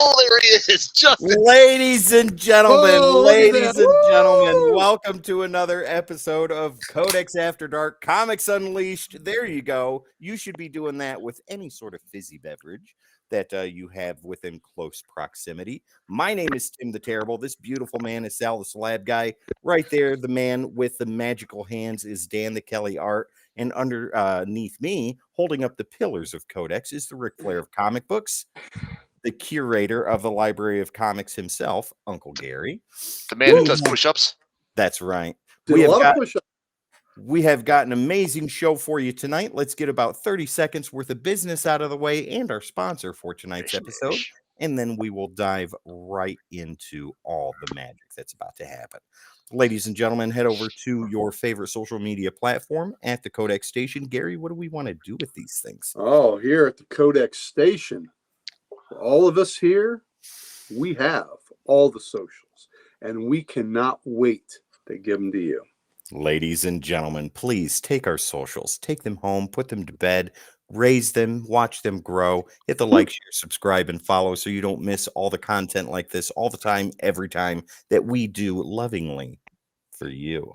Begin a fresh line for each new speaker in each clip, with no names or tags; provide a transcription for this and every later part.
Oh, there he is, Justin.
Ladies and gentlemen,
Oh, look at that.
welcome to another episode of Codex After Dark Comics Unleashed. There you go. You should be doing that with any sort of fizzy beverage that you have within close proximity. My name is Tim the Terrible. This beautiful man is Sal the Slab Guy. Right there, the man with the magical hands is Dan the Kelly Art. And underneath me, holding up the pillars of Codex, is the Ric Flair of comic books, the curator of the Library of Comics himself, Uncle Gary.
The man who does push-ups.
That's right.
Did a lot of push-ups.
We have got an amazing show for you tonight. Let's get about 30 seconds worth of business out of the way and our sponsor for tonight's episode. And then we will dive right into all the magic that's about to happen. Ladies and gentlemen, head over to your favorite social media platform at the Codex Station. Gary, what do we want to do with these things?
Oh, here at the Codex Station, for all of us here, we have all the socials, and we cannot wait to give them to you.
Ladies and gentlemen, please take our socials, take them home, put them to bed, raise them, watch them grow, hit the like, share, subscribe, and follow so you don't miss all the content like this all the time, every time that we do lovingly for you.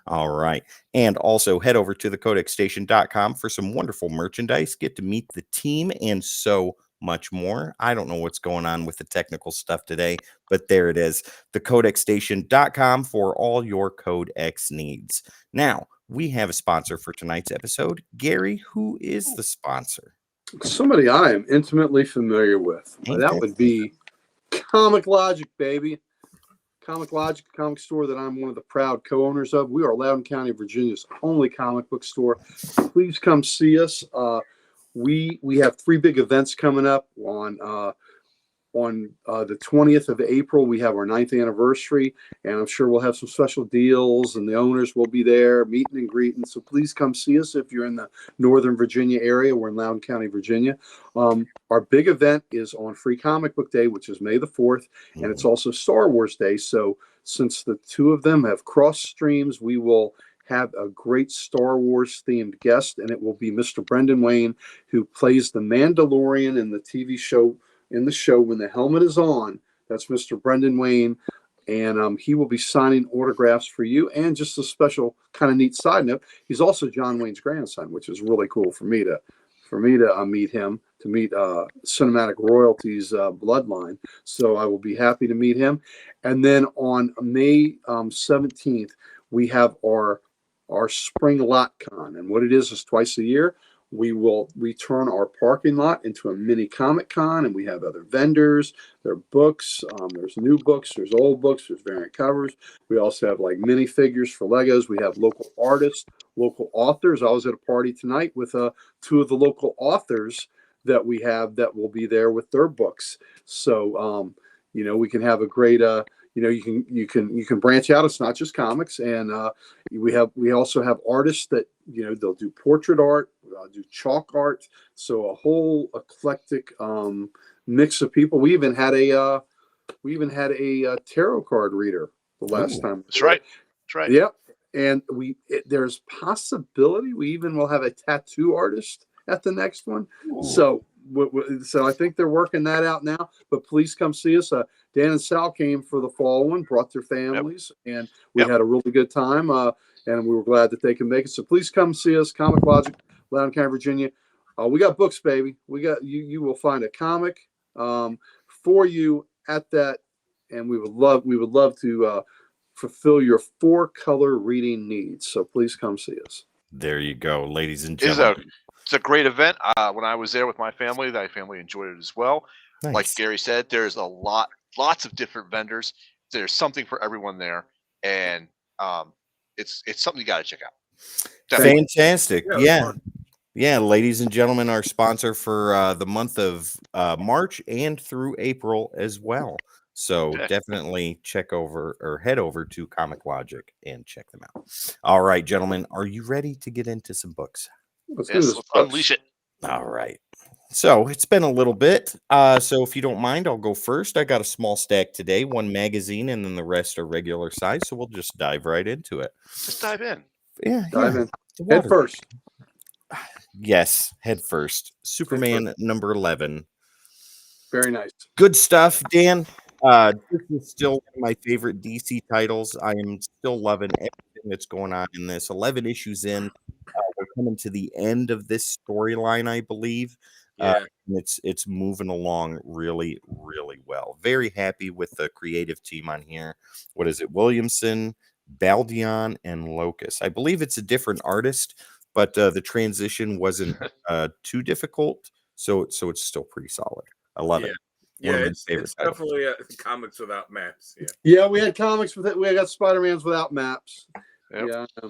All right. And also head over to thecodexstation.com for some wonderful merchandise, get to meet the team, and so much more. I don't know what's going on with the technical stuff today, but there it is. Thecodexstation.com for all your Codex needs. Now, we have a sponsor for tonight's episode. Gary, who is the sponsor?
Somebody I am intimately familiar with. That would be Comic Logic, baby. Comic Logic, a comic store that I'm one of the proud co-owners of. We are Loudoun County, Virginia's only comic book store. Please come see us. We have 3 big events coming up on the 20th of April. We have our 9th anniversary, and I'm sure we'll have some special deals, and the owners will be there meeting and greeting. So please come see us if you're in the Northern Virginia area. We're in Loudoun County, Virginia. Our big event is on Free Comic Book Day, which is May the 4th, and it's also Star Wars Day. So since the two of them have cross streams, we will have a great Star Wars themed guest, and it will be Mr. Brendan Wayne, who plays the Mandalorian in the TV show. In the show, when the helmet is on, that's Mr. Brendan Wayne, and he will be signing autographs for you. And just a special kind of neat side note, he's also John Wayne's grandson, which is really cool for me to meet him, to meet Cinematic Royalties bloodline. So I will be happy to meet him. And then on May 17th, we have our Spring Lot Con, and what it is twice a year. We will return our parking lot into a mini Comic Con, and we have other vendors. There are books. There's new books. There's old books. There's variant covers. We also have like mini figures for Legos. We have local artists, local authors. I was at a party tonight with 2 of the local authors that we have that will be there with their books. So we can have a great. You can branch out. It's not just comics, and we also have artists that they'll do portrait art, do chalk art, so a whole eclectic mix of people. We even had a tarot card reader the last time.
That's right.
Yep, and there's possibility we even will have a tattoo artist at the next one. Ooh. So I think they're working that out now, but please come see us. Dan and Sal came for the fall one, brought their families, and we had a really good time, and we were glad that they can make it. So please come see us, Comic Logic, Loudoun County, Virginia. We got books, baby. We got you will find a comic for you at that, and we would love to fulfill your 4-color reading needs. So please come see us.
There you go, ladies and gentlemen.
It's a great event. When I was there with my family enjoyed it as well. Nice. Like Gary said, there's lots of different vendors. There's something for everyone there, and it's something you got to check out.
Definitely. Fantastic. Yeah, ladies and gentlemen, our sponsor for the month of March and through April as well. So definitely head over to Comic Logic and check them out. All right, gentlemen, are you ready to get into some books?
Let's unleash it.
All right. So it's been a little bit. So if you don't mind, I'll go first. I got a small stack today, 1 magazine, and then the rest are regular size. So we'll just dive right into it.
Just dive in.
Dive in. Head first.
Yes, head first. Superman number 11.
Very nice.
Good stuff, Dan. This is still one of my favorite DC titles. I am still loving everything that's going on in this. 11 issues in. We're coming to the end of this storyline, I believe. And it's moving along really, really well. Very happy with the creative team on here. What is it? Williamson, Baldion, and Locus. I believe it's a different artist, but the transition wasn't too difficult. So it's still pretty solid. I love it.
Yeah, it's definitely comics without maps.
Yeah, we had comics with it. We got Spider-Mans without maps.
Yep.
Yeah.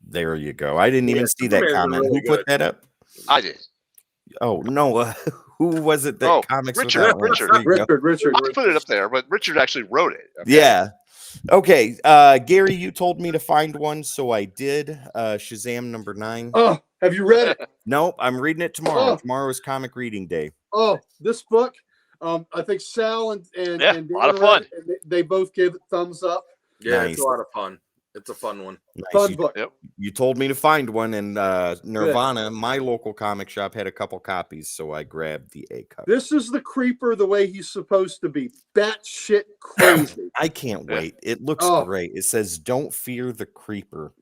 There you go. I didn't even see that comment.
Really
Who put that up?
I did.
Oh no. Who was it that comics
Richard.
Richard.
I put it up there, but Richard actually wrote it.
Okay. Yeah. Okay. Gary, you told me to find one, so I did. Shazam number 9.
Oh, have you read it?
Nope, I'm reading it tomorrow. Tomorrow is comic reading day.
Oh, this book. I think Sal and
a lot of fun.
They both gave it thumbs up.
Yeah,
Nice.
It's a lot of fun. It's a fun one.
Nice.
Fun book.
Yep.
You told me to find one, and Nirvana, my local comic shop, had a couple copies, so I grabbed the A cover.
This is the Creeper the way he's supposed to be. Batshit crazy.
I can't wait. It looks great. It says, "Don't fear the Creeper,"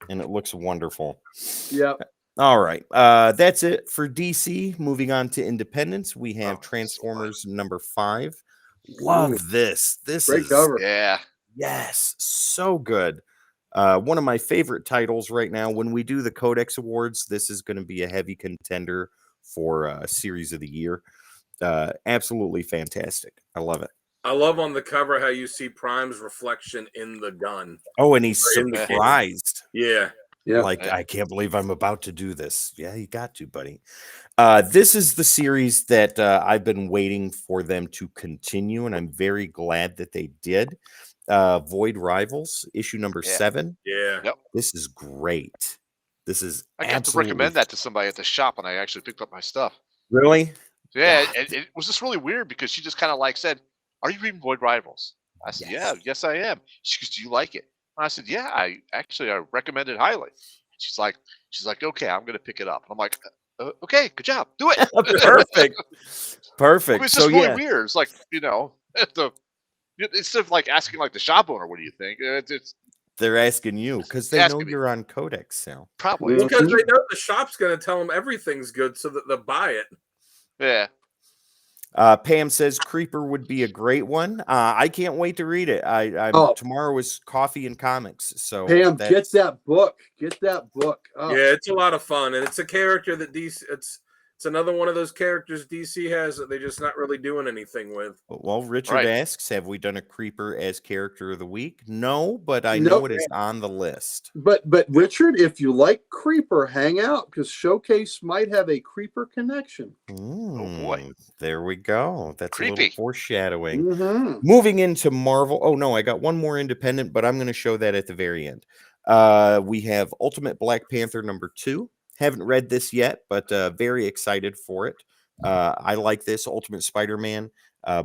and it looks wonderful.
Yeah.
All right. That's it for DC. Moving on to Independence, we have Transformers number 5. Love this. This
Great
is
cover.
Yeah.
Yes, so good. One of my favorite titles right now. When we do the Codex Awards, this is going to be a heavy contender for Series of the Year. Absolutely fantastic. I love it.
I love on the cover how you see Prime's reflection in the gun.
Oh, and he's surprised.
Yeah.
Like, I can't believe I'm about to do this. Yeah, you got to, buddy. This is the series that I've been waiting for them to continue, and I'm very glad that they did. Void Rivals, issue number 7.
Yeah.
Yep.
This is great. This is
I got to recommend that to somebody at the shop when I actually picked up my stuff.
Really?
Yeah, it was just really weird because she just kind of like said, "Are you reading Void Rivals?" I said, yes, I am. She goes, "Do you like it?" And I said, "Yeah, I recommend it highly." She's like, "Okay, I'm gonna pick it up." I'm like, "Okay, good job, do it."
Perfect.
It's just really weird. It's like, instead of like asking like the shop owner, "What do you think?"
They're asking you because they know you're on Codex, Sal.
Probably
because they know the shop's going to tell them everything's good, so that they'll buy it.
Yeah.
Pam says Creeper would be a great one. I can't wait to read it. Tomorrow is Coffee and Comics. So
Pam, get that book. Get that book.
Yeah, it's a lot of fun, and it's a character that DC. It's another one of those characters DC has that they're just not really doing anything with.
Well, Richard asks, have we done a Creeper as character of the week? No, but I know it is on the list.
But Richard, if you like Creeper, hang out because Showcase might have a Creeper connection.
Oh boy.
There we go. That's
creepy.
A little foreshadowing. Moving into Marvel. Oh no, I got one more independent, but I'm going to show that at the very end. We have Ultimate Black Panther number 2. Haven't read this yet, but very excited for it. I like this Ultimate Spider-Man.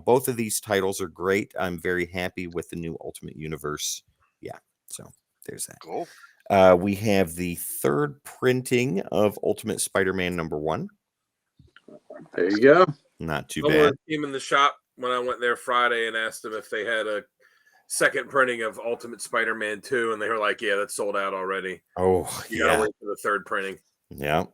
Both of these titles are great. I'm very happy with the new Ultimate Universe. Yeah, so there's that.
Cool.
We have the 3rd printing of Ultimate Spider-Man number 1.
There you go.
Not too
bad.
bad.
Came in the shop when I went there Friday and asked them if they had a 2nd printing of Ultimate Spider-Man 2, and they were like, "Yeah, that's sold out already."
Oh,
you gotta wait for the 3rd printing.
Yeah.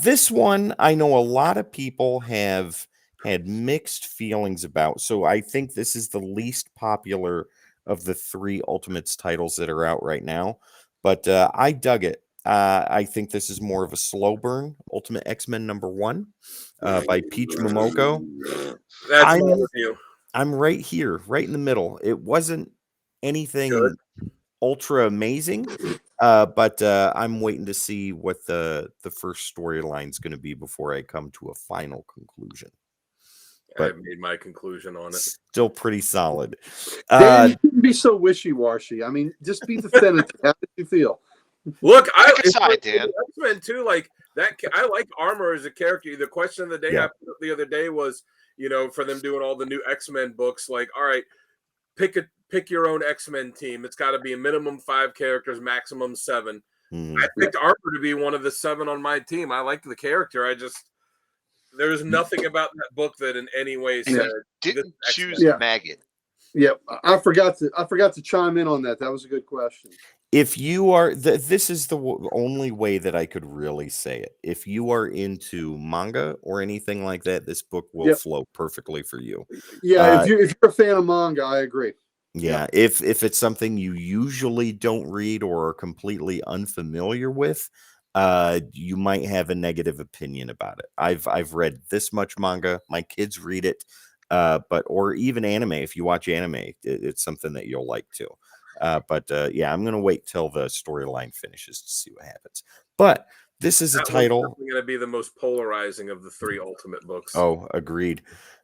This one, I know a lot of people have had mixed feelings about. So I think this is the least popular of the 3 Ultimates titles that are out right now. But I dug it. I think this is more of a slow burn. Ultimate X-Men number 1 by Peach Momoko. I'm right here, right in the middle. It wasn't anything ultra amazing. But I'm waiting to see what the first storyline is going to be before I come to a final conclusion. But
I made my conclusion on it.
Still pretty solid.
Dan, you shouldn't be so wishy-washy. I mean, just be definitive. How did you feel?
Look,
Dan.
X-Men too, like that. I like Armor as a character. The question of the day I put up the other day was, for them doing all the new X-Men books, like, all right, pick your own X-Men team. It's got to be a minimum 5 characters, maximum 7. I picked Armor to be one of the 7 on my team. I like the character. There's nothing about that book that in any way said
didn't choose
Yeah.
maggot.
Yeah, I forgot to chime in on that. That was a good question.
If you are, this is the only way that I could really say it. If you are into manga or anything like that, this book will flow perfectly for you.
Yeah, if you're a fan of manga, I agree.
Yeah, if it's something you usually don't read or are completely unfamiliar with, you might have a negative opinion about it. I've read this much manga. My kids read it, or even anime. If you watch anime, it's something that you'll like too. Yeah, I'm gonna wait till the storyline finishes to see what happens. But this is a title.
Going to be the most polarizing of the 3 Ultimate books.
Oh, agreed.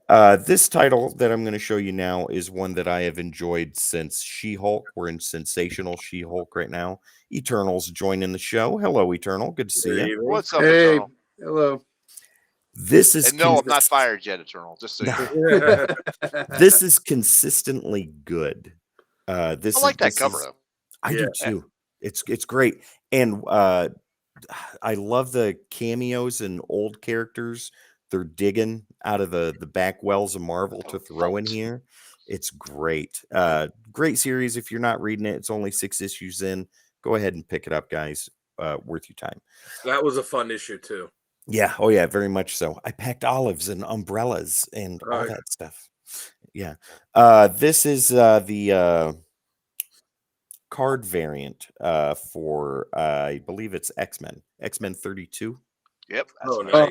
This title that I'm going to show you now is one that I have enjoyed since She-Hulk. We're in sensational She-Hulk right now. Eternal's joining the show. Hello, Eternal. Good to see you.
What's up, Eternal?
Hello.
This is
no, I'm not fired yet, Eternal. Just so
this is consistently good. I
like that cover though.
I do too. It's great, and I love the cameos and old characters they're digging out of the back wells of Marvel to throw in here. It's great. Great series. If you're not reading it, it's only 6 issues in. Go ahead and pick it up, guys. Worth your time.
That was a fun issue too.
Yeah. Oh yeah, very much so. I packed olives and umbrellas and all that stuff. Yeah. This is the card variant for I believe it's X-Men 32.
Yep.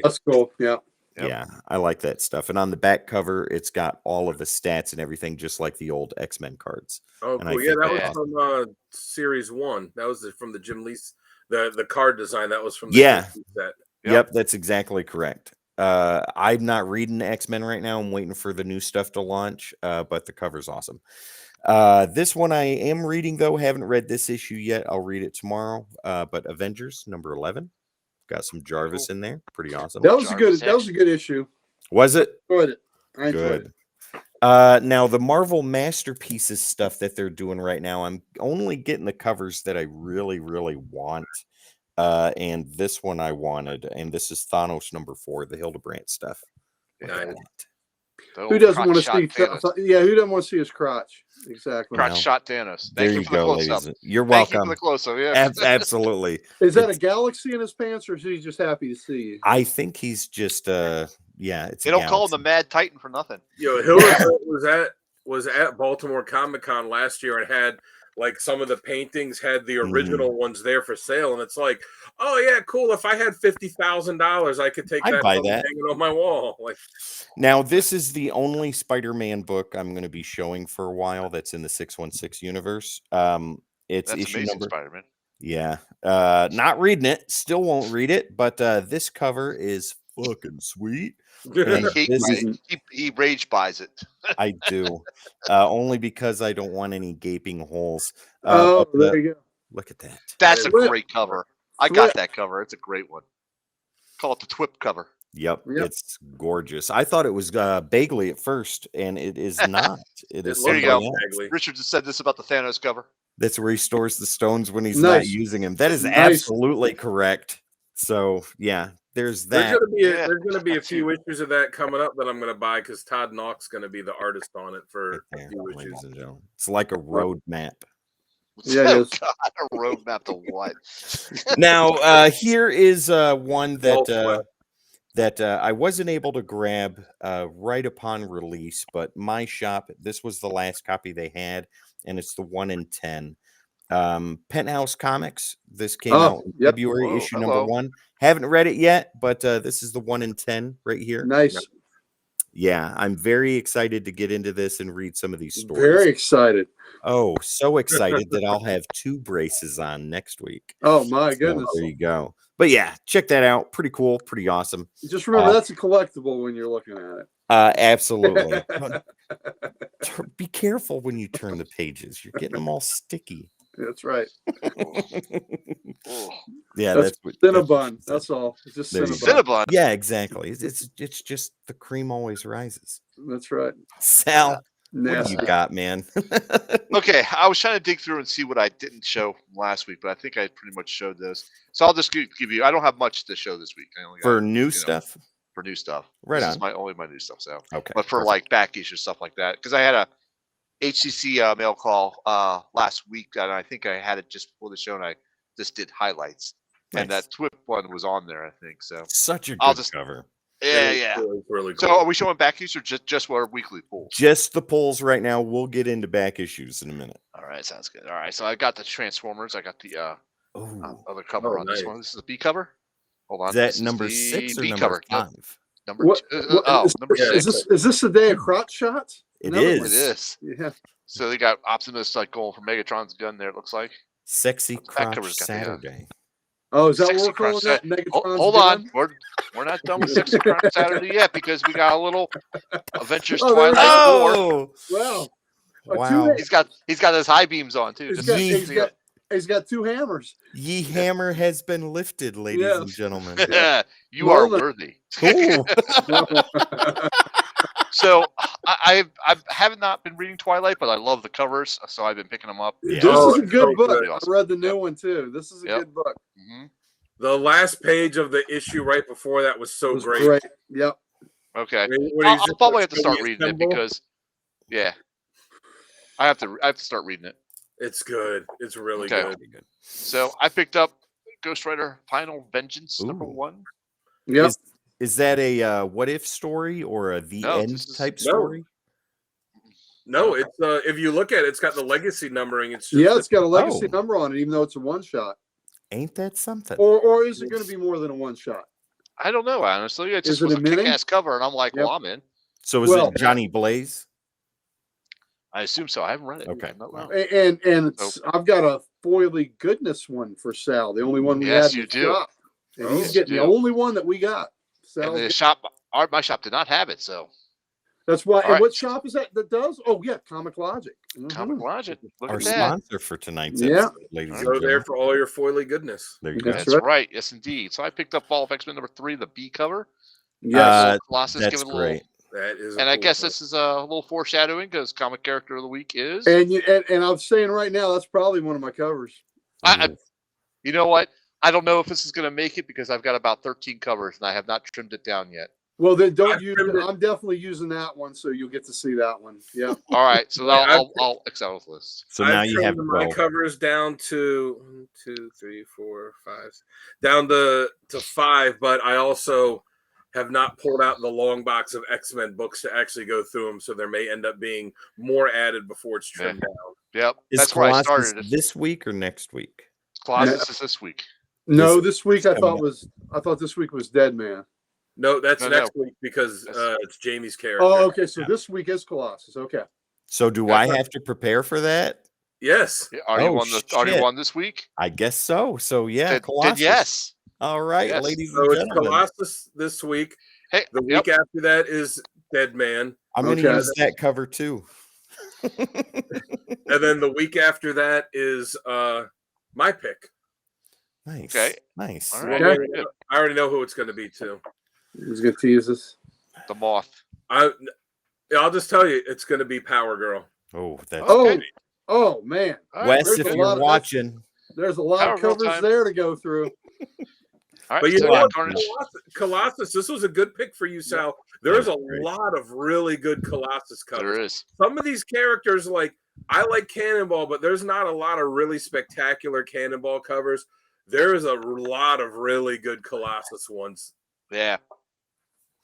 That's cool. Yeah.
Yeah, I like that stuff. And on the back cover, it's got all of the stats and everything, just like the old X-Men cards.
Oh, cool. Yeah, that was from Series 1. That was from the Jim Lee, the card design. That was from the Jim Lee set.
Yep, that's exactly correct. I'm not reading X-Men right now. I'm waiting for the new stuff to launch, but the cover's awesome. This one I am reading, though. Haven't read this issue yet. I'll read it tomorrow. But Avengers number 11. Got some Jarvis in there. Pretty awesome.
That was a good issue.
Was it?
Enjoyed it. I enjoyed
it. Now the Marvel Masterpieces stuff that they're doing right now, I'm only getting the covers that I really, really want. And this one I wanted, and this is Thanos number 4, the Hildebrandt stuff.
Yeah.
Who doesn't want to see? Who doesn't want to see his crotch? Exactly.
Crotch shot Thanos.
There you go, ladies. You're welcome.
Thank you for the close-up. Yeah.
Absolutely.
Is that a galaxy in his pants, or is he just happy to see you?
I think he's just it's.
They don't call him the Mad Titan for nothing.
Yo, Hillary was at Baltimore Comic-Con last year and had like some of the paintings had the original ones there for sale, and it's like, oh yeah, cool. If I had $50,000, I could take that and hang it on my wall. Like,
now this is the only Spider-Man book I'm going to be showing for a while that's in the 616 universe. It's
that's
issue
amazing,
number.
Spider-Man.
Yeah, not reading it. Still won't read it, but this cover is fucking sweet.
He rage buys it.
I do, only because I don't want any gaping holes.
There you go.
Look at that.
That's a great cover. I got that cover. It's a great one. Call it the TWIP cover.
Yep, it's gorgeous. I thought it was Bagley at first, and it is not. It is.
There you go. Richard just said this about the Thanos cover.
That's where he stores the stones when he's not using them. That is absolutely correct. So yeah, there's that.
There's gonna be a few issues of that coming up that I'm gonna buy because Todd Knox gonna be the artist on it for a few issues.
It's like a road map.
Yeah,
oh God, a road map to what?
Now here is one that I wasn't able to grab right upon release, but my shop, this was the last copy they had, and it's the 1 in 10. Penthouse Comics. This came out in February, issue number 1. Haven't read it yet, but this is the 1 in 10 right here.
Nice.
Yeah, I'm very excited to get into this and read some of these stories.
Very excited.
Oh, so excited that I'll have 2 braces on next week.
Oh my goodness.
There you go. But yeah, check that out. Pretty cool, pretty awesome.
Just remember that's a collectible when you're looking at it.
Absolutely. Be careful when you turn the pages. You're getting them all sticky.
That's right.
Yeah,
that's Cinnabon. That's all. It's just
Cinnabon.
Yeah, exactly. It's just the cream always rises.
That's right.
Sal, what do you got, man?
Okay, I was trying to dig through and see what I didn't show last week, but I think I pretty much showed this. So I'll just give you. I don't have much to show this week. I only
got, new stuff.
for new stuff.
Right
This
on.
is only my new stuff. So,
Okay.
but for like back issues, stuff like that, because I had a HCC mail call last week, and I think I had it just before the show, and I just did highlights, and that Twip one was on there, I think. So
such a
I'll
good
just
cover.
yeah.
It's really cool.
So are we showing back issues or just our weekly polls?
Just the polls right now. We'll get into back issues in a minute.
All right, sounds good. All right, so I got the Transformers. I got the other cover on this
nice.
one. This is the B cover. Hold on.
Is that
this
number
is the
6 or
B
number
cover.
5?
Nope. Number
What,
number 6.
Is this the day of crotch shots?
It
Another
is.
one.
It is.
Yeah.
So they got Optimus like going for Megatron's gun there. It looks like
Sexy
back
Crotch
cover's got the,
Saturday.
Oh, is that
Sexy
what we're calling
Crotch
that? Megatron's
Hold
gun?
on, we're not done with Sexy Crotch Saturday yet because we got a little Adventures
Oh, there we
Twilight War.
Oh,
Wow.
wow.
He's got his high beams on too.
He's got 2 hammers.
Ye hammer has been lifted, ladies and gentlemen.
You are worthy.
Cool.
So I have not been reading Twilight, but I love the covers, so I've been picking them up.
Yeah.
This is a good book.
Really
I
awesome.
read the new one too. This is a good book.
Mm-hmm.
The last page of the issue right before that was so great.
Yep.
Okay.
When
I'll
he's
probably have to
just
start
showing
reading it
symbol.
because, I have to start reading it.
It's good. It's really
Okay.
good.
So I picked up Ghost Rider Final Vengeance number
Ooh.
1.
Yep.
Is that a what if story or a the
No,
end
this is-
type
no.
story?
No, it's if you look at it, it's got the legacy numbering. It's just
It's got a legacy number on it, even though it's a one shot.
Ain't that something?
Or is it going to be more than a one shot?
I don't know, honestly. It just
Is it
was
a
a
mini?
kick-ass cover, and I'm like, well, I'm in.
So is it Johnny Blaze?
I assume so. I haven't read it.
Okay.
And I've got a foily goodness one for Sal, the only one we had in the shop. And he's getting the only one that we got.
And the shop, my shop did not have it, so.
That's why.
All
and what shop is that does? Oh, yeah, Comic Logic.
Comic Logic. Look
Our
at that.
sponsor for tonight's episode, ladies and
go
gentlemen.
there for all your foily goodness.
There you go.
That's right. Yes, indeed. So I picked up Fall of X-Men number 3, the B cover.
Yes.
Colossus
That's
giving
great.
That is.
And I guess this is a little foreshadowing because comic character of the week is.
And I'm saying right now, that's probably one of my covers.
You know what? I don't know if this is going to make it because I've got about 13 covers and I have not trimmed it down yet.
Well, then don't use it. I'm definitely using that one, so you'll get to see that one. Yeah.
All right, so I'll excel this list.
So now you have
my covers down to 1, 2, 3, 4, 5, down to 5. But I also have not pulled out the long box of X-Men books to actually go through them, so there may end up being more added before it's trimmed down.
Yep,
is
that's where I
Colossus
started.
This week or next week?
Colossus is this week.
No, this week I thought this week was Dead Man.
No, that's next week because it's Jamie's character.
Oh, okay. So this week is Colossus. Okay.
So do I have to prepare for that?
Yes.
Yeah, are you on this week?
I guess so. So yeah,
Colossus. Yes.
All right, ladies and
gentlemen.
gentlemen.
It's Colossus this week.
Hey,
the week after that is Dead Man.
I'm going to use that cover too.
And then the week after that is my pick.
Nice.
Okay.
Nice.
All right.
I already know who it's going to be too.
Who's going to tease us?
The Moth.
I'll just tell you, it's going to be Power Girl.
Oh, that's
oh man.
Wes, if you're watching,
there's a lot of covers there to go through.
All right,
but you know what? Colossus, this was a good pick for you, Sal. There's a lot of really good Colossus covers.
There is.
Some of these characters, like I like Cannonball, but there's not a lot of really spectacular Cannonball covers. There is a lot of really good Colossus ones.
Yeah.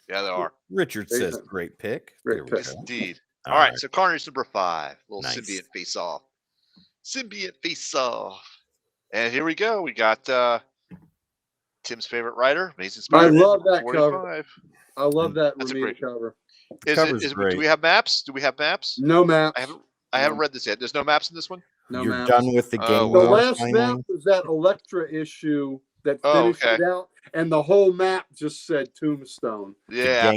Yeah, there are.
Richard says great pick.
Yes, indeed. All right, so Carnage number 5. Little symbiote face off. Symbiote face off. And here we go. We got Tim's favorite writer, Amazing Spider-Man.
I love that
45.
cover. I love that Ramita cover.
Do we have maps? Do we have maps?
No maps.
I haven't read this yet. There's no maps in this one?
No
You're
maps.
done with the game.
The last map was that Elektra issue that finished it out, and the whole map just said Tombstone.
Yeah.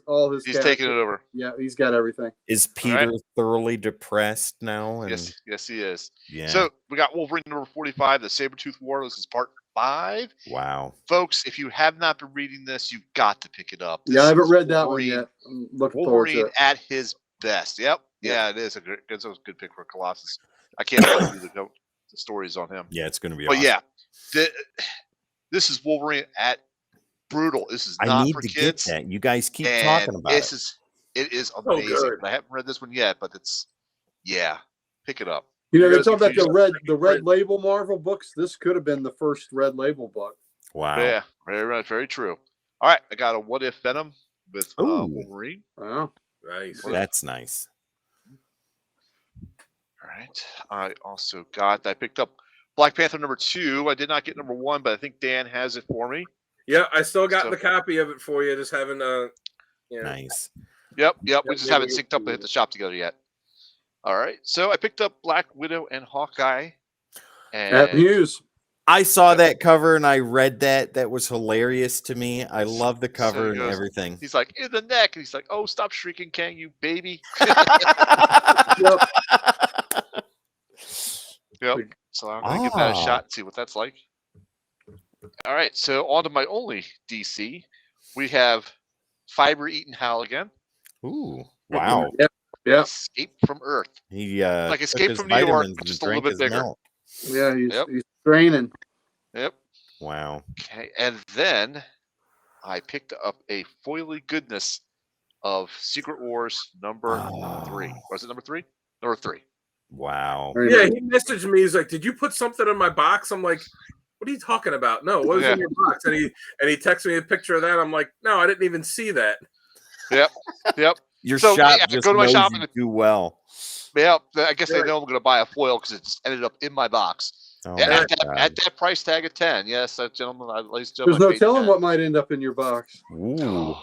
All his
he's taking it over.
Yeah, he's got everything.
Is Peter thoroughly depressed now? And...
Yes, he is.
Yeah.
So we got Wolverine number 45, the Sabretooth War. This is part 5.
Wow.
Folks, if you have not been reading this, you've got to pick it up.
I haven't read that one yet. I'm looking forward to it.
At his best. Yep. Yeah, it is a good pick for Colossus. I can't wait to do the stories on him.
Yeah, it's going to be
But
awesome.
yeah, this is Wolverine at brutal. This is
I
not
need
for
to
kids.
get that. You guys keep
And
talking about it.
It is
So
amazing.
good.
I haven't read this one yet, but it's pick it up.
You know,
You're
they're talking about
confused.
the red label Marvel books. This could have been the first red label book.
Wow.
Yeah, very true. All right, I got a What If Venom with
Ooh.
Wolverine.
Wow.
Nice.
That's nice.
All right. I picked up Black Panther #2. I did not get #1, but I think Dan has it for me.
Yeah, I still got the copy of it for you. Just haven't
Nice.
Yep. We just haven't synced up and hit the shop together yet. All right. So I picked up Black Widow and Hawkeye.
At Muse.
I saw that cover and I read that. That was hilarious to me. I love the cover and everything.
He's like, in the neck. And he's like, oh, stop shrieking, can you, baby?
Yep.
Yep. So I'm going to give that a shot and see what that's like. All right. So on to my only DC. We have Fiber Eating Hal again.
Ooh. Wow.
Yeah.
Escape from Earth.
He
like Escape from New York, but just a little bit bigger.
Milk.
Yeah, he's training.
Yep.
Wow.
Okay. And then I picked up a foily goodness of Secret Wars #3. Was it #3? #3.
Wow.
Yeah, he messaged me. He's like, "Did you put something in my box?" I'm like, "What are you talking about? No, what was in your box?" And he texted me a picture of that. I'm like, "No, I didn't even see that."
Yep.
Your shop just
go to my
knows
shop
you
and
do well.
Yeah, I guess they know I'm going to buy a foil because it's ended up in my box.
Oh
at that price tag of 10. Yes, gentlemen, ladies and gentlemen.
There's no telling what might end up in your box.
Ooh.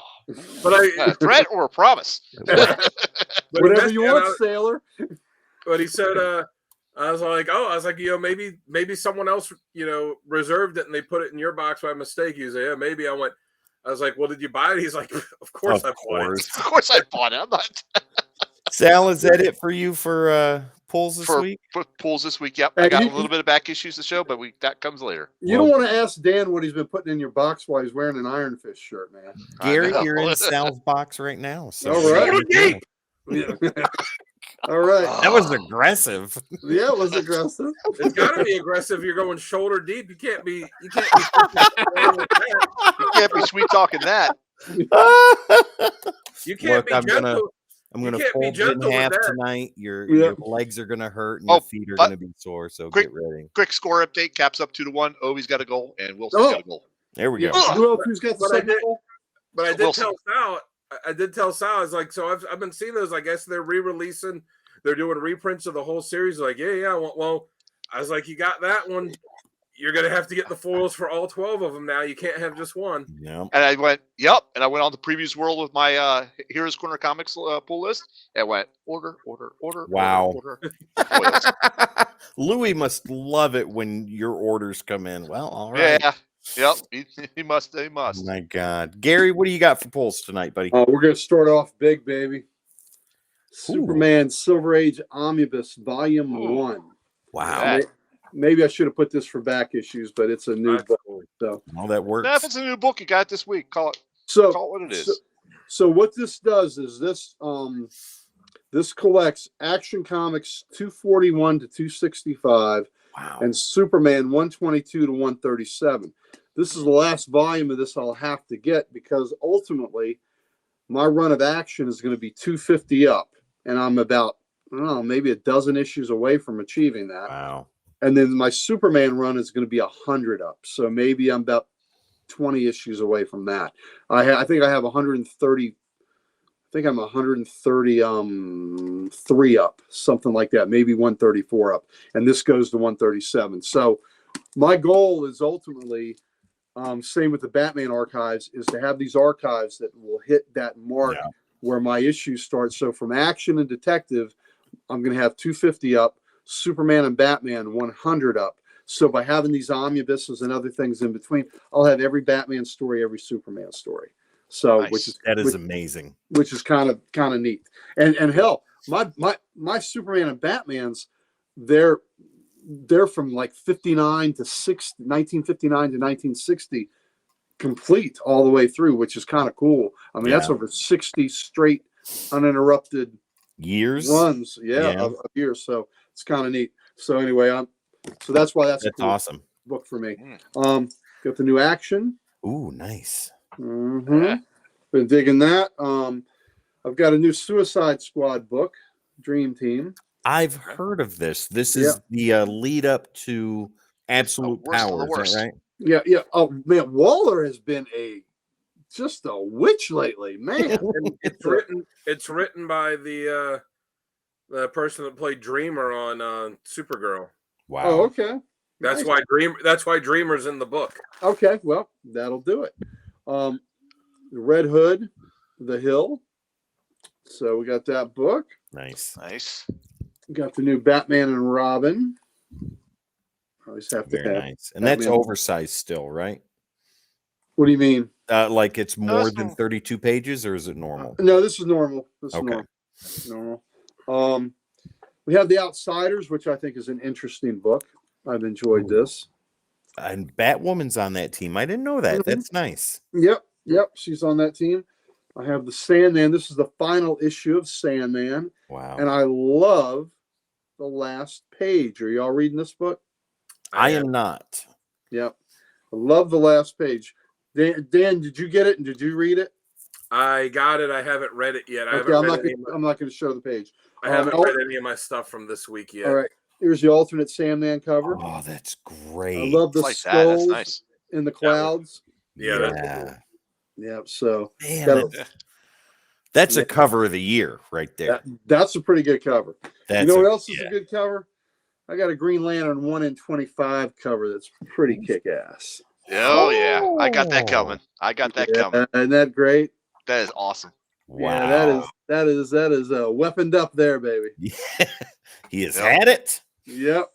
But
a threat or a promise.
Whatever you want, sailor.
But he said, I was like, maybe someone else, reserved it and they put it in your box by mistake. He was like, yeah, maybe. I was like, well, did you buy it? He's like, of course I bought it.
Of course I bought it. I'm not.
Sal, is that it for you for pulls this week?
For pulls this week, yep. I got a little bit of back issues to show, but that comes later.
You don't want to ask Dan what he's been putting in your box while he's wearing an Iron Fist shirt, man.
Gary, you're in Sal's box right now. So
all right. All right.
That was aggressive.
Yeah, it was aggressive.
It's got to be aggressive. You're going shoulder deep. You can't be
sweet talking that.
You can't be gentle.
I'm going to fold it in half tonight. Your legs are going to hurt and your feet are going to be sore. So get ready.
Quick score update. Caps up 2-1. Ovi's got a goal and Wilson's got a goal.
There we go.
Who's got the second goal?
But I did tell Sal. I was like, so I've been seeing those. I guess they're re-releasing. They're doing reprints of the whole series. Like, yeah. Well, I was like, you got that one. You're going to have to get the foils for all 12 of them now. You can't have just one.
Yeah.
And I went, yep. And I went on the Previews World with my Heroes Corner Comics pull list. And went, order.
Wow.
Order.
Louis must love it when your orders come in. Well, all right.
Yeah. Yep. He must.
Oh, my God. Gary, what do you got for pulls tonight, buddy?
We're going to start off big, baby. Superman Silver Age Omnibus Volume 1.
Wow.
Maybe I should have put this for back issues, but it's a new book. So
all that works.
If it's a new book you got this week, call it what it is.
So what this does is this this collects Action Comics 241 to 265 and Superman 122 to 137. This is the last volume of this I'll have to get because ultimately my run of Action is going to be 250 up, and I'm about maybe a dozen issues away from achieving that.
Wow.
And then my Superman run is going to be 100 up. So maybe I'm about 20 issues away from that. I think I have 130. I think I'm 133 up, something like that. Maybe 134 up. And this goes to 137. So my goal is ultimately, same with the Batman archives, is to have these archives that will hit that mark where my issues start. So from Action and Detective, I'm going to have 250 up. Superman and Batman 100 up. So by having these omnibuses and other things in between, I'll have every Batman story, every Superman story. So
nice. Which is amazing.
Which is kind of neat. And hell, my Superman and Batmans, they're from like 59 to 60, 1959 to 1960 complete all the way through, which is kind of cool. I mean, that's over 60 straight uninterrupted
years
runs of years. So it's kind of neat. So anyway, so that's why that's a cool
awesome
book for me. Got the new Action.
Ooh, nice.
Mm-hmm. Been digging that. I've got a new Suicide Squad book, Dream Team.
I've heard of this. This is the lead up to Absolute Power. Is that right?
Yeah, yeah. Oh man, Waller has been just a witch lately, man.
And it's written by the person that played Dreamer on Supergirl.
Wow.
Oh, okay.
That's
Nice.
why Dreamer's in the book.
Okay, well, that'll do it. The Red Hood, The Hill. So we got that book.
Nice.
We got the new Batman and Robin. Always have to
Very
have.
nice. And that's oversized still, right?
What do you mean?
Like it's more than 32 pages, or is it normal?
No, this is normal. This is normal. We have The Outsiders, which I think is an interesting book. I've enjoyed this.
And Batwoman's on that team. I didn't know that.
Mm-hmm.
That's nice.
Yep. She's on that team. I have the Sandman. This is the final issue of Sandman.
Wow.
And I love the last page. Are y'all reading this book?
I am not.
Yep. I love the last page. Dan, did you get it and did you read it?
I got it. I haven't read it yet.
Okay, I'm not going to show the page.
I haven't read any of my stuff from this week yet.
All right. Here's the alternate Sandman cover.
Oh, that's great.
I love the skulls
nice.
in the clouds.
Yeah. That's cool.
Yep. So
that's a cover of the year right there.
That's a pretty good cover.
You
know what else is a good cover? I got a Green Lantern 1 in 25 cover that's pretty kick-ass.
Oh yeah, I got that coming. Coming.
Isn't that great?
That is awesome.
Wow.
Yeah, that is weaponed up there, baby.
Yeah. He has had it. Yep.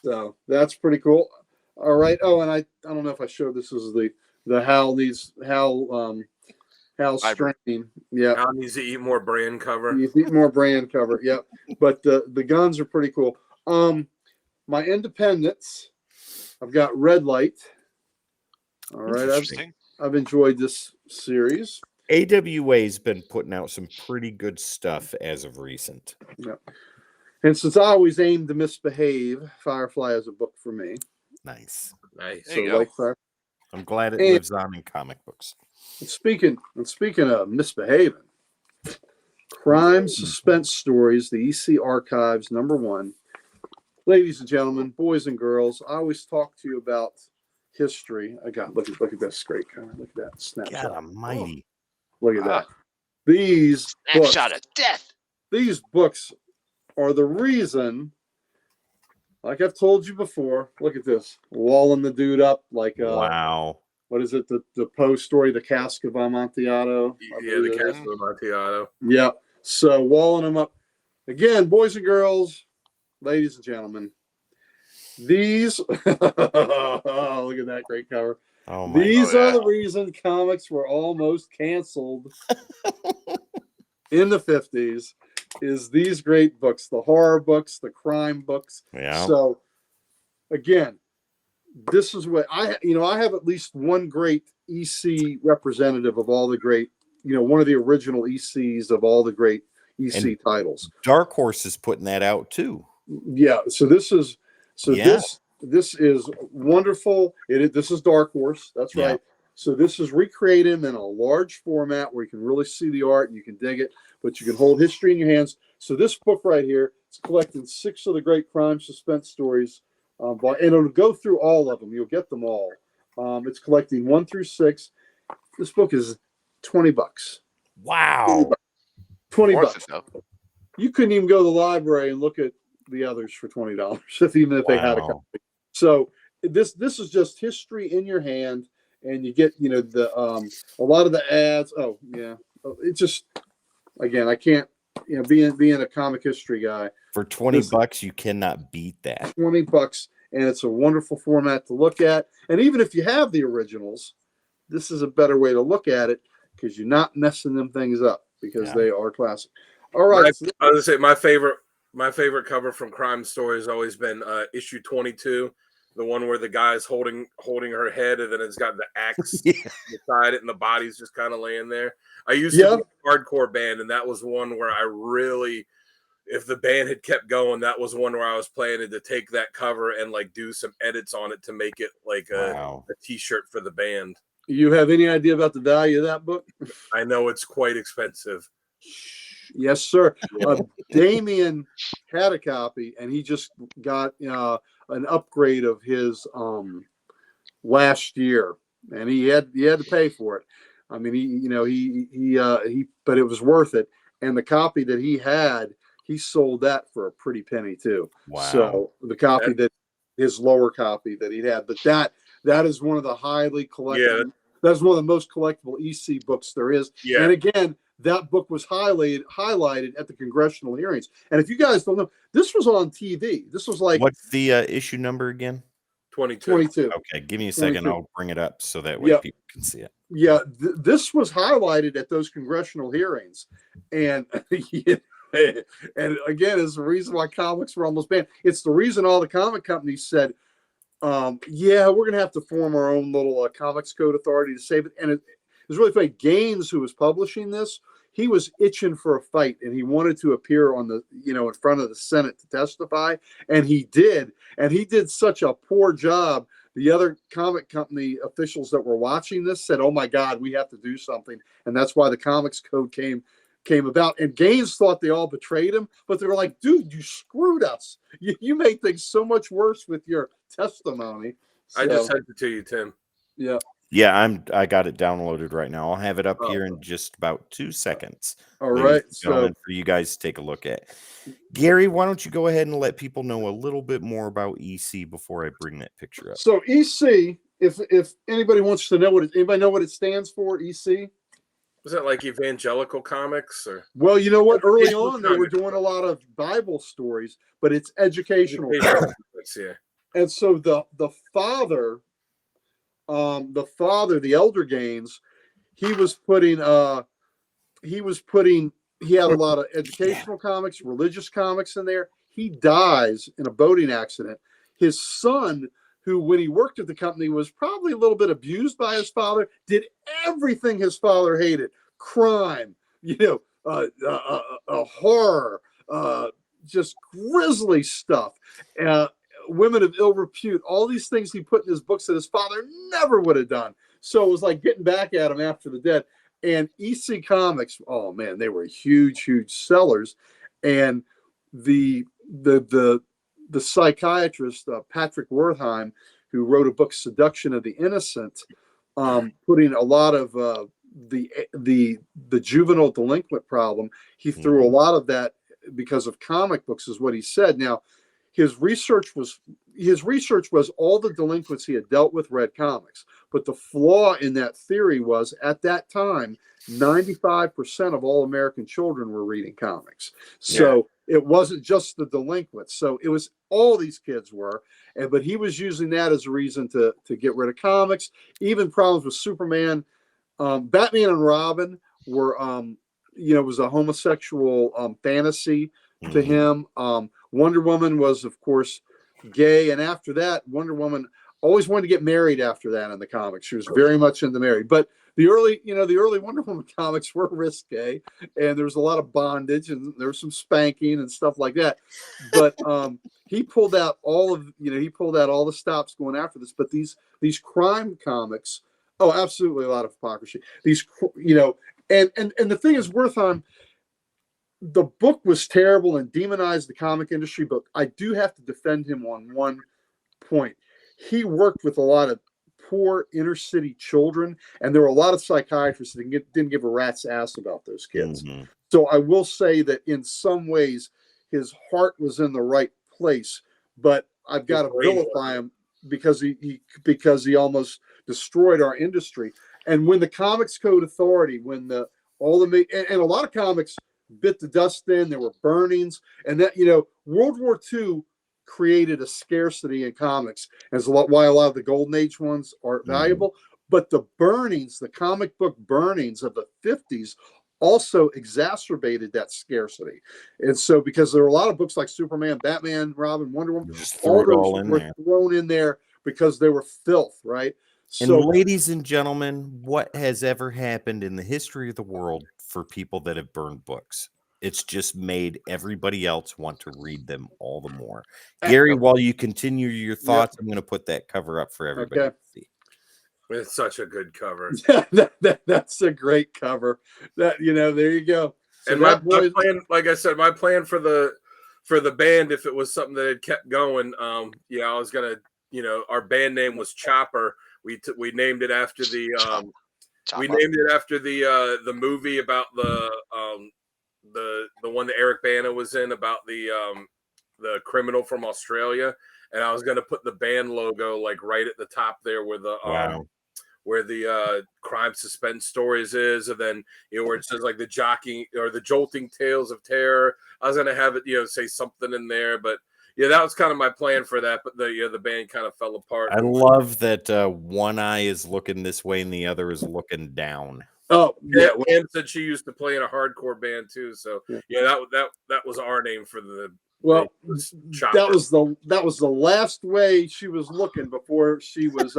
So that's pretty cool. All right. Oh, and I don't know if I showed this is the Hal Strain. Yeah.
Hal needs to eat more brand cover.
Needs to eat more brand cover. Yep. But the guns are pretty cool. My independents, I've got Red Light. All right. I've enjoyed this series.
AWA's been putting out some pretty good stuff as of recent.
Yeah. And since I always aim to misbehave, Firefly is a book for me.
Nice.
So
I'm glad it lives on in comic books.
And speaking of misbehaving, crime suspense stories, the EC Archives, #1. Ladies and gentlemen, boys and girls, I always talk to you about history. I got look at this great kind. Look at that snapshot.
God almighty.
Look at that. These
snapshot of death.
These books are the reason, like I've told you before. Look at this. Walling the dude up like
wow.
What is it? The Poe story, The Cask of Amontillado.
Yeah, The Cask of Amontillado.
Yeah. So walling them up. Again, boys and girls, ladies and gentlemen. These look at that great cover. These are the reason comics were almost canceled in the 50s. Is these great books, the horror books, the crime books.
Yeah.
So again, this is what I have at least one great EC representative of all the great, one of the original ECs of all the great EC titles.
Dark Horse is putting that out too.
Yeah. So this is wonderful. This is Dark Horse. That's right. So this is recreated in a large format where you can really see the art and you can dig it, but you can hold history in your hands. So this book right here, it's collecting 6 of the great crime suspense stories, and it'll go through all of them. You'll get them all. It's collecting 1 through 6. This book is $20.
Wow.
$20. You couldn't even go to the library and look at the others for $20, even if they had a copy. So this is just history in your hand, and you get a lot of the ads. Oh yeah, it's just, again, I can't being a comic history guy
for $20 you cannot beat that.
$20, and it's a wonderful format to look at. And even if you have the originals, this is a better way to look at it because you're not messing them things up because they are classic. All right,
I was gonna say my favorite cover from Crime Story has always been issue 22, the one where the guy's holding her head and then it's got the axe beside it and the body's just kind of laying there. I used to be a hardcore band, and that was one where I really, if the band had kept going, that was one where I was planning to take that cover and like do some edits on it to make it like a t-shirt for the band.
You have any idea about the value of that book?
I know it's quite expensive.
Yes, sir. Damien had a copy, and he just got an upgrade of his last year, and he had to pay for it. I mean, he but it was worth it. And the copy that he had, he sold that for a pretty penny too.
Wow.
So the copy that his lower copy that he'd had, but that is one of the highly collectible.
Yeah.
That's one of the most collectible EC books there is.
Yeah.
And again, that book was highlighted at the congressional hearings. And if you guys don't know, this was on TV. This was like,
what's the issue number again?
22.
Okay, give me a second.
22.
I'll bring it up so that way people can see it.
Yeah, this was highlighted at those congressional hearings, and and again, is the reason why comics were almost banned. It's the reason all the comic companies said, "Yeah, we're going to have to form our own little comics code authority to save it." And it was really funny. Gaines, who was publishing this, he was itching for a fight, and he wanted to appear on the in front of the Senate to testify, and he did. And he did such a poor job. The other comic company officials that were watching this said, "Oh my God, we have to do something," and that's why the comics code came about. And Gaines thought they all betrayed him, but they were like, "Dude, you screwed us. You made things so much worse with your testimony." So,
I just sent it to you, Tim.
Yeah.
Yeah, I got it downloaded right now. I'll have it up here in just about 2 seconds.
All right,
so for you guys to take a look at. Gary, why don't you go ahead and let people know a little bit more about EC before I bring that picture up?
So EC, if anybody wants to know anybody know what it stands for, EC?
Was that like evangelical comics or?
Well, you know what? Early on, they were doing a lot of Bible stories, but it's educational.
Yeah.
And so the father, the elder Gaines, he had a lot of educational comics, religious comics in there. He dies in a boating accident. His son, who when he worked at the company was probably a little bit abused by his father, did everything his father hated: crime, horror, just grisly stuff, women of ill repute, all these things he put in his books that his father never would have done. So it was like getting back at him after the dead. And EC Comics, oh man, they were huge sellers. And the psychiatrist Patrick Wertheim, who wrote a book, Seduction of the Innocent, putting a lot of the juvenile delinquent problem, he threw a lot of that because of comic books, is what he said. Now, his research was all the delinquents he had dealt with read comics, but the flaw in that theory was, at that time, 95% of all American children were reading comics. So it wasn't just the delinquents. So it was all these kids were, but he was using that as a reason to get rid of comics. Even problems with Superman, Batman and Robin were, was a homosexual fantasy to him. Wonder Woman was, of course, gay, and after that, Wonder Woman always wanted to get married. After that, in the comics, she was very much into married. But the early Wonder Woman comics were risque, and there was a lot of bondage, and there was some spanking and stuff like that. But he pulled out all the stops going after this. But these crime comics, oh, absolutely a lot of hypocrisy. These, and the thing is, Wertheim, the book was terrible and demonized the comic industry, but I do have to defend him on one point. He worked with a lot of poor inner city children, and there were a lot of psychiatrists that didn't give a rat's ass about those kids. So I will say that in some ways his heart was in the right place, but I've got to vilify him because he almost destroyed our industry. And when the Comics Code Authority, and a lot of comics bit the dust in, there were burnings, and that, World War II created a scarcity in comics, as why a lot of the Golden Age ones are valuable. But the burnings, the comic book burnings of the 50s, also exacerbated that scarcity. And so, because there were a lot of books like Superman, Batman, Robin, Wonder Woman, all those were thrown in there because they were filth, right?
So, and ladies and gentlemen, what has ever happened in the history of the world for people that have burned books? It's just made everybody else want to read them all the more. Gary, while you continue your thoughts, I'm going to put that cover up for everybody to see.
It's such a good cover.
That's a great cover. That there you go. So
and my plan, like I said, my plan for the band, if it was something that had kept going, I was gonna, our band name was Chopper. We named it after the the movie about the one that Eric Bana was in about the criminal from Australia, and I was gonna put the band logo like right at the top there where the where the crime suspense stories is, and then where it says like the jockey or the jolting tales of terror. I was gonna have it say something in there, but that was kind of my plan for that. But the band kind of fell apart.
I love that one eye is looking this way and the other is looking down.
Oh yeah,
Ann said she used to play in a hardcore band too, so that was our name for the.
Well, that was the last way she was looking before she was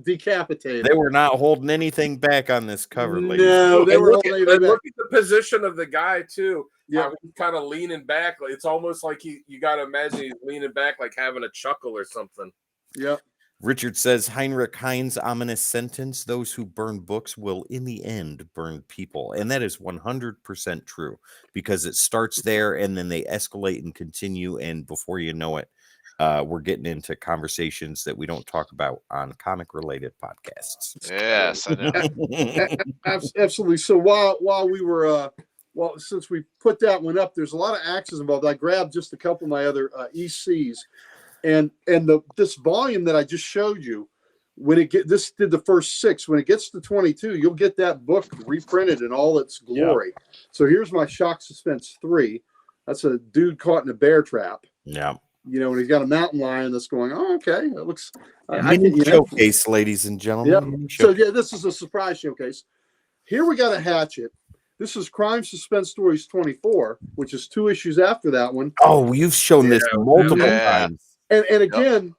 decapitated.
They were not holding anything back on this cover, ladies.
No, they were
look at the position of the guy too. Yeah, he's kind of leaning back. It's almost like you got to imagine he's leaning back, like having a chuckle or something.
Yeah.
Richard says, Heinrich Hein's ominous sentence, those who burn books will in the end burn people. And that is 100% true, because it starts there and then they escalate and continue. And before you know it, we're getting into conversations that we don't talk about on comic related podcasts.
Yes, I know.
Absolutely. So while we were, since we put that one up, there's a lot of axes involved. I grabbed just a couple of my other ECs. And this volume that I just showed you, this did the first 6. When it gets to 22, you'll get that book reprinted in all its glory. Yeah. So here's my Shock Suspense 3. That's a dude caught in a bear trap.
Yeah.
And he's got a mountain lion that's going, oh, okay. It looks
showcase, ladies and gentlemen.
Yeah. So this is a surprise showcase. Here we got a hatchet. This is Crime Suspense Stories 24, which is 2 issues after that one.
Oh, you've shown this multiple times.
And again,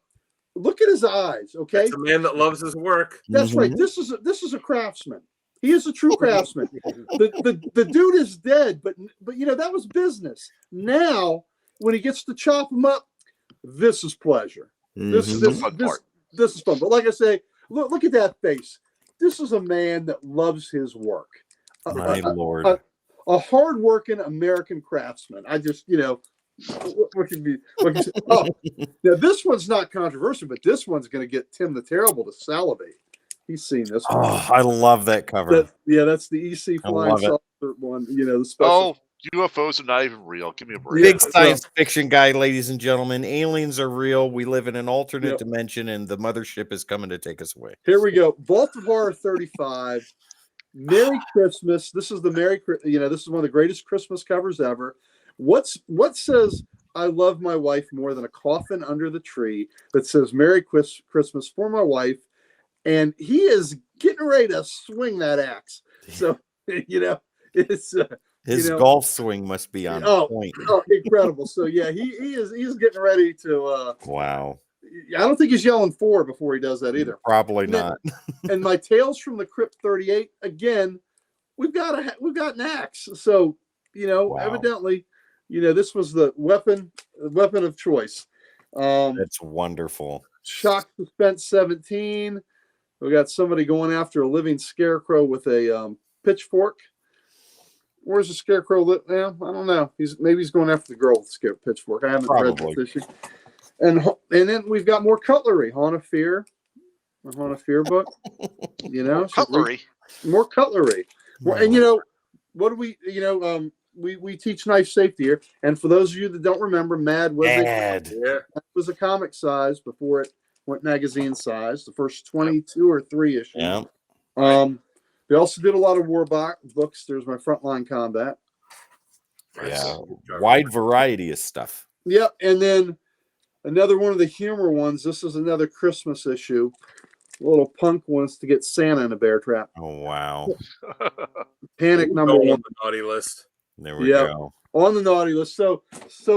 look at his eyes. Okay,
it's a man that loves his work.
That's right. This is a craftsman. He is a true craftsman. The dude is dead, but that was business. Now, when he gets to chop him up, this is pleasure. This is fun. But like I say, look at that face. This is a man that loves his work.
My Lord,
a hardworking American craftsman. I just what can be? Now this one's not controversial, but this one's going to get Tim the Terrible to salivate. He's seen this one.
Oh, I love that cover.
That's the EC Flying Saucer one. The special.
Oh, UFOs are not even real. Give me a break.
Big science fiction guy, ladies and gentlemen. Aliens are real. We live in an alternate dimension, and the mothership is coming to take us away.
Here we go. Vault of Horror 35. Merry Christmas. This is the this is one of the greatest Christmas covers ever. What says I love my wife more than a coffin under the tree that says Merry Christmas for my wife, and he is getting ready to swing that axe. So it's
his golf swing must be on point.
Oh, incredible! So he's getting ready to.
Wow.
I don't think he's yelling 4 before he does that either.
Probably not.
And my Tales from the Crypt 38 again. We've got an axe. So evidently. This was the weapon of choice.
That's wonderful.
Shock Suspense 17. We got somebody going after a living scarecrow with a pitchfork. Where's the scarecrow? Now I don't know. Maybe he's going after the girl with the pitchfork. I haven't read this issue. And then we've got more cutlery. Haunt of Fear, the Haunt of Fear book.
Cutlery.
More cutlery. And what do we? We teach knife safety here, and for those of you that don't remember, Mad was a comic size before it went magazine size. The first 22 or 3 issues.
Yeah.
They also did a lot of war books. There's my Frontline Combat.
Yeah, wide variety of stuff.
Yep, and then another one of the humor ones. This is another Christmas issue. A little punk wants to get Santa in a bear trap.
Oh wow!
Panic number 1
on the naughty list.
There we go.
On the naughty list. So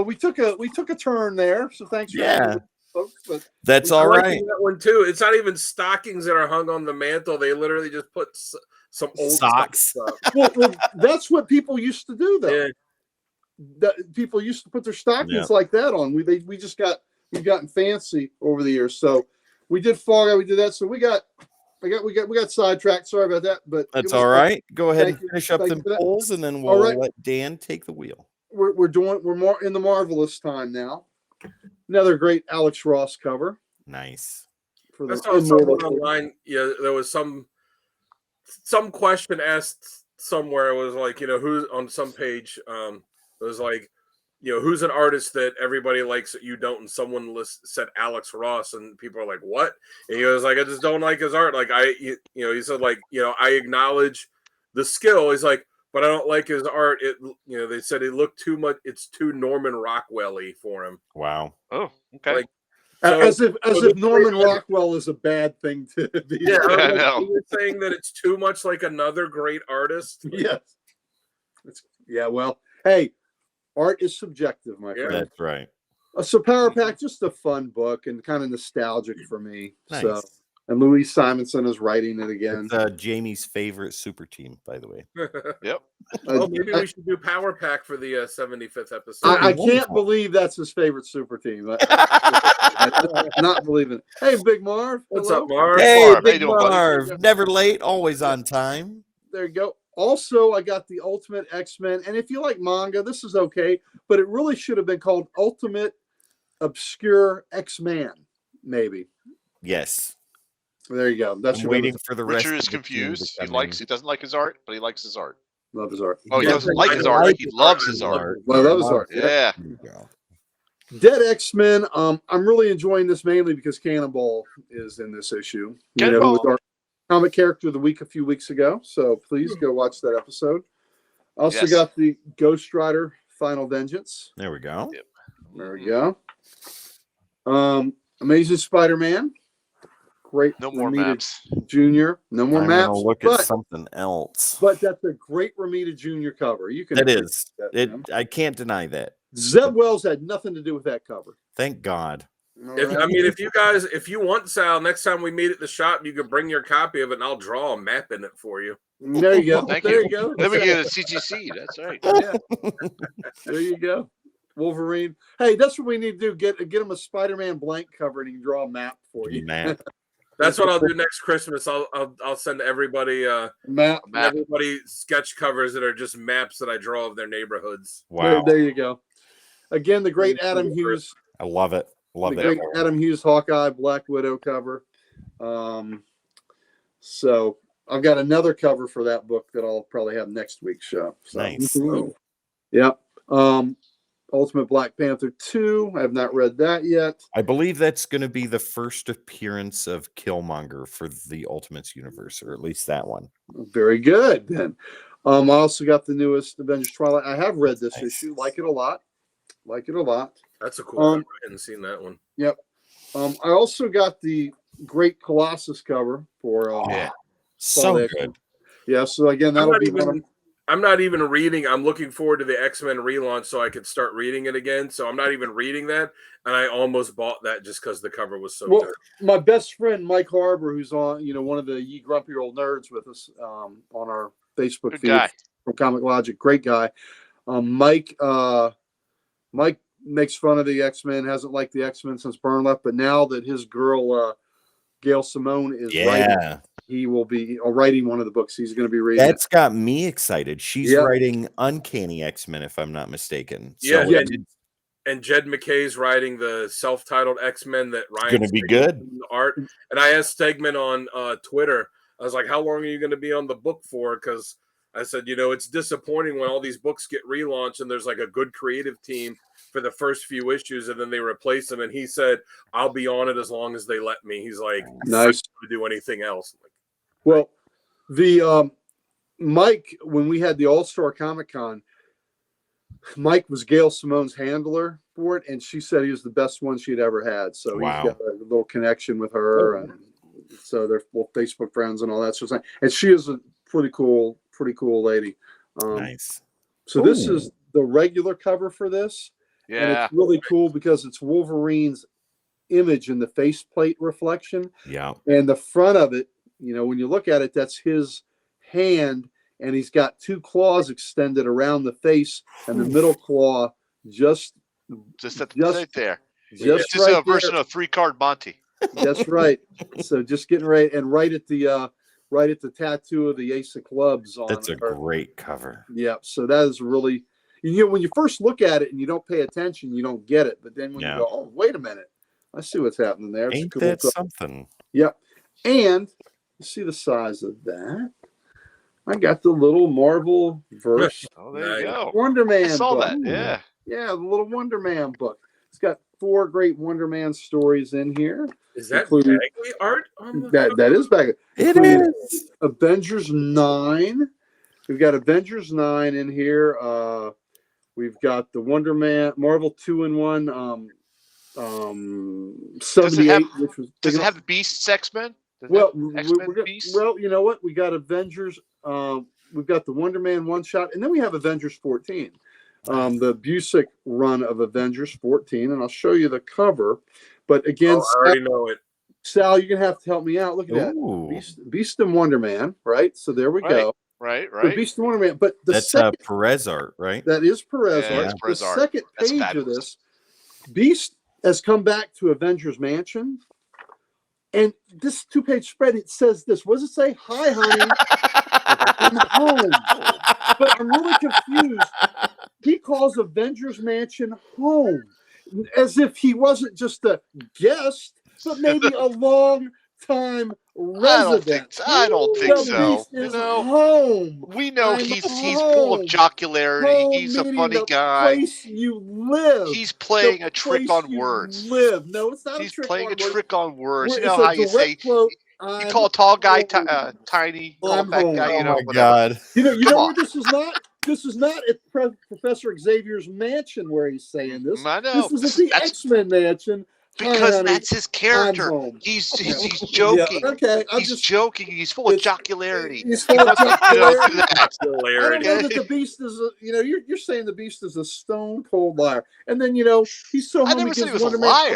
we took a turn there. So thanks for folks. But
that's all right.
That one too. It's not even stockings that are hung on the mantle. They literally just put some old
socks.
Well, that's what people used to do, though. Yeah. That people used to put their stockings like that on. We've gotten fancy over the years. So we did Fall Guy, we did that. So we got sidetracked. Sorry about that, but
that's all right. Go ahead and
you.
finish up
Thank
the
you for that.
polls, and then
All
we'll
right.
let Dan take the wheel.
We're more in the marvelous time now. Another great Alex Ross cover.
Nice.
For
I
the
saw someone online. Yeah, there was some question asked somewhere. It was like, who's on some page. It was like, who's an artist that everybody likes that you don't? And someone said Alex Ross, and people are like, what? And he was like, I just don't like his art. Like he said, like, I acknowledge the skill. He's like, but I don't like his art. They said he looked too much. It's too Norman Rockwell-y for him.
Wow.
Oh, okay.
Like, as if Norman Rockwell is a bad thing to be.
Yeah, I know. You're saying that it's too much like another great artist.
Yes. Well, hey, art is subjective, my friend.
That's right.
So Power Pack, just a fun book and kind of nostalgic for me.
Nice.
So, and Louise Simonson is writing it again.
It's Jamie's favorite super team, by the way.
Yep.
Maybe we should do Power Pack for the 75th episode.
I can't believe that's his favorite super team. I not believing it. Hey, Big Marv.
What's
hello.
up, Marv?
Hey,
Marv,
Big
how you doing, buddy?
Marv. Never late, always on time.
There you go. Also, I got the Ultimate X-Men. And if you like manga, this is okay. But it really should have been called Ultimate Obscure X-Man, maybe.
Yes.
There you go. That's
I'm waiting for the rest.
Richard
of
is
the team
confused.
to
He
come in.
doesn't like his art, but he likes his art.
Love his art.
Oh, he
Yeah,
doesn't like his art. He loves his art.
Well, love his art.
Yeah.
There you go.
Dead X-Men. I'm really enjoying this mainly because Cannonball is in this issue.
Cannonball.
With our comic character of the week a few weeks ago. So please go watch that episode. Also got the Ghost Rider Final Vengeance.
There we go.
Yep.
There we go. Amazing Spider-Man. Great.
No more
Romita
maps.
Junior. No more
I'm
maps.
gonna look at something else.
But that's a great Romita Junior cover. You can.
That is.
That,
I can't deny that.
Zeb Wells had nothing to do with that cover.
Thank God.
If you want, Sal, next time we meet at the shop, you can bring your copy of it, and I'll draw a map in it for you.
There you go.
Thank
there
you.
you go.
Then we get a CGC. That's right.
Yeah. There you go. Wolverine. Hey, that's what we need to do. Get him a Spider-Man blank cover, and he can draw a map for you.
Map.
That's what I'll do next Christmas. I'll send everybody
map.
everybody sketch covers that are just maps that I draw of their neighborhoods.
Wow.
There you go. Again, the great Adam Hughes.
I love it. Love
The
that.
great Adam Hughes Hawkeye Black Widow cover. So I've got another cover for that book that I'll probably have next week's show. So,
Nice.
Yep. Ultimate Black Panther 2. I have not read that yet.
I believe that's going to be the first appearance of Killmonger for the Ultimates universe, or at least that one.
Very good. Then I also got the newest Avengers Twilight. I have read this
Nice.
issue. Like it a lot.
That's a cool cover. I hadn't seen that one.
Yep. I also got the Great Colossus cover for
So good.
Yeah, so again, that'll be one of
I'm not even reading. I'm looking forward to the X-Men relaunch so I could start reading it again. So I'm not even reading that. And I almost bought that just because the cover was so good.
My best friend, Mike Harbour, who's on, one of the Ye Grumpy Old Nerds with us on our Facebook
Good
feed
guy.
from Comic Logic. Great guy. Mike makes fun of the X-Men, hasn't liked the X-Men since Byrne left, but now that his girl, Gail Simone, is writing, he will be writing one of the books he's going to be reading.
That's got me excited. She's writing Uncanny X-Men, if I'm not mistaken.
Yeah,
so
and Jed McKay's writing the self-titled X-Men that Ryan's
going to be good.
The art. And I asked Stegman on Twitter, I was like, how long are you going to be on the book for? Because I said, it's disappointing when all these books get relaunched and there's like a good creative team for the first few issues and then they replace them. And he said, I'll be on it as long as they let me. He's like,
nice
to do anything else.
Well, the Mike, when we had the All-Star Comic-Con, Mike was Gail Simone's handler for it, and she said he was the best one she'd ever had. So he's got a little connection with her, and so they're both Facebook friends and all that sort of thing. And she is a pretty cool lady.
Nice.
So this is the regular cover for this, and it's really cool because it's Wolverine's image in the faceplate reflection.
Yeah,
and the front of it, when you look at it, that's his hand. And he's got two claws extended around the face, and the middle claw just
right there.
Just
it's just
right
a version of 3-card Monty.
That's right. So just getting right and right at the tattoo of the Ace of Clubs on.
That's a
her.
great cover.
Yeah. So that is really, when you first look at it and you don't pay attention, you don't get it. But then when you go, oh, wait a minute, I see what's happening there.
Ain't that something?
Yep. And you see the size of that. I got the little Marvel verse.
Oh, there you go.
Wonder Man.
I saw
book.
that. Yeah.
Yeah, the little Wonder Man book. It's got 4 great Wonder Man stories in here.
Is that Bagley art on the
that is Bagley.
It is.
Avengers 9. We've got Avengers 9 in here. We've got the Wonder Man Marvel 2-in-1 78, which was
does it have Beast's X-Men?
Well, you know what? We got Avengers. We've got the Wonder Man one-shot, and then we have Avengers 14. The Busick run of Avengers 14, and I'll show you the cover. But again,
I already know it.
Sal, you're gonna have to help me out. Look at that, Beast and Wonder Man, right? So there we go.
Right.
The Beast and Wonder Man. But
that's Perez art, right?
That is Perez art.
That's Perez
art. Second page of this, Beast has come back to Avengers Mansion. And this 2-page spread, it says this. What does it say? Hi, honey. I'm home. But I'm really confused. He calls Avengers Mansion home, as if he wasn't just a guest, but maybe a long-time resident.
I don't think so.
Beast is home.
We know he's full of jocularity.
Home,
he's a funny
the
guy.
Place you live.
He's playing a trick on words.
Live. No, it's not.
He's playing a trick on words. You
It's
know how you say
quote,
you call a tall guy tiny, call a fat guy. You know,
oh my God.
You know where this is not. This is not at Professor Xavier's mansion where he's saying this.
I know.
This is at the X-Men mansion.
Because that's his character. He's joking.
Yeah, okay.
He's joking. He's full of jocularity.
He's full of jocularity.
I
don't know that the Beast is you're saying the Beast is a stone cold liar. And then he's so home.
I never said he was a
Wonder
liar.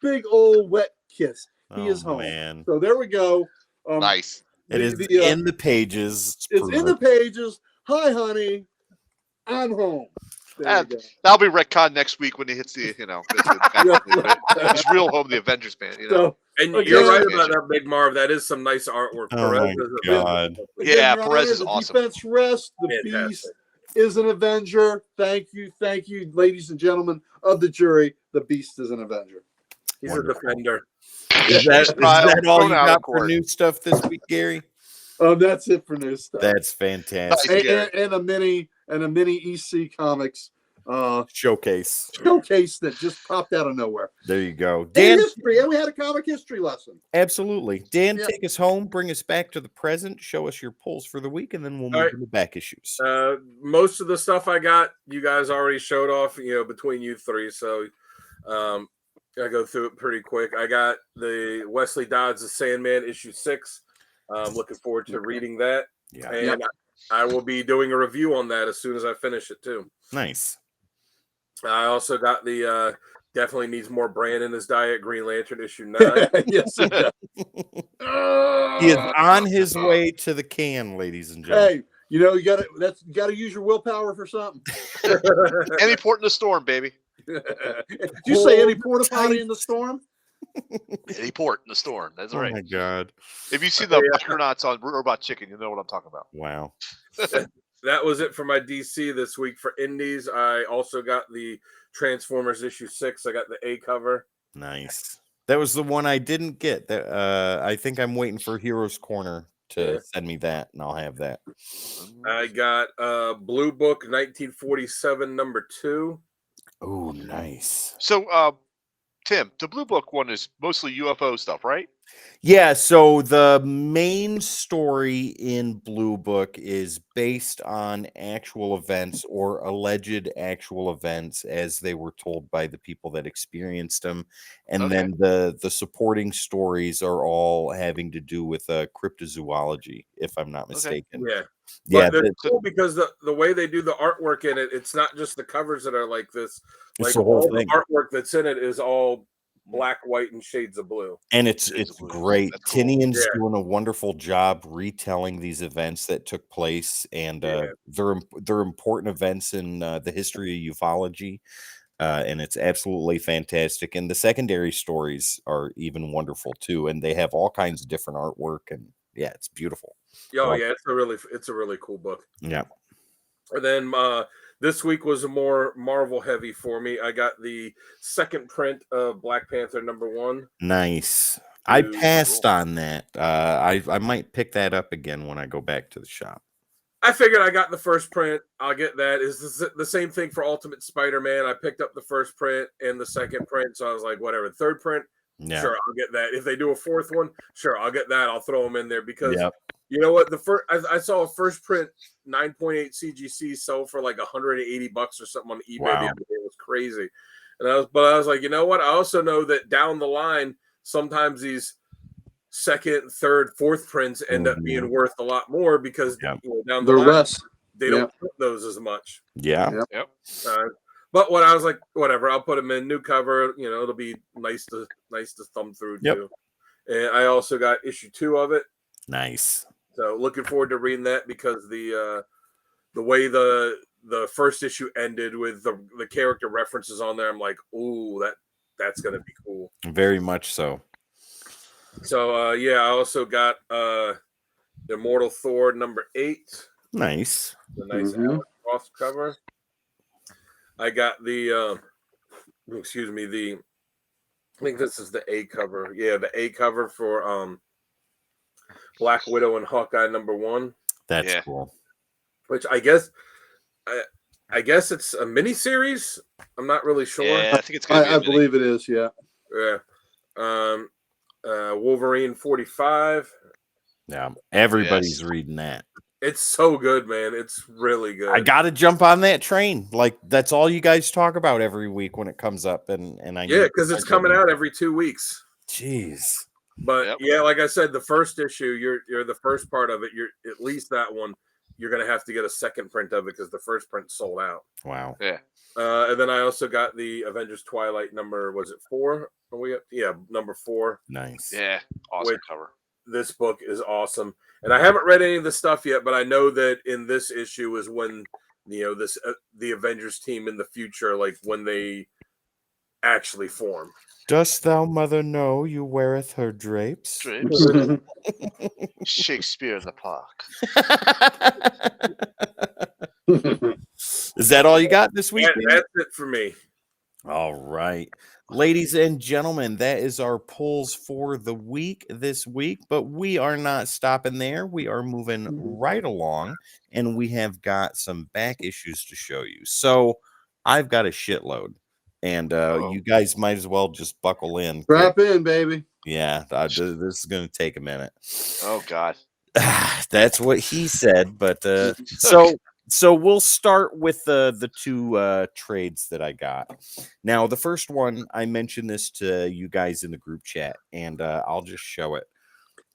Man a big old wet kiss. He is home.
Man.
So there we go.
Nice.
It is in the pages.
It's in the pages. Hi, honey. I'm home.
That'll be retcon next week when he hits the, he's real home, the Avengers man.
And you're right about that, Big Marv. That is some nice artwork.
Oh
Perez
my God.
Yeah, Perez is awesome.
Defense rest. The Beast is an Avenger. Thank you, ladies and gentlemen of the jury. The Beast is an Avenger.
He's a defender.
Is that all you got for new stuff this week, Gary?
That's it for new stuff.
That's fantastic.
And a mini EC Comics
showcase
that just popped out of nowhere.
There you go. Dan,
history, and we had a comic history lesson.
Absolutely. Dan, take us home, bring us back to the present, show us your pulls for the week, and then we'll move into back issues.
Most of the stuff I got, you guys already showed off, between you three. So I go through it pretty quick. I got the Wesley Dodds' The Sandman issue 6. I'm looking forward to reading that.
Yeah.
And I will be doing a review on that as soon as I finish it too.
Nice.
I also got the definitely needs more bran in his diet, Green Lantern issue 9.
Yes, he does.
He is on his way to the can, ladies and gentlemen.
Hey, you gotta use your willpower for something.
Any port in the storm, baby.
Did you say any porta potty in the storm?
Any port in the storm. That's right.
Oh my God.
If you see the Micronauts on Robot Chicken, you know what I'm talking about.
Wow.
That was it for my DC this week. For Indies, I also got the Transformers issue 6. I got the A cover.
Nice. That was the one I didn't get. I think I'm waiting for Heroes Corner to send me that, and I'll have that.
I got Blue Book 1947 number 2.
Oh, nice.
So, Tim, the Blue Book one is mostly UFO stuff, right?
Yeah, so the main story in Blue Book is based on actual events or alleged actual events as they were told by the people that experienced them. And then the supporting stories are all having to do with cryptozoology, if I'm not mistaken.
Yeah.
Yeah,
but it's cool because the way they do the artwork in it, it's not just the covers that are like this. Like all the artwork that's in it is all black, white, and shades of blue.
And it's great. Tinian's doing a wonderful job retelling these events that took place, and they're important events in the history of ufology. and it's absolutely fantastic. And the secondary stories are even wonderful too, and they have all kinds of different artwork, and yeah, it's beautiful.
Oh yeah, it's a really cool book.
Yeah.
And then this week was a more Marvel heavy for me. I got the second print of Black Panther #1.
Nice. I passed on that. I might pick that up again when I go back to the shop.
I figured I got the first print. I'll get that. Is the same thing for Ultimate Spider-Man. I picked up the first print and the second print, so I was like, whatever. Third print, sure, I'll get that. If they do a fourth one, sure, I'll get that. I'll throw them in there because you know what? I saw a first print 9.8 CGC sell for like $180 or something on eBay.
Wow.
The other day. It was crazy, and I was like, you know what? I also know that down the line, sometimes these second, third, fourth prints end up being worth a lot more because down the line they don't put those as much. But what I was like, whatever, I'll put them in new cover. It'll be nice to thumb through too. And I also got issue 2 of it.
Nice.
So looking forward to reading that because the way the first issue ended with the character references on there, I'm like, ooh, that's gonna be cool.
Very much so.
So I also got Immortal Thor #8.
Nice.
The nice Alex Ross cover. I got the I think this is the A cover. Yeah, the A cover for Black Widow and Hawkeye #1.
That's cool.
Which I guess it's a mini series. I'm not really sure.
Yeah, I think it's gonna be
I believe it is, yeah.
Wolverine 45.
Yeah, everybody's reading that.
It's so good, man. It's really good.
I gotta jump on that train. Like that's all you guys talk about every week when it comes up, and
because it's coming out every 2 weeks.
Jeez.
But like I said, the first issue, you're the first part of it. You're at least that one. You're gonna have to get a second print of it because the first print sold out.
Wow.
Yeah.
And then I also got the Avengers Twilight was it 4? Are we up? Yeah, #4.
Nice.
Yeah, awesome cover.
This book is awesome, and I haven't read any of the stuff yet, but I know that in this issue is when the Avengers team in the future, like when they actually form.
Dost thou, mother, know you weareth her drapes?
Shakespeare in the Park.
Is that all you got this week?
That's it for me.
All right. Ladies and gentlemen, that is our pulls for the week this week, but we are not stopping there. We are moving right along, and we have got some back issues to show you. So I've got a shitload, and you guys might as well just buckle in.
Strap in, baby.
Yeah, this is going to take a minute.
Oh, God.
That's what he said, but So we'll start with the 2 trades that I got. Now, the first one, I mentioned this to you guys in the group chat, and I'll just show it.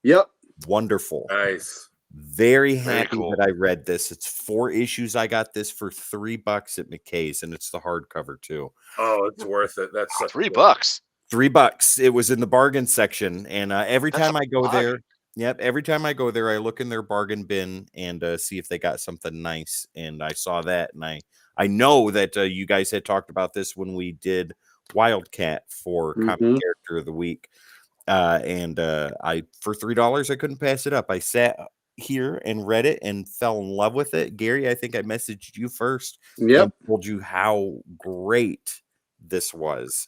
Yep.
Wonderful.
Nice.
Very happy that I read this. It's 4 issues. I got this for $3 at McKay's, and it's the hardcover too.
Oh, it's worth it. That's
$3.
$3. It was in the bargain section, and every time I go there. Yep. Every time I go there, I look in their bargain bin and see if they got something nice. And I saw that, and I know that you guys had talked about this when we did Wildcat for Comic Character of the Week. And I for $3, I couldn't pass it up. I sat here and read it and fell in love with it. Gary, I think I messaged you first.
Yep.
And told you how great this was.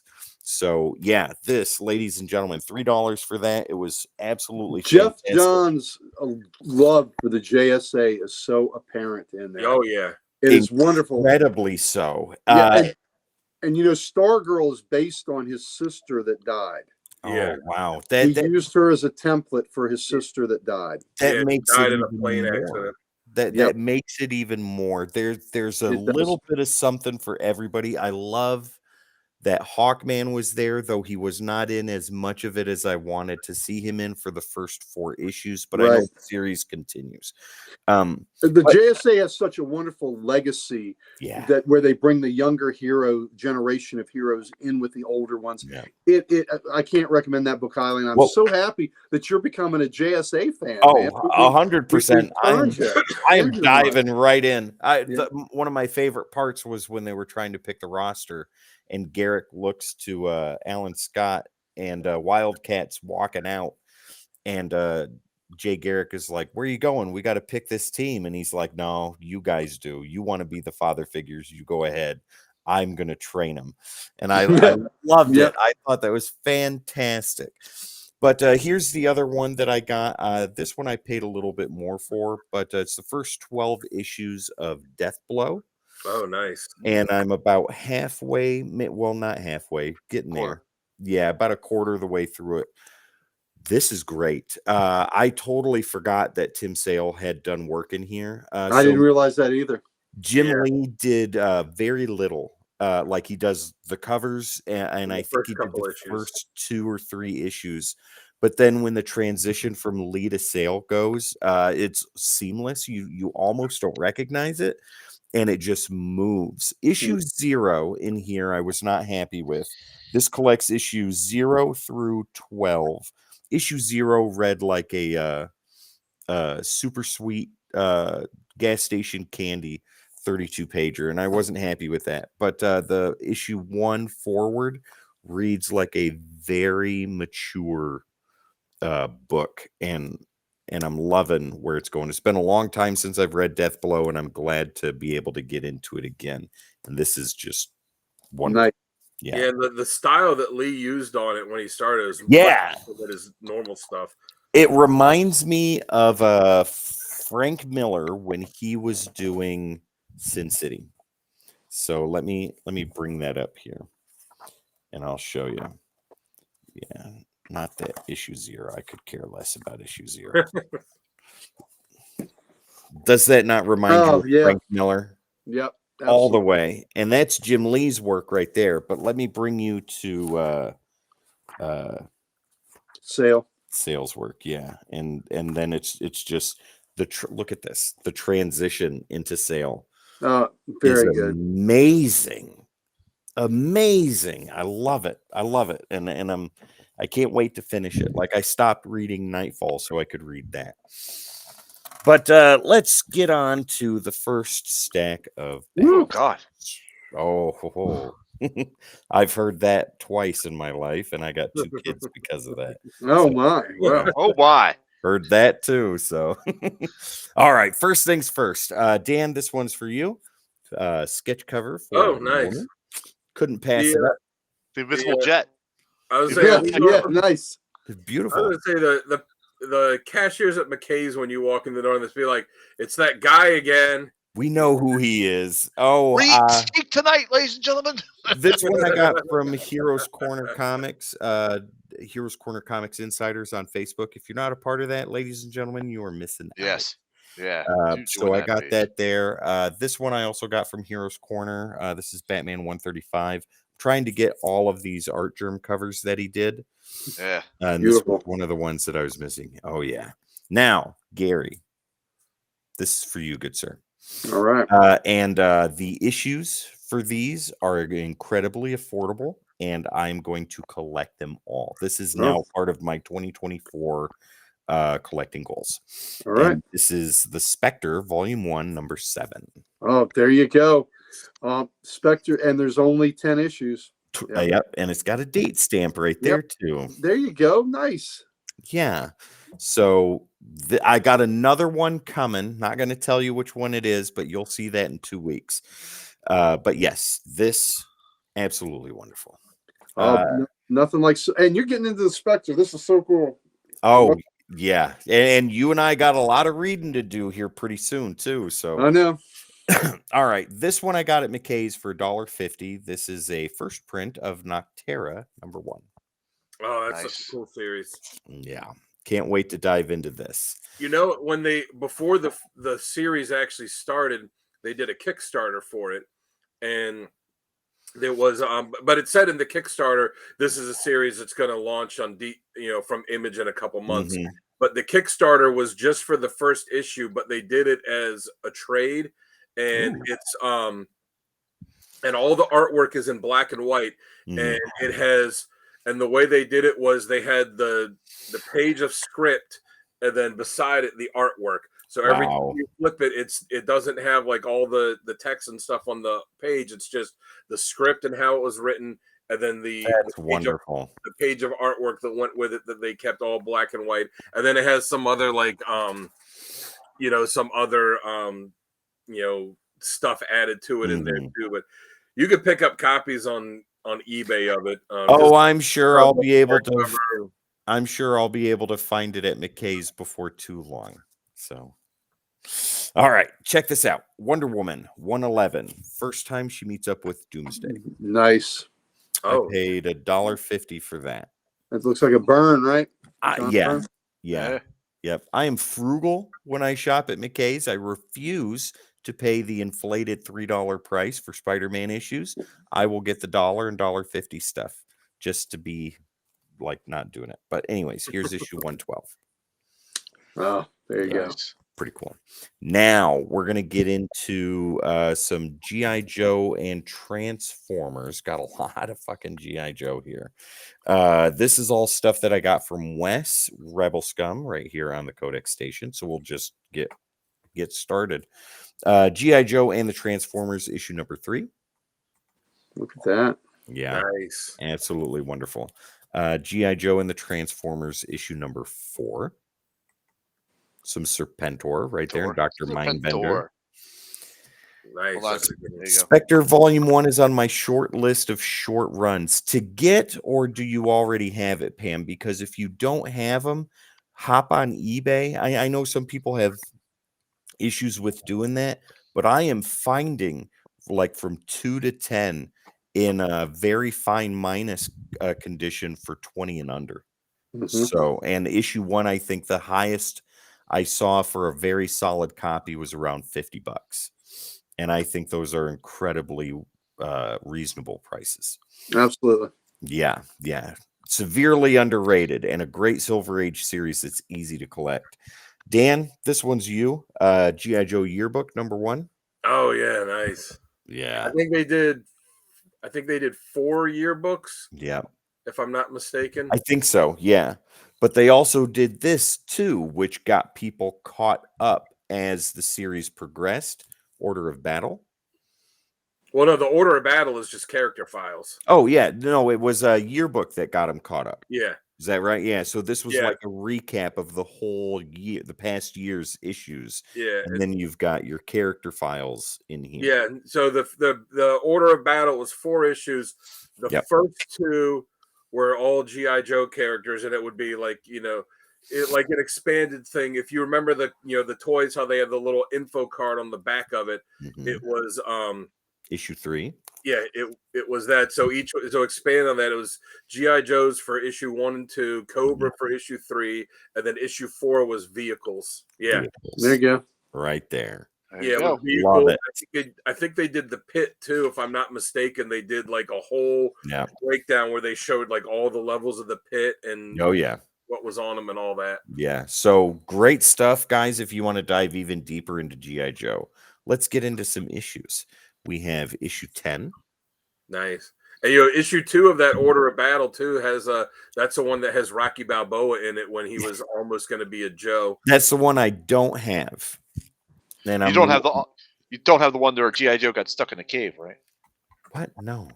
So yeah, this, ladies and gentlemen, $3 for that. It was absolutely
Jeff
fantastic.
John's love for the JSA is so apparent in there.
Oh yeah,
it is wonderful,
incredibly so.
And Stargirl is based on his sister that died.
Oh wow!
He used her as a template for his sister that died.
That makes it
in a plane accident.
That makes it even more. There's a little bit of something for everybody. I love that Hawkman was there, though he was not in as much of it as I wanted to see him in for the first 4 issues, but I know the series continues.
The JSA has such a wonderful legacy that where they bring the younger generation of heroes in with the older ones. Yeah. I can't recommend that book highly, and I'm so happy that you're becoming a JSA fan.
Oh, 100%. I am diving right in. One of my favorite parts was when they were trying to pick the roster, and Garrick looks to Alan Scott, and Wildcat's walking out, and Jay Garrick is like, "Where are you going? We got to pick this team." And he's like, "No, you guys do. You want to be the father figures. You go ahead. I'm going to train them." And I loved it. I thought that was fantastic. But here's the other one that I got. This one I paid a little bit more for, but it's the first 12 issues of Death Blow.
Oh, nice.
And I'm about halfway, well, not halfway, getting there. Yeah, about a quarter of the way through it. This is great. I totally forgot that Tim Sale had done work in here.
I didn't realize that either.
Jim Lee did very little. Like he does the covers, and I think he did the first 2 or 3 issues. But then when the transition from Lee to Sale goes, it's seamless. You almost don't recognize it, and it just moves. Issue 0 in here, I was not happy with. This collects issues 0 through 12. Issue 0 read like a super sweet gas station candy 32 pager, and I wasn't happy with that. But the issue 1 forward reads like a very mature book, and I'm loving where it's going. It's been a long time since I've read Death Blow, and I'm glad to be able to get into it again. And this is just wonderful.
Nice.
Yeah, and the style that Lee used on it when he started was than his normal stuff.
It reminds me of Frank Miller when he was doing Sin City. So let me bring that up here, and I'll show you. Yeah, not that issue 0. I could care less about issue 0. Does that not remind you of Frank Miller?
Yep.
Absolutely. All the way. And that's Jim Lee's work right there. But let me bring you to Sales work, yeah. And then it's just look at this. The transition into Sale.
Very good.
Amazing. I love it. And I can't wait to finish it. Like I stopped reading Nightfall so I could read that. But let's get on to the first stack of.
Oh God!
Oh, I've heard that twice in my life, and I got 2 kids because of that.
Oh my! Wow.
Oh my!
Heard that too. So, all right. First things first. Dan, this one's for you. Sketch cover. For
nice.
Couldn't pass it up.
The Invisible Jet.
I was saying,
nice.
It's beautiful.
I was going to say the cashiers at McKay's, when you walk in the door, and this be like, it's that guy again.
We know who he is. Oh,
Speak tonight, ladies and gentlemen.
This one I got from Heroes Corner Comics, Heroes Corner Comics Insiders on Facebook. If you're not a part of that, ladies and gentlemen, you are missing out.
Yes. Yeah.
So I got that there. This one I also got from Heroes Corner. This is Batman 135. Trying to get all of these Art Germ covers that he did.
Yeah.
And this was one of the ones that I was missing. Oh, yeah. Now, Gary, this is for you, good sir.
All right.
And the issues for these are incredibly affordable, and I'm going to collect them all. This is now part of my 2024 collecting goals.
All right.
And this is the Spectre, Volume 1, number 7.
Oh, there you go. Spectre, and there's only 10 issues.
Yep, and it's got a date stamp right there too.
There you go. Nice.
Yeah. So I got another one coming. Not going to tell you which one it is, but you'll see that in 2 weeks. But yes, this absolutely wonderful.
Nothing like, and you're getting into the Spectre. This is so cool.
Oh yeah, and you and I got a lot of reading to do here pretty soon too. So
I know.
All right, this one I got at McKay's for $1.50. This is a first print of Noctera number 1.
Oh, that's such a cool series.
Yeah, can't wait to dive into this.
You know, when before the series actually started, they did a Kickstarter for it, and there was but it said in the Kickstarter, this is a series that's going to launch on from Image in a couple months. Mm-hmm. But the Kickstarter was just for the first issue, but they did it as a trade. And it's and all the artwork is in black and white, and it has, and the way they did it was they had the page of script, and then beside it the artwork. So every time you flip it, it doesn't have like all the text and stuff on the page. It's just the script and how it was written, and then
That's wonderful.
The page of artwork that went with it that they kept all black and white, and then it has some other like some other stuff added to it in there too. But you could pick up copies on eBay of it.
I'm sure I'll be able to. I'm sure I'll be able to find it at McKay's before too long. So, all right, check this out. Wonder Woman 111. First time she meets up with Doomsday.
Nice.
I paid $1.50 for that.
That looks like a burn, right?
Yeah. Yep. I am frugal when I shop at McKay's. I refuse to pay the inflated $3 price for Spider-Man issues. I will get the $1 and $1.50 stuff just to be like not doing it. But anyways, here's issue 112.
Oh, there you go.
Pretty cool. Now we're gonna get into some G.I. Joe and Transformers. Got a lot of fucking G.I. Joe here. This is all stuff that I got from Wes Rebel Scum right here on the Codex station. So we'll just get started. G.I. Joe and the Transformers issue number 3.
Look at that.
Yeah,
nice,
absolutely wonderful. G.I. Joe and the Transformers issue number 4. Some Serpentor right there, Dr. Mindbender.
Nice.
Spectre Volume 1 is on my short list of short runs to get, or do you already have it, Pam? Because if you don't have them, hop on eBay. I know some people have issues with doing that, but I am finding like from 2 to 10 in a very fine minus condition for 20 and under. So, and issue 1, I think the highest I saw for a very solid copy was around $50. And I think those are incredibly reasonable prices.
Absolutely.
Yeah. Severely underrated and a great Silver Age series that's easy to collect. Dan, this one's you. G.I. Joe Yearbook number 1.
Oh yeah, nice.
Yeah.
I think they did 4 yearbooks.
Yeah.
If I'm not mistaken.
I think so, yeah. But they also did this too, which got people caught up as the series progressed. Order of Battle.
Well, no, the Order of Battle is just character files.
Oh, yeah. No, it was a yearbook that got them caught up.
Yeah.
Is that right? Yeah. So this was like a recap of the whole year, the past year's issues.
Yeah.
And then you've got your character files in here.
Yeah. So the Order of Battle was 4 issues. The first 2 were all G.I. Joe characters, and it would be like, like an expanded thing. If you remember the toys, how they have the little info card on the back of it, it was
issue 3.
Yeah, it was that. So expand on that. It was G.I. Joe's for issue 1 and 2, Cobra for issue 3, and then issue 4 was vehicles. Yeah,
there you go.
Right there.
Yeah,
love it.
I think they did the pit too, if I'm not mistaken. They did like a whole breakdown where they showed like all the levels of the pit and what was on them and all that.
Yeah, so great stuff, guys. If you want to dive even deeper into G.I. Joe, let's get into some issues. We have issue 10.
Nice. And issue 2 of that Order of Battle too has that's the one that has Rocky Balboa in it when he was almost going to be a Joe.
That's the one I don't have. And
you don't have the one where G.I. Joe got stuck in a cave, right?
What? No.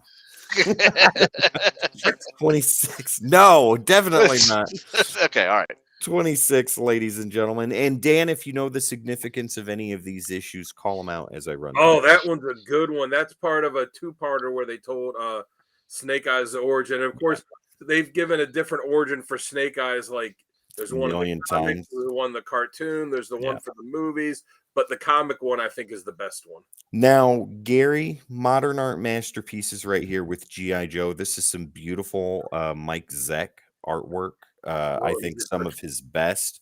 26. No, definitely not.
Okay, all right.
26, ladies and gentlemen. And Dan, if you know the significance of any of these issues, call them out as I run.
Oh, that one's a good one. That's part of a 2-parter where they told Snake Eyes the origin. And of course, they've given a different origin for Snake Eyes. Like there's one in the comics, there's the one in the cartoon, there's the one for the movies. But the comic one, I think, is the best one.
Now, Gary, modern art masterpieces right here with G.I. Joe. This is some beautiful Mike Zeck artwork. I think some of his best.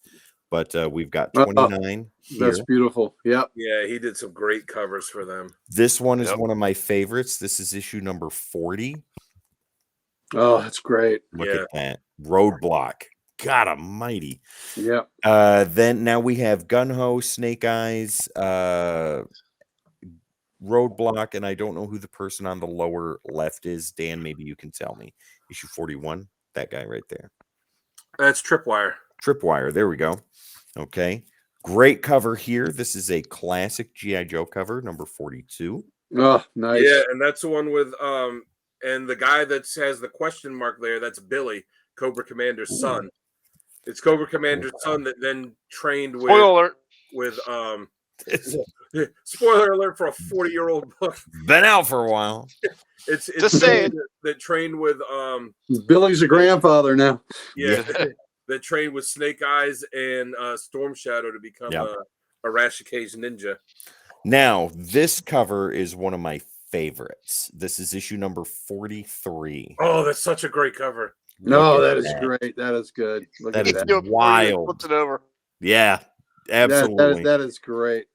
But we've got 29 here.
That's beautiful. Yeah.
Yeah, he did some great covers for them.
This one is one of my favorites. This is issue number 40.
Oh, that's great.
Look at that. Roadblock. God almighty.
Yeah.
Then now we have Gun-Ho, Snake Eyes, Roadblock, and I don't know who the person on the lower left is. Dan, maybe you can tell me. Issue 41, that guy right there.
That's Tripwire.
Tripwire, there we go. Okay. Great cover here. This is a classic G.I. Joe cover, number 42.
Oh, nice.
Yeah, and that's the one with and the guy that has the question mark there, that's Billy, Cobra Commander's son. It's Cobra Commander's son that then trained with
Spoiler alert.
spoiler alert for a 40-year-old book.
Been out for a while.
It's
Just saying.
that trained with
Billy's a grandfather now.
yeah. That trained with Snake Eyes and Storm Shadow to become a Rashikage ninja.
Now, this cover is one of my favorites. This is issue number 43.
Oh, that's such a great cover.
No, that is great. That is good. Look
That
at
is
that.
wild.
Flipped it over.
Yeah, absolutely.
That is great.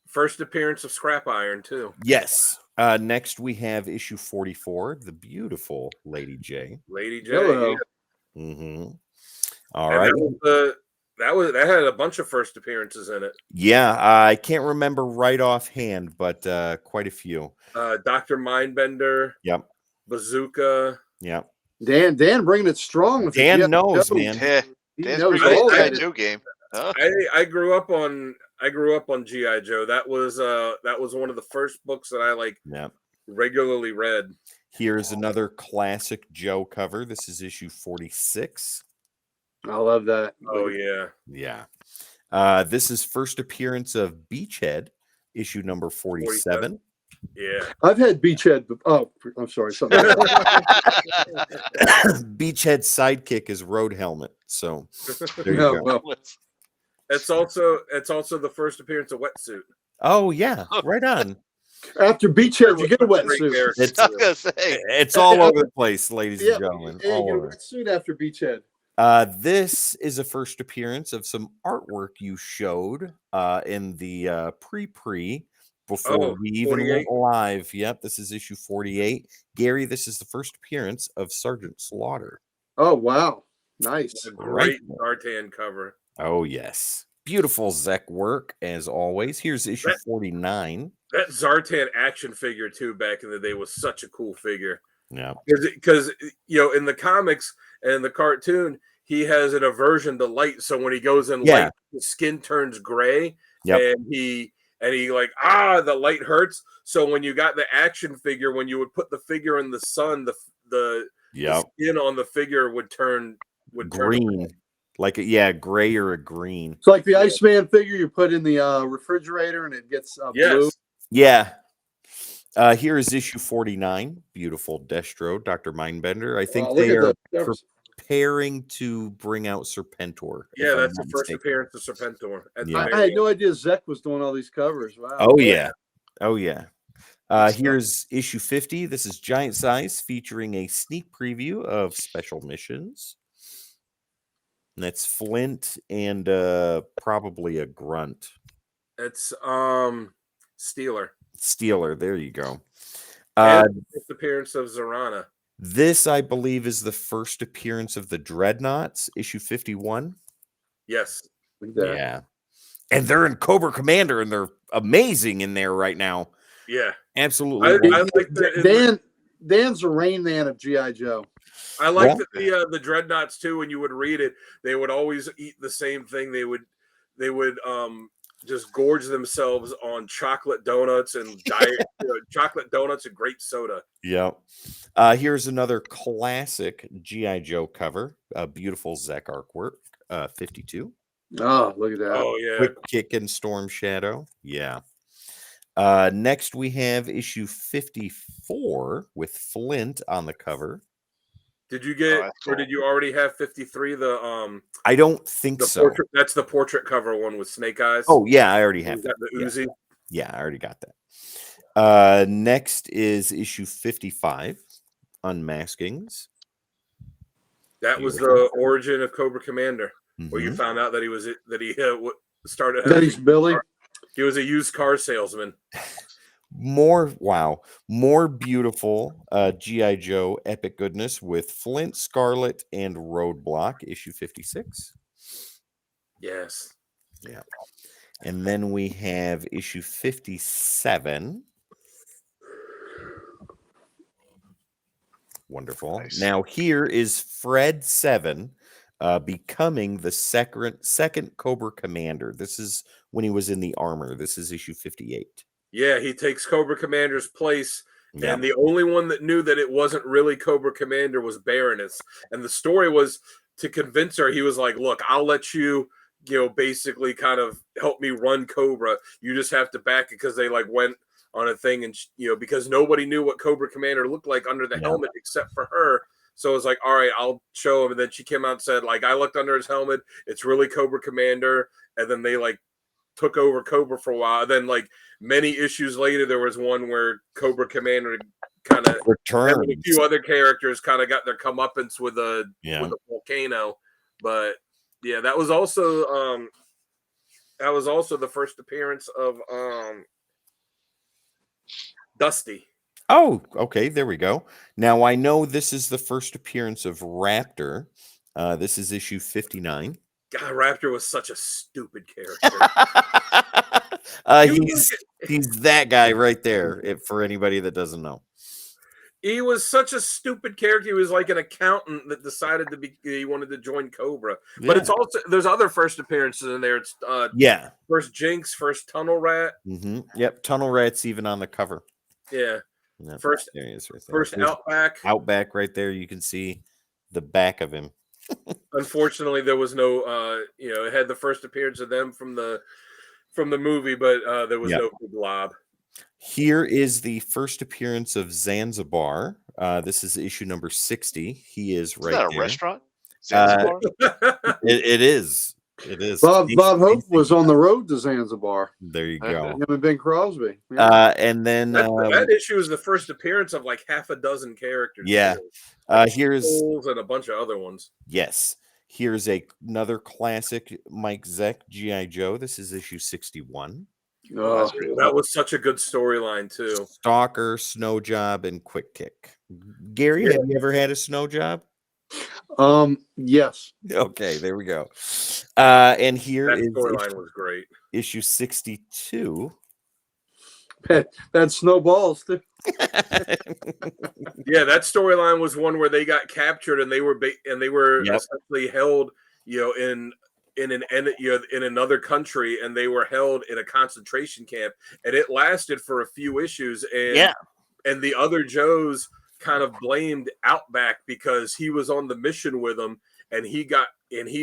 First appearance of Scrap Iron, too.
Yes. Next, we have issue 44, the beautiful Lady J.
Lady J.
Hello.
Mm-hmm. All right.
That had a bunch of first appearances in it.
Yeah, I can't remember right offhand, but quite a few.
Dr. Mindbender.
Yep.
Bazooka.
Yep.
Dan bringing it strong. With
Dan knows, man.
He
Dan's
knows
pretty
all
good
that.
at Joe game. Huh?
I grew up on G.I. Joe. That was one of the first books that I regularly read.
Here's another classic Joe cover. This is issue 46.
I love that.
Oh yeah.
Yeah. This is first appearance of Beachhead, issue number 47.
Yeah.
I've had Beachhead. Oh, I'm sorry. Something
Beachhead sidekick is Road Helmet. So there you
No,
go.
well,
It's also the first appearance of Wetsuit.
Oh yeah, right on.
after Beachhead, you get a
Great
wetsuit.
character.
It's
I was gonna say.
it's all over the place, ladies
Yeah,
and gentlemen.
yeah, you
All
get a
over.
wetsuit after Beachhead.
This is a first appearance of some artwork you showed in the pre before we even
48?
went live. Yep, this is issue 48. Gary, this is the first appearance of Sergeant Slaughter.
Oh wow, nice.
A great Zartan cover.
Oh yes, beautiful Zek work as always. Here's issue 49.
That Zartan action figure too back in the day was such a cool figure.
Yeah,
Because in the comics and the cartoon, he has an aversion to light. So when he goes in light, his skin turns gray, and he the light hurts. So when you got the action figure, when you would put the figure in the sun, the skin on the figure would turn
green, like a gray or a green.
It's like the Iceman figure you put in the refrigerator and it gets blue.
Yeah. Here is issue 49. Beautiful Destro, Dr. Mindbender. I think they are preparing to bring out Serpentor.
Yeah, that's the first appearance of Serpentor.
I had no idea Zek was doing all these covers. Wow.
Oh yeah. Here's issue 50. This is Giant Size, featuring a sneak preview of special missions. And that's Flint and probably a grunt.
It's Steeler.
There you go.
And the appearance of Zorana.
This, I believe, is the first appearance of the Dreadnoughts, issue 51.
Yes.
Yeah. And they're in Cobra Commander, and they're amazing in there right now.
Yeah.
Absolutely.
I like
Dan's a Rain Man of G.I. Joe.
I like the Dreadnoughts too. When you would read it, they would always eat the same thing. They would just gorge themselves on chocolate donuts and chocolate donuts and grape soda.
Yep. Here's another classic G.I. Joe cover. Beautiful Zek artwork. 52.
Oh, look at that.
Oh yeah.
Quick Kick and Storm Shadow. Yeah. Next we have issue 54 with Flint on the cover.
Did you get or did you already have 53?
I don't think so.
Portrait, that's the portrait cover one with Snake Eyes.
Oh yeah, I already have
that. The Uzi.
Yeah, I already got that. Next is issue 55, Unmaskings.
That was the origin of Cobra Commander, where you found out that he's
Billy.
He was a used car salesman.
More beautiful G.I. Joe epic goodness with Flint, Scarlet, and Roadblock, issue 56.
Yes.
Yeah. And then we have issue 57. Wonderful. Nice. Now here is Fred 7, becoming the second Cobra Commander. This is when he was in the armor. This is issue 58.
Yeah, he takes Cobra Commander's place.
Yep.
And the only one that knew that it wasn't really Cobra Commander was Baroness. And the story was to convince her, he was like, look, I'll let you, basically kind of help me run Cobra. You just have to back it, because they like went on a thing and, because nobody knew what Cobra Commander looked like under the helmet except for her. So it was like, all right, I'll show him. And then she came out and said, like, I looked under his helmet. It's really Cobra Commander. And then they like took over Cobra for a while. Then like many issues later, there was one where Cobra Commander kind of
returned.
And a few other characters kind of got their comeuppance with a volcano. But yeah, that was also the first appearance of Dusty.
Oh, okay, there we go. Now I know this is the first appearance of Raptor. This is issue 59.
God, Raptor was such a stupid character.
He's that guy right there, for anybody that doesn't know.
He was such a stupid character. He was like an accountant that decided he wanted to join Cobra.
Yeah.
But it's also, there's other first appearances in there. It's first Jinx, first Tunnel Rat.
Yep, Tunnel Rat's even on the cover.
Yeah.
Yep,
first Outback.
Outback right there. You can see the back of him.
Unfortunately, there was no it had the first appearance of them from the movie, but there was no Big Lob.
Here is the first appearance of Zanzibar. This is issue number 60. He is right there.
Is that a restaurant? Zanzibar?
It is. It is.
Bob Hope was on the road to Zanzibar.
There you go.
Him and Ben Crosby. Yeah.
And then
that issue is the first appearance of like half a dozen characters.
Yeah. Here's
and a bunch of other ones.
Yes. Here's another classic Mike Zeck G.I. Joe. This is issue 61.
Oh,
that was such a good storyline too.
Stalker, Snow Job, and Quick Kick. Gary, have you ever had a snow job?
Yes.
Okay, there we go. And here
that storyline was great.
Issue 62.
That snowballs too.
Yeah, that storyline was one where they got captured and they were essentially held, in another country, and they were held in a concentration camp, and it lasted for a few issues, and the other Joes kind of blamed Outback because he was on the mission with them, and he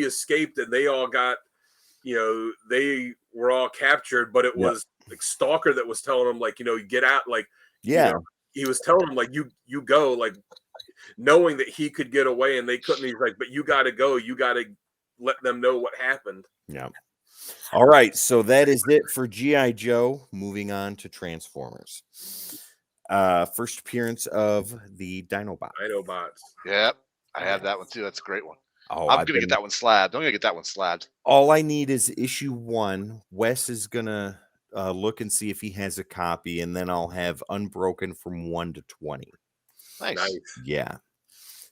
escaped, and they all got, they were all captured, but it was like Stalker that was telling them, like, get out, like, he was telling them, like, you go, like, knowing that he could get away and they couldn't. He's like, but you got to go, you got to let them know what happened.
Yeah. All right, so that is it for G.I. Joe. Moving on to Transformers. First appearance of the Dinobots.
Yep, I have that one too. That's a great one.
Oh,
I'm gonna get that one slabbed. I'm gonna get that one slabbed.
All I need is issue 1. Wes is gonna look and see if he has a copy, and then I'll have Unbroken from 1 to 20.
Nice.
Yeah.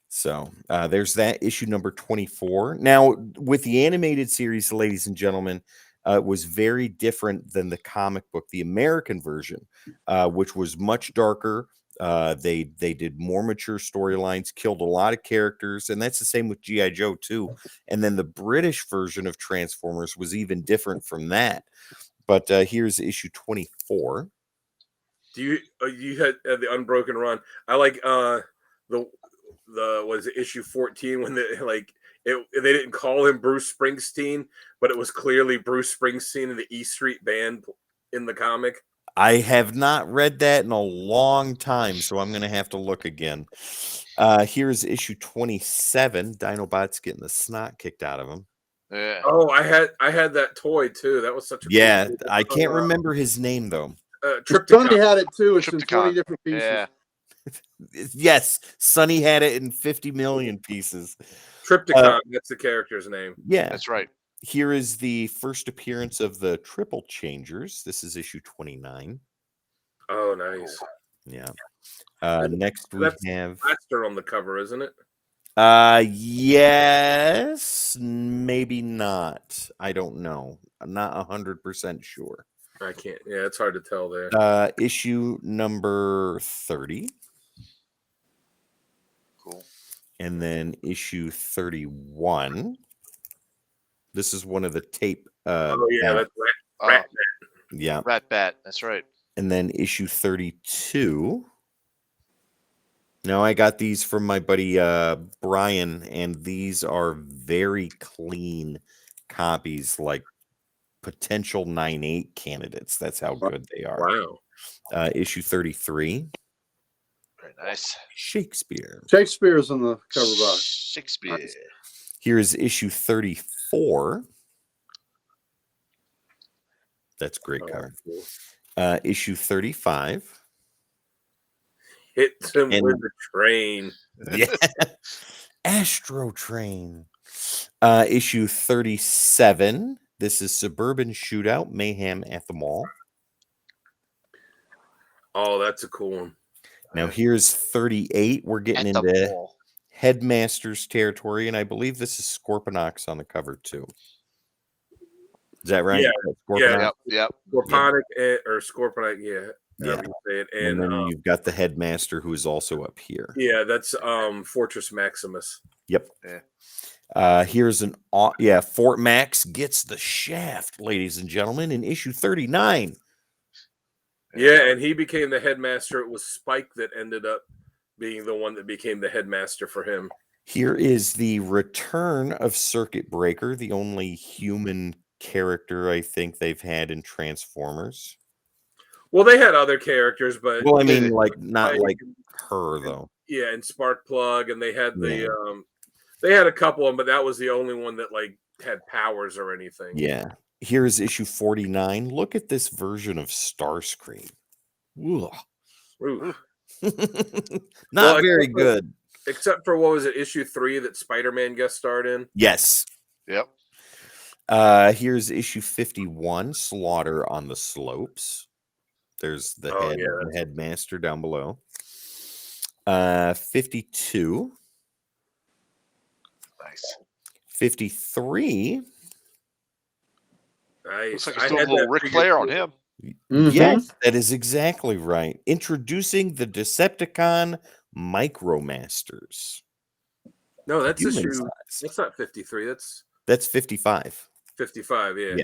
So there's that, issue number 24. Now, with the animated series, ladies and gentlemen, it was very different than the comic book, the American version, which was much darker. They did more mature storylines, killed a lot of characters, and that's the same with G.I. Joe too. And then the British version of Transformers was even different from that. But here's issue 24.
You had the Unbroken run? I like was it issue 14 when they didn't call him Bruce Springsteen, but it was clearly Bruce Springsteen and the E Street Band in the comic.
I have not read that in a long time, so I'm going to have to look again. Here's issue 27. Dinobots getting the snot kicked out of him.
Yeah.
Oh, I had that toy too. That was such a
cool I can't remember his name though.
Sonny had it too. It's in 20 different pieces.
Yeah.
Yes, Sonny had it in 50 million pieces.
Triptychon, that's the character's name.
Yeah,
that's right.
Here is the first appearance of the Triple Changers. This is issue 29.
Oh, nice.
Yeah. Next we have
Blaster on the cover, isn't it?
Yes, maybe not. I don't know. I'm not 100% sure.
I can't. Yeah, it's hard to tell there.
Issue number 30.
Cool.
And then issue 31. This is one of the tape.
Oh yeah,
Bat.
that's Rat.
Yeah.
Rat Bat. That's right.
And then issue 32. Now I got these from my buddy Brian, and these are very clean copies, like potential 9/8 candidates. That's how good they are.
Wow.
Issue 33.
Very nice.
Shakespeare.
Shakespeare's on the cover box.
Shakespeare.
Nice. Here's issue 34. That's great cover. Cool. Issue 35.
Hits him with the train.
Yeah. Astro Train. Issue 37. This is Suburban Shootout Mayhem at the Mall.
Oh, that's a cool one.
Now here's 38. We're getting into Headmaster's territory, and I believe this is Scorponok on the cover too. Is that right?
Yeah.
Yep.
Scorponic or Scorponic, yeah.
And then you've got the Headmaster, who is also up here.
Yeah, that's Fortress Maximus.
Yep.
Yeah.
Here's Fort Max gets the shaft, ladies and gentlemen, in issue 39.
Yeah, and he became the headmaster. It was Spike that ended up being the one that became the headmaster for him.
Here is the return of Circuit Breaker, the only human character I think they've had in Transformers.
Well, they had other characters, but
well, I mean, not like her though.
Yeah, and Sparkplug, and they had they had a couple of them, but that was the only one that like had powers or anything.
Yeah. Here's issue 49. Look at this version of Starscream.
Ooh.
Not very good.
Except for what was it, issue 3 that Spider-Man guest starred in?
Yes.
Yep.
Here's issue 51, Slaughter on the Slopes. There's the headmaster down below. 52.
Nice.
53.
Nice.
Looks like still a little Ric Flair on him.
Mm-hmm.
Yes, that is exactly right. Introducing the Decepticon Micromasters.
No, that's
Human
issue.
size.
That's not 53.
That's 55.
55, yeah.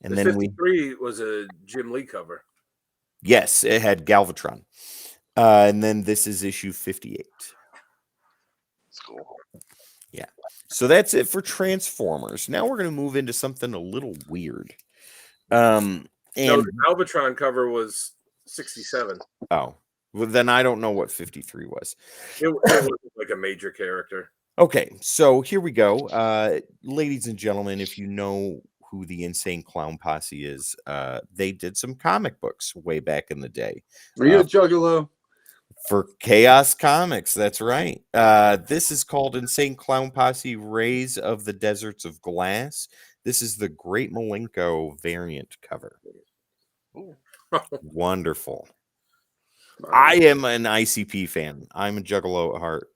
And
the
then
53 was a Jim Lee cover.
Yes, it had Galvatron. And then this is issue 58.
That's cool.
Yeah. So that's it for Transformers. Now we're going to move into something a little weird. And
no, the Galvatron cover was 67.
Oh, well, then I don't know what 53 was.
It was like a major character.
Okay, so here we go. Ladies and gentlemen, if you know who the Insane Clown Posse is, they did some comic books way back in the day.
Are you a juggalo?
For Chaos Comics, that's right. This is called Insane Clown Posse Rays of the Deserts of Glass. This is the Great Malenko variant cover. Wonderful. I am an ICP fan. I'm a juggalo at heart.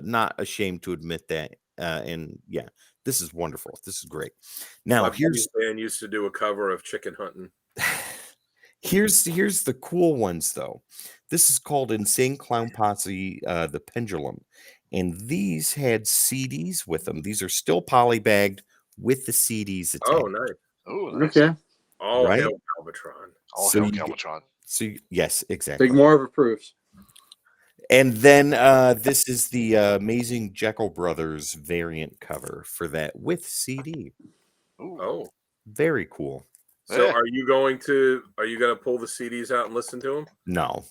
Not ashamed to admit that. And yeah, this is wonderful. This is great. Now, here's
band used to do a cover of Chicken Hunting.
Here's the cool ones though. This is called Insane Clown Posse, the Pendulum, and these had CDs with them. These are still polybagged with the CDs attached.
Oh, nice.
Oh, nice.
Okay.
All
right?
hail Galvatron.
All hail Galvatron.
So yes, exactly.
Big Marva proofs.
And then this is the Amazing Jekyll Brothers variant cover for that with CD.
Ooh.
Oh,
very cool.
So are you going to pull the CDs out and listen to them?
No.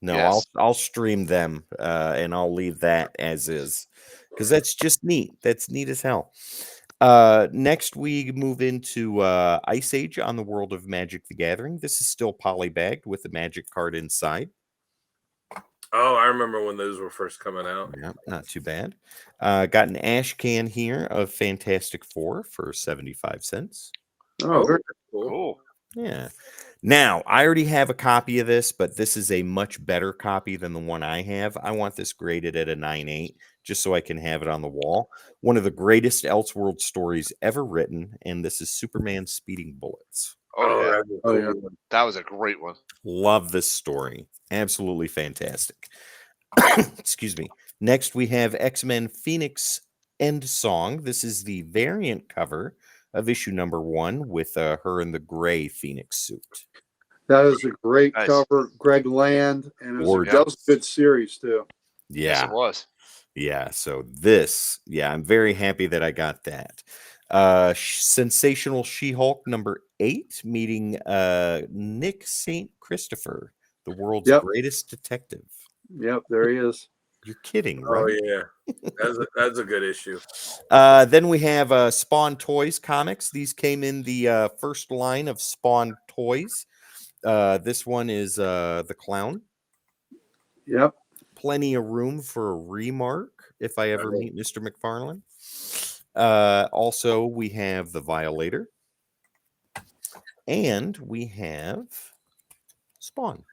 Yes.
I'll stream them and I'll leave that as is because that's just neat. That's neat as hell. Next we move into Ice Age on the World of Magic the Gathering. This is still polybagged with the magic card inside.
Oh, I remember when those were first coming out.
Yeah, not too bad. Got an ash can here of Fantastic Four for 75 cents.
Oh, very
cool.
Yeah. Now, I already have a copy of this, but this is a much better copy than the one I have. I want this graded at a 9.8 just so I can have it on the wall. One of the greatest Elseworld stories ever written, and this is Superman Speeding Bullets.
Yeah. That was a great one.
Love this story. Absolutely fantastic. Excuse me. Next, we have X-Men Phoenix End Song. This is the variant cover of issue number 1 with her in the gray Phoenix suit.
That is a great cover. Greg Land. And that was a good series, too.
Yeah.
Yes, it was.
Yeah, so this, I'm very happy that I got that. Sensational She-Hulk number 8, meeting Nick St. Christopher, the world's greatest detective.
Yep, there he is.
You're kidding, right?
Oh yeah, that's a good issue.
Then we have Spawn Toys comics. These came in the first line of Spawn Toys. This one is the clown.
Yep.
Plenty of room for a remark if I ever meet Mr. McFarlane. Also, we have the Violator. And we have Spawn.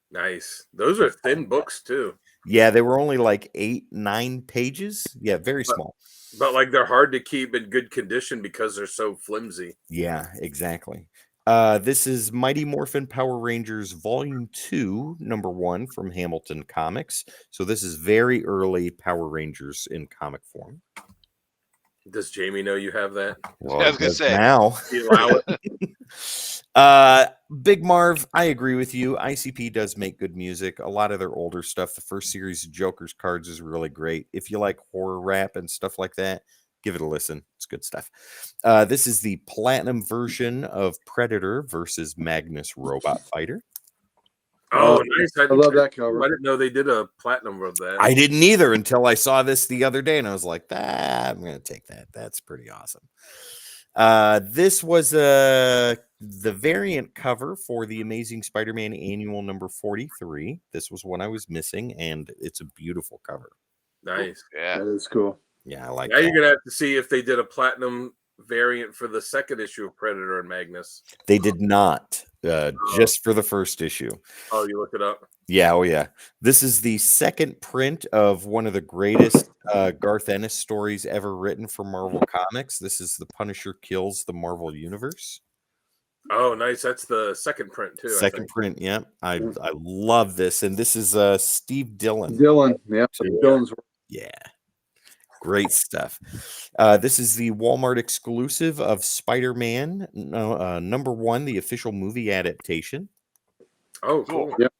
Nice. Those are thin books, too.
Yeah, they were only like 8-9 pages. Yeah, very small.
But like they're hard to keep in good condition because they're so flimsy.
Yeah, exactly. This is Mighty Morphin Power Rangers Volume 2, number 1 from Hamilton Comics. So this is very early Power Rangers in comic form.
Does Jamie know you have that?
Well,
I was going to say.
Now.
You allow it?
Big Marv, I agree with you. ICP does make good music. A lot of their older stuff. The first series of Joker's cards is really great. If you like horror rap and stuff like that, give it a listen. It's good stuff. This is the platinum version of Predator versus Magnus Robot Fighter.
Oh, nice.
I love that cover.
I didn't know they did a platinum of that.
I didn't either until I saw this the other day, and I was like, I'm going to take that. That's pretty awesome. This was the variant cover for the Amazing Spider-Man Annual number 43. This was one I was missing, and it's a beautiful cover.
Nice.
Yeah.
That is cool.
Yeah, I like
now
that.
You're going to have to see if they did a platinum variant for the second issue of Predator and Magnus.
They did not, just for the first issue.
Oh, you look it up?
Yeah, oh yeah. This is the second print of one of the greatest Garth Ennis stories ever written for Marvel Comics. This is The Punisher Kills the Marvel Universe.
Oh, nice. That's the second print, too.
Second print, yeah. I love this. And this is Steve Dillon.
Yep.
So,
Dillon's.
Yeah. Great stuff. This is the Walmart exclusive of Spider-Man number 1, the official movie adaptation.
Oh, cool.
Yep.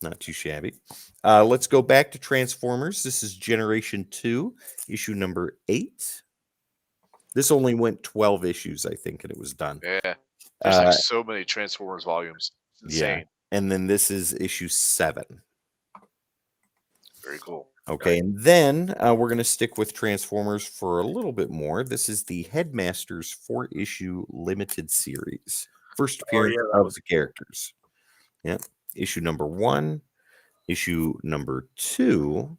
Not too shabby. Let's go back to Transformers. This is Generation 2, issue number 8. This only went 12 issues, I think, and it was done.
Yeah. There's like so many Transformers volumes. It's insane.
Yeah. And then this is issue 7.
Very cool.
Okay, and then we're going to stick with Transformers for a little bit more. This is the Headmasters 4-issue limited series. First appearance of the characters. Yeah. Issue number 1, issue number 2,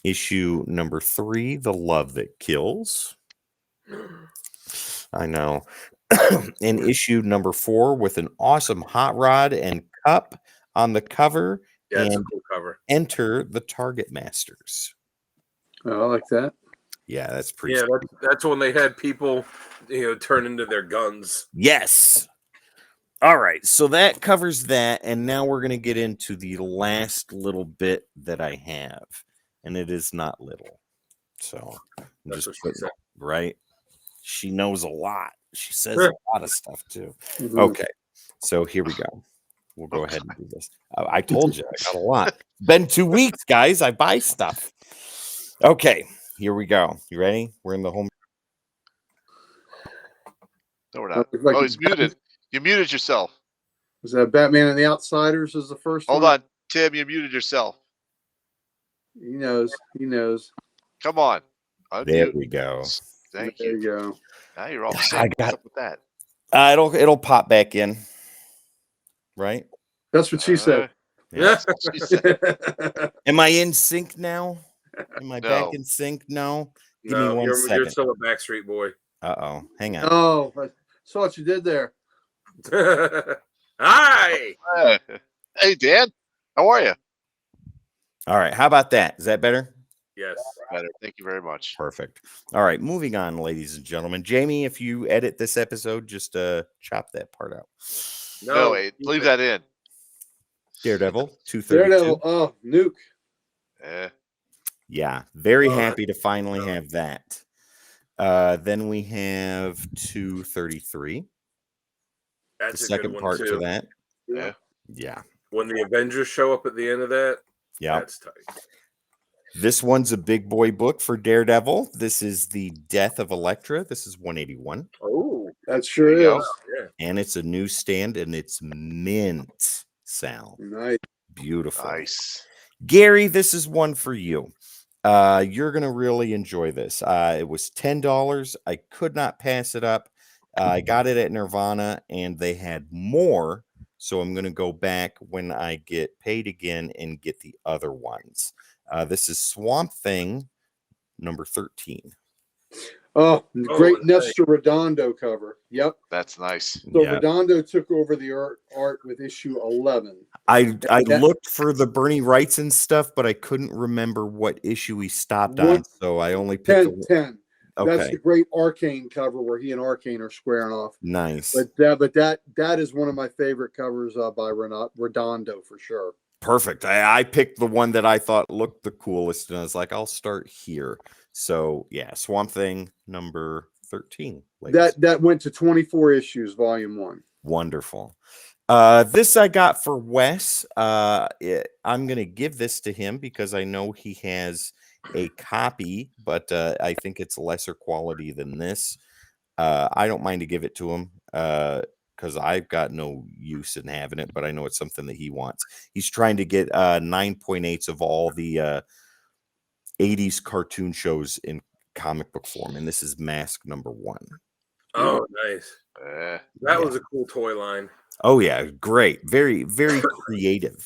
issue number 3, The Love That Kills. I know. And issue number 4 with an awesome hot rod and cup on the cover.
Yeah, it's
and
a cool cover.
Enter the Target Masters.
Oh, I like that.
Yeah, that's pretty.
Yeah, that's when they had people, turn into their guns.
Yes. All right, so that covers that, and now we're going to get into the last little bit that I have, and it is not little. So I'm
That's
just
what she said.
right. She knows a lot. She says a lot of stuff too.
Mhm.
Okay, so here we go. We'll go ahead and do this. I told you I got a lot. Been 2 weeks, guys. I buy stuff. Okay, here we go. You ready? We're in the home.
No, we're not.
Like
He's muted. You muted yourself.
Was that Batman and the Outsiders is the first
Hold
one?
on. Tim, you muted yourself.
He knows. He knows.
Come on.
There
Unmute.
we go.
Thank
There
you.
you go.
Now you're all set.
I got-
What's up with that?
It'll pop back in. Right?
That's what she said.
Yeah.
She said,
Am I in sync now? Am I
No.
back in sync? No. Give me
No,
1
you're
second.
still a Backstreet Boy.
Uh-oh. Hang on.
Oh, I saw what you did there.
Hi.
Hey, Dan. How are you?
All right. How about that? Is that better?
Yes.
Better. Thank you very much.
Perfect. All right. Moving on, ladies and gentlemen. Jamie, if you edit this episode, just chop that part out.
No, wait. Leave that in.
Daredevil 232.
Daredevil. Oh, Nuke.
Yeah, very happy to finally have that. Then we have 233.
That's
the
a good
second
one
part
too.
to that.
Yeah.
When the Avengers show up at the end of that, that's tight.
This one's a big boy book for Daredevil. This is The Death of Elektra. This is 181.
Oh,
that sure is.
Yeah.
And it's a newsstand, and it's mint, Sal.
Nice.
Beautiful.
Nice.
Gary, this is one for you. You're going to really enjoy this. It was $10. I could not pass it up. I got it at Nirvana, and they had more. So I'm going to go back when I get paid again and get the other ones. This is Swamp Thing, number 13.
Oh, great Nestor Redondo cover. Yep.
That's nice.
So Redondo took over the art with issue 11.
I looked for the Bernie Wrightson stuff, but I couldn't remember what issue he stopped on. So I only picked
10.
Okay.
That's the great Arcane cover where he and Arcane are squaring off.
Nice.
But that is one of my favorite covers by Redondo for sure.
Perfect. I picked the one that I thought looked the coolest, and I was like, I'll start here. So yeah, Swamp Thing number 13.
That went to 24 issues, volume 1.
Wonderful. This I got for Wes. I'm going to give this to him because I know he has a copy, but I think it's lesser quality than this. I don't mind to give it to him because I've got no use in having it, but I know it's something that he wants. He's trying to get 9.8s of all the 80s cartoon shows in comic book form, and this is Mask number 1.
Oh, nice. That was a cool toy line.
Oh, yeah. Great. Very, very creative.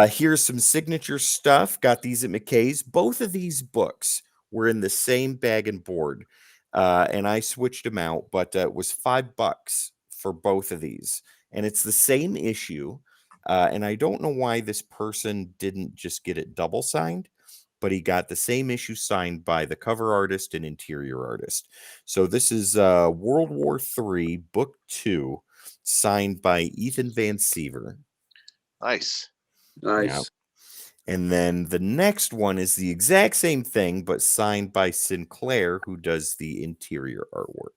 Here's some signature stuff. Got these at McKay's. Both of these books were in the same bag and board, and I switched them out, but it was $5 for both of these, and it's the same issue, and I don't know why this person didn't just get it double signed, but he got the same issue signed by the cover artist and interior artist. So this is World War III, Book 2, signed by Ethan Van Siever.
Nice.
Yep. And then the next one is the exact same thing, but signed by Sinclair, who does the interior artwork.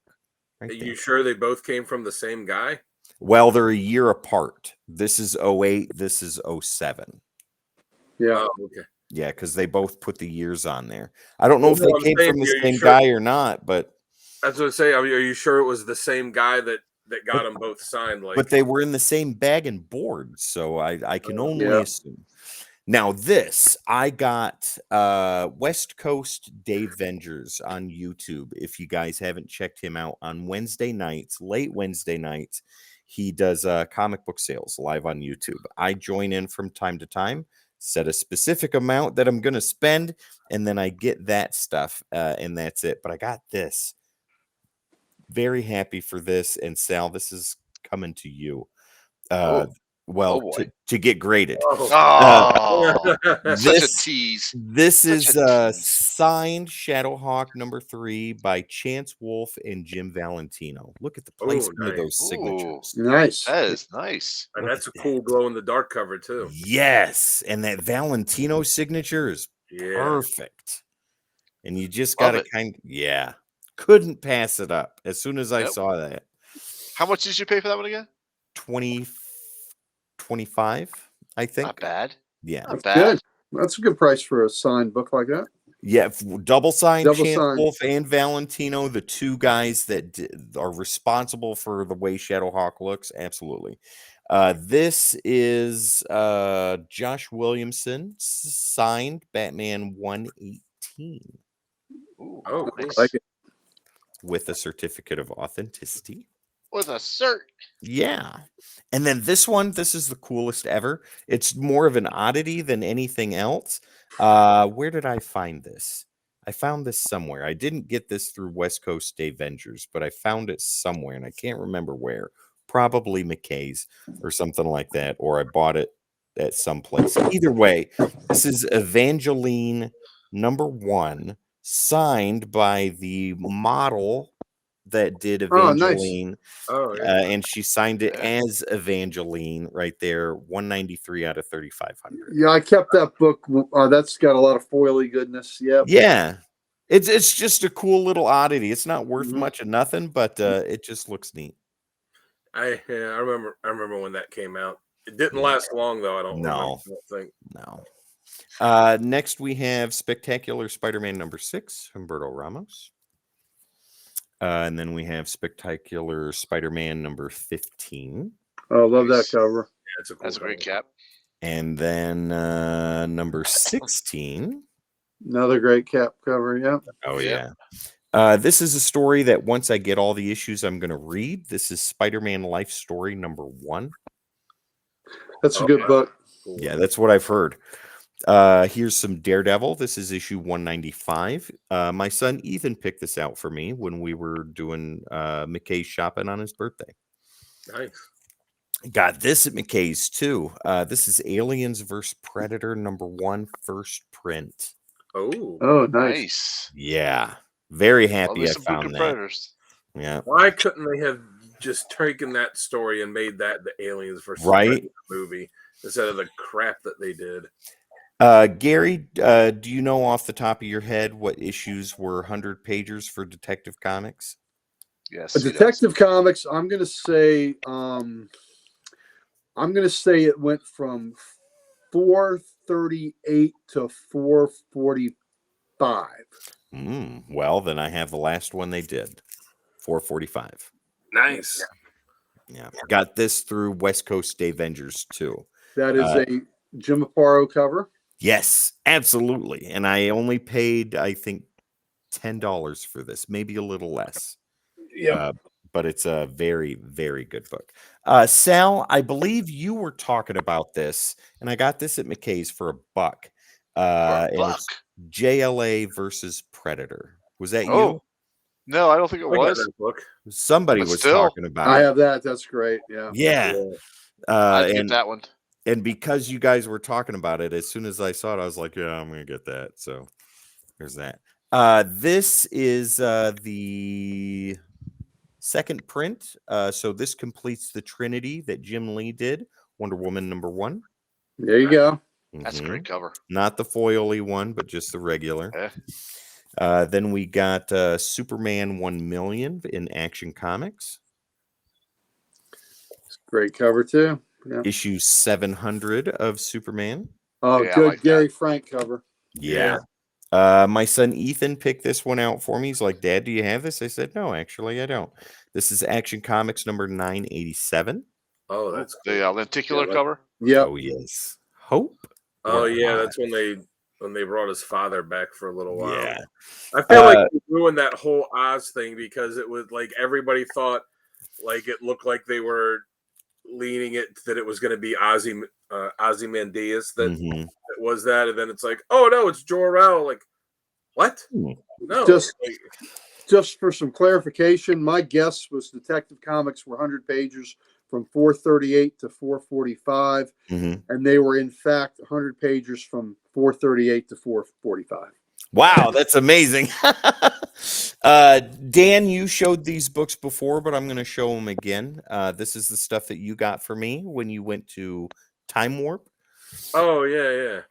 Are you sure they both came from the same guy?
Well, they're a year apart. This is 08. This is 07.
Yeah.
Oh, okay.
Yeah, because they both put the years on there. I don't know if they came from the same guy or not, but
that's what I say. Are you sure it was the same guy that got them both signed?
But they were in the same bag and board, so I can only assume. Now this I got West Coast Dave Vengers on YouTube. If you guys haven't checked him out on Wednesday nights, late Wednesday nights, he does comic book sales live on YouTube. I join in from time to time. Set a specific amount that I'm going to spend, and then I get that stuff, and that's it. But I got this. Very happy for this. And Sal, this is coming to you. To get graded.
Such a tease.
This is signed Shadowhawk number 3 by Chance Wolfe and Jim Valentino. Look at the placement of those signatures.
Nice.
That is nice.
And that's a cool glow in the dark cover too.
Yes, and that Valentino signature is perfect. And you just got to couldn't pass it up as soon as I saw that.
How much did you pay for that one again?
25, I think.
Not bad.
Yeah.
Not bad.
That's a good price for a signed book like that.
Yeah, double signed Chance Wolfe and Valentino, the two guys that are responsible for the way Shadowhawk looks. Absolutely. This is Josh Williamson, signed Batman 118.
Oh, nice.
I like it.
With a certificate of authenticity.
With a cert.
Yeah. And then this one, this is the coolest ever. It's more of an oddity than anything else. Where did I find this? I found this somewhere. I didn't get this through West Coast Dave Vengers, but I found it somewhere, and I can't remember where. Probably McKay's or something like that, or I bought it at some place. Either way, this is Evangeline number 1, signed by the model that did
Oh, nice.
Evangeline.
Oh, yeah.
And she signed it as Evangeline right there, 193 out of 3,500.
Yeah, I kept that book. That's got a lot of foily goodness. Yep.
Yeah. It's just a cool little oddity. It's not worth
Mhm.
much of nothing, but it just looks neat.
I remember when that came out. It didn't last long though. I don't think.
No. Next we have Spectacular Spider-Man number 6, Humberto Ramos. And then we have Spectacular Spider-Man number 15.
Oh, love that cover.
Yeah,
That's a great cap.
And then number 16.
Another great cap cover. Yeah.
Oh, yeah. This is a story that once I get all the issues, I'm going to read. This is Spider-Man Life Story number 1.
That's a good book.
Cool.
Yeah, that's what I've heard. Here's some Daredevil. This is issue 195. My son Ethan picked this out for me when we were doing McKay's shopping on his birthday.
Nice.
Got this at McKay's too. This is Aliens vs. Predator number 1, first print.
Oh, nice.
Yeah, very happy I found that.
Predators.
Yeah.
Why couldn't they have just taken that story and made that the Aliens vs.
Right
movie instead of the crap that they did?
Gary, do you know off the top of your head what issues were 100 pagers for Detective Comics?
Yes.
Detective Comics, I'm gonna say it went from 438 to 445.
Well, then I have the last one they did, 445.
Nice.
Yeah. Got this through West Coast Avengers too.
That is a Jim Aparo cover.
Yes, absolutely. And I only paid, I think, $10 for this, maybe a little less.
Yeah.
But it's a very, very good book. Sal, I believe you were talking about this, and I got this at McKay's for $1. And it's JLA versus Predator. Was that you?
No, I don't think it was.
That book.
Somebody was talking about it.
I have that. That's great. Yeah.
Yeah.
I'd get that one.
And because you guys were talking about it, as soon as I saw it, I was like, yeah, I'm going to get that. So there's that. This is the second print. So this completes the Trinity that Jim Lee did. Wonder Woman number 1.
There you go.
That's a great cover.
Not the foily one, but just the regular.
Yeah.
Then we got Superman 1,000,000 in Action Comics.
Great cover too. Yeah.
Issue 700 of Superman.
Oh, yeah, good Gary Frank cover.
Yeah. My son Ethan picked this one out for me. He's like, Dad, do you have this? I said, no, actually, I don't. This is Action Comics number 987.
Oh, that's
the lenticular cover.
Yeah.
Oh, yes. Hope.
Oh, yeah. That's when they brought his father back for a little while.
Yeah.
I feel like they ruined that whole Oz thing because it was like everybody thought like it looked like they were leaning it that it was going to be Ozymandias that was that, and then it's like, oh no, it's Jor-El. Like, what? No.
Just for some clarification, my guess was Detective Comics were 100 pages from 438 to 445, and they were in fact 100 pages from 438 to 445.
Wow, that's amazing. Dan, you showed these books before, but I'm going to show them again. This is the stuff that you got for me when you went to Time Warp.
Oh, yeah.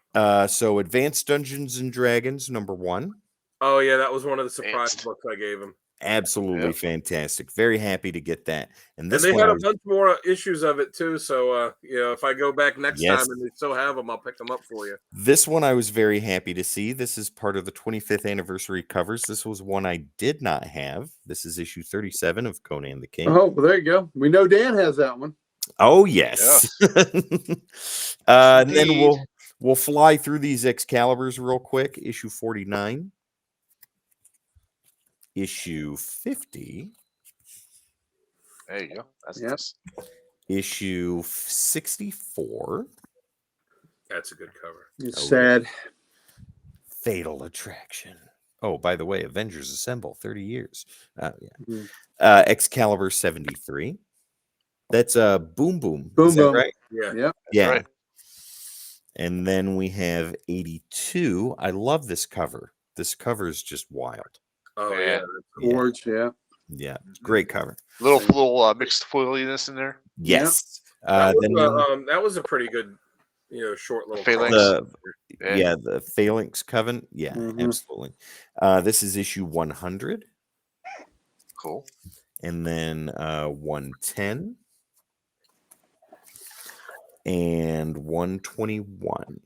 So Advanced Dungeons and Dragons, number 1.
Oh, yeah, that was one of the surprise books I gave him.
Absolutely fantastic. Very happy to get that. And
they had a bunch more issues of it too. So, if I go back next time and they still have them, I'll pick them up for you.
This one I was very happy to see. This is part of the 25th anniversary covers. This was one I did not have. This is issue 37 of Conan the King.
Oh, well, there you go. We know Dan has that one.
Oh, yes. And then we'll fly through these Excaliburs real quick. Issue 49. Issue 50.
There you go. That's nice.
Issue 64.
That's a good cover.
It's sad.
Fatal Attraction. Oh, by the way, Avengers Assemble, 30 years. Excalibur 73. That's Boom Boom. Is that right?
Yeah.
Right.
And then we have 82. I love this cover. This cover is just wild.
Oh, yeah.
Gorge, yeah.
Yeah, great cover.
Little mixed foiliness in there.
Yes.
That was a pretty good, short little
Phalanx.
The Phalanx Coven. Yeah, absolutely. This is issue 100.
Cool.
And then 110 and 121.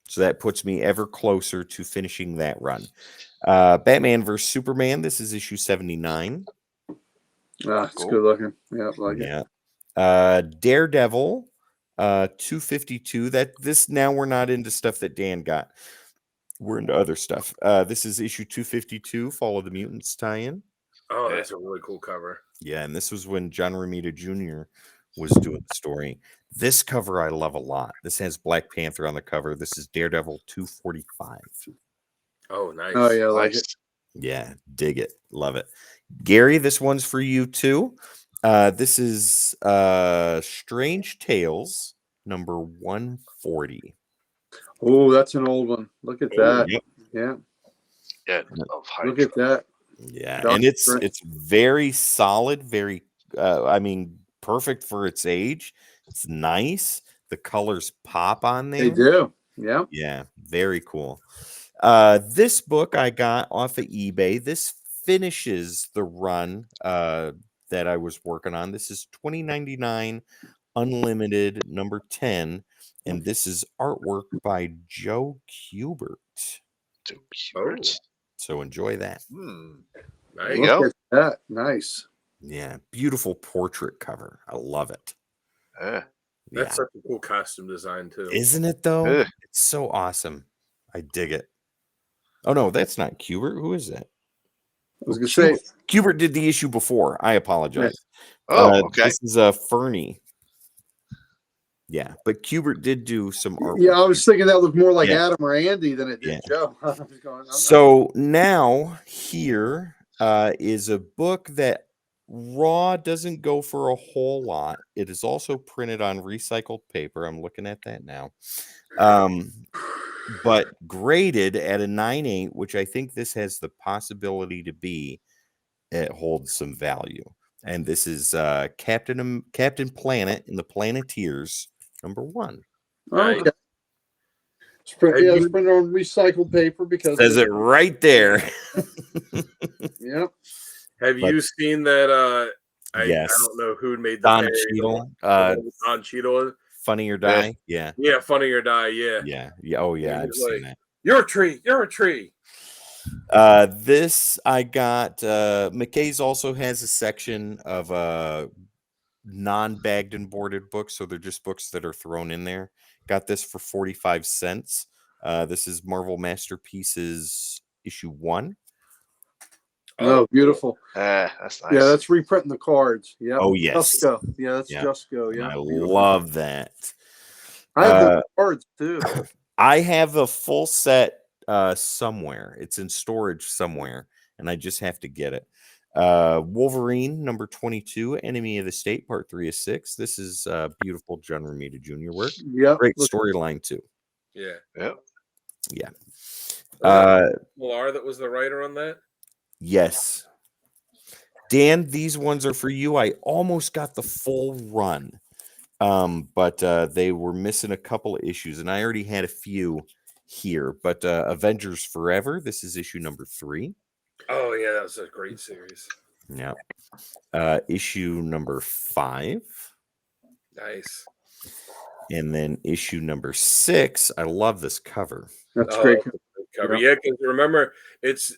So that puts me ever closer to finishing that run. Batman vs. Superman. This is issue 79.
It's good looking. Yeah, like
it. Daredevil 252. Now we're not into stuff that Dan got. We're into other stuff. This is issue 252, Fall of the Mutants tie-in.
Oh, that's a really cool cover.
Yeah, and this was when John Romita Jr. was doing the story. This cover I love a lot. This has Black Panther on the cover. This is Daredevil 245.
Oh, nice.
Oh, yeah, I like it.
Yeah, dig it. Love it. Gary, this one's for you too. This is Strange Tales number 140.
Oh, that's an old one. Look at that.
Yep.
Yeah.
Yeah.
Look at that.
Yeah, and it's very solid, very perfect for its age. It's nice. The colors pop on there.
They do. Yeah.
Yeah, very cool. This book I got off of eBay. This finishes the run that I was working on. This is $20.99 Unlimited number 10, and this is artwork by Joe Kubert. So enjoy that.
There you go.
Look at that. Nice.
Yeah, beautiful portrait cover. I love it.
That's such a cool costume design too.
Isn't it though? It's so awesome. I dig it. Oh no, that's not Kubert. Who is that?
I was gonna say
Kubert did the issue before. I apologize.
Okay.
This is Fernie. Yeah, but Kubert did do some art.
Yeah, I was thinking that looked more like Adam or Andy than it did Joe.
So now here is a book that raw doesn't go for a whole lot. It is also printed on recycled paper. I'm looking at that now. But graded at a 9.8, which I think this has the possibility to be. It holds some value. And this is Captain Planet and the Planeteers number 1.
Okay. It's printed on recycled paper because
says it right there.
Yep.
Have you seen that? I don't know who made the
Don Cheadle.
Don Cheadle.
Funny or Die. Yeah.
Yeah, Funny or Die. Yeah.
Yeah. Oh yeah, I've seen that.
You're a tree. You're a tree.
This I got. McKay's also has a section of non-bagged and boarded books, so they're just books that are thrown in there. Got this for 45 cents. This is Marvel Masterpieces issue 1.
Oh, beautiful.
That's nice.
Yeah, that's reprinting the cards. Yeah.
Oh yes.
Jusko. Yeah, that's Jusko. Yeah.
I love that.
I have the cards too.
I have a full set somewhere. It's in storage somewhere, and I just have to get it. Wolverine number 22, Enemy of the State, part 3 of 6. This is beautiful John Romita Jr. work.
Yeah,
great storyline too.
Yeah.
Yeah.
Millar, that was the writer on that.
Yes. Dan, these ones are for you. I almost got the full run, but they were missing a couple of issues, and I already had a few here. But Avengers Forever, this is issue number 3.
Oh yeah, that was a great series.
Yeah. Issue number 5.
Nice.
And then issue number 6. I love this cover.
That's great
cover. Yeah, because remember, it's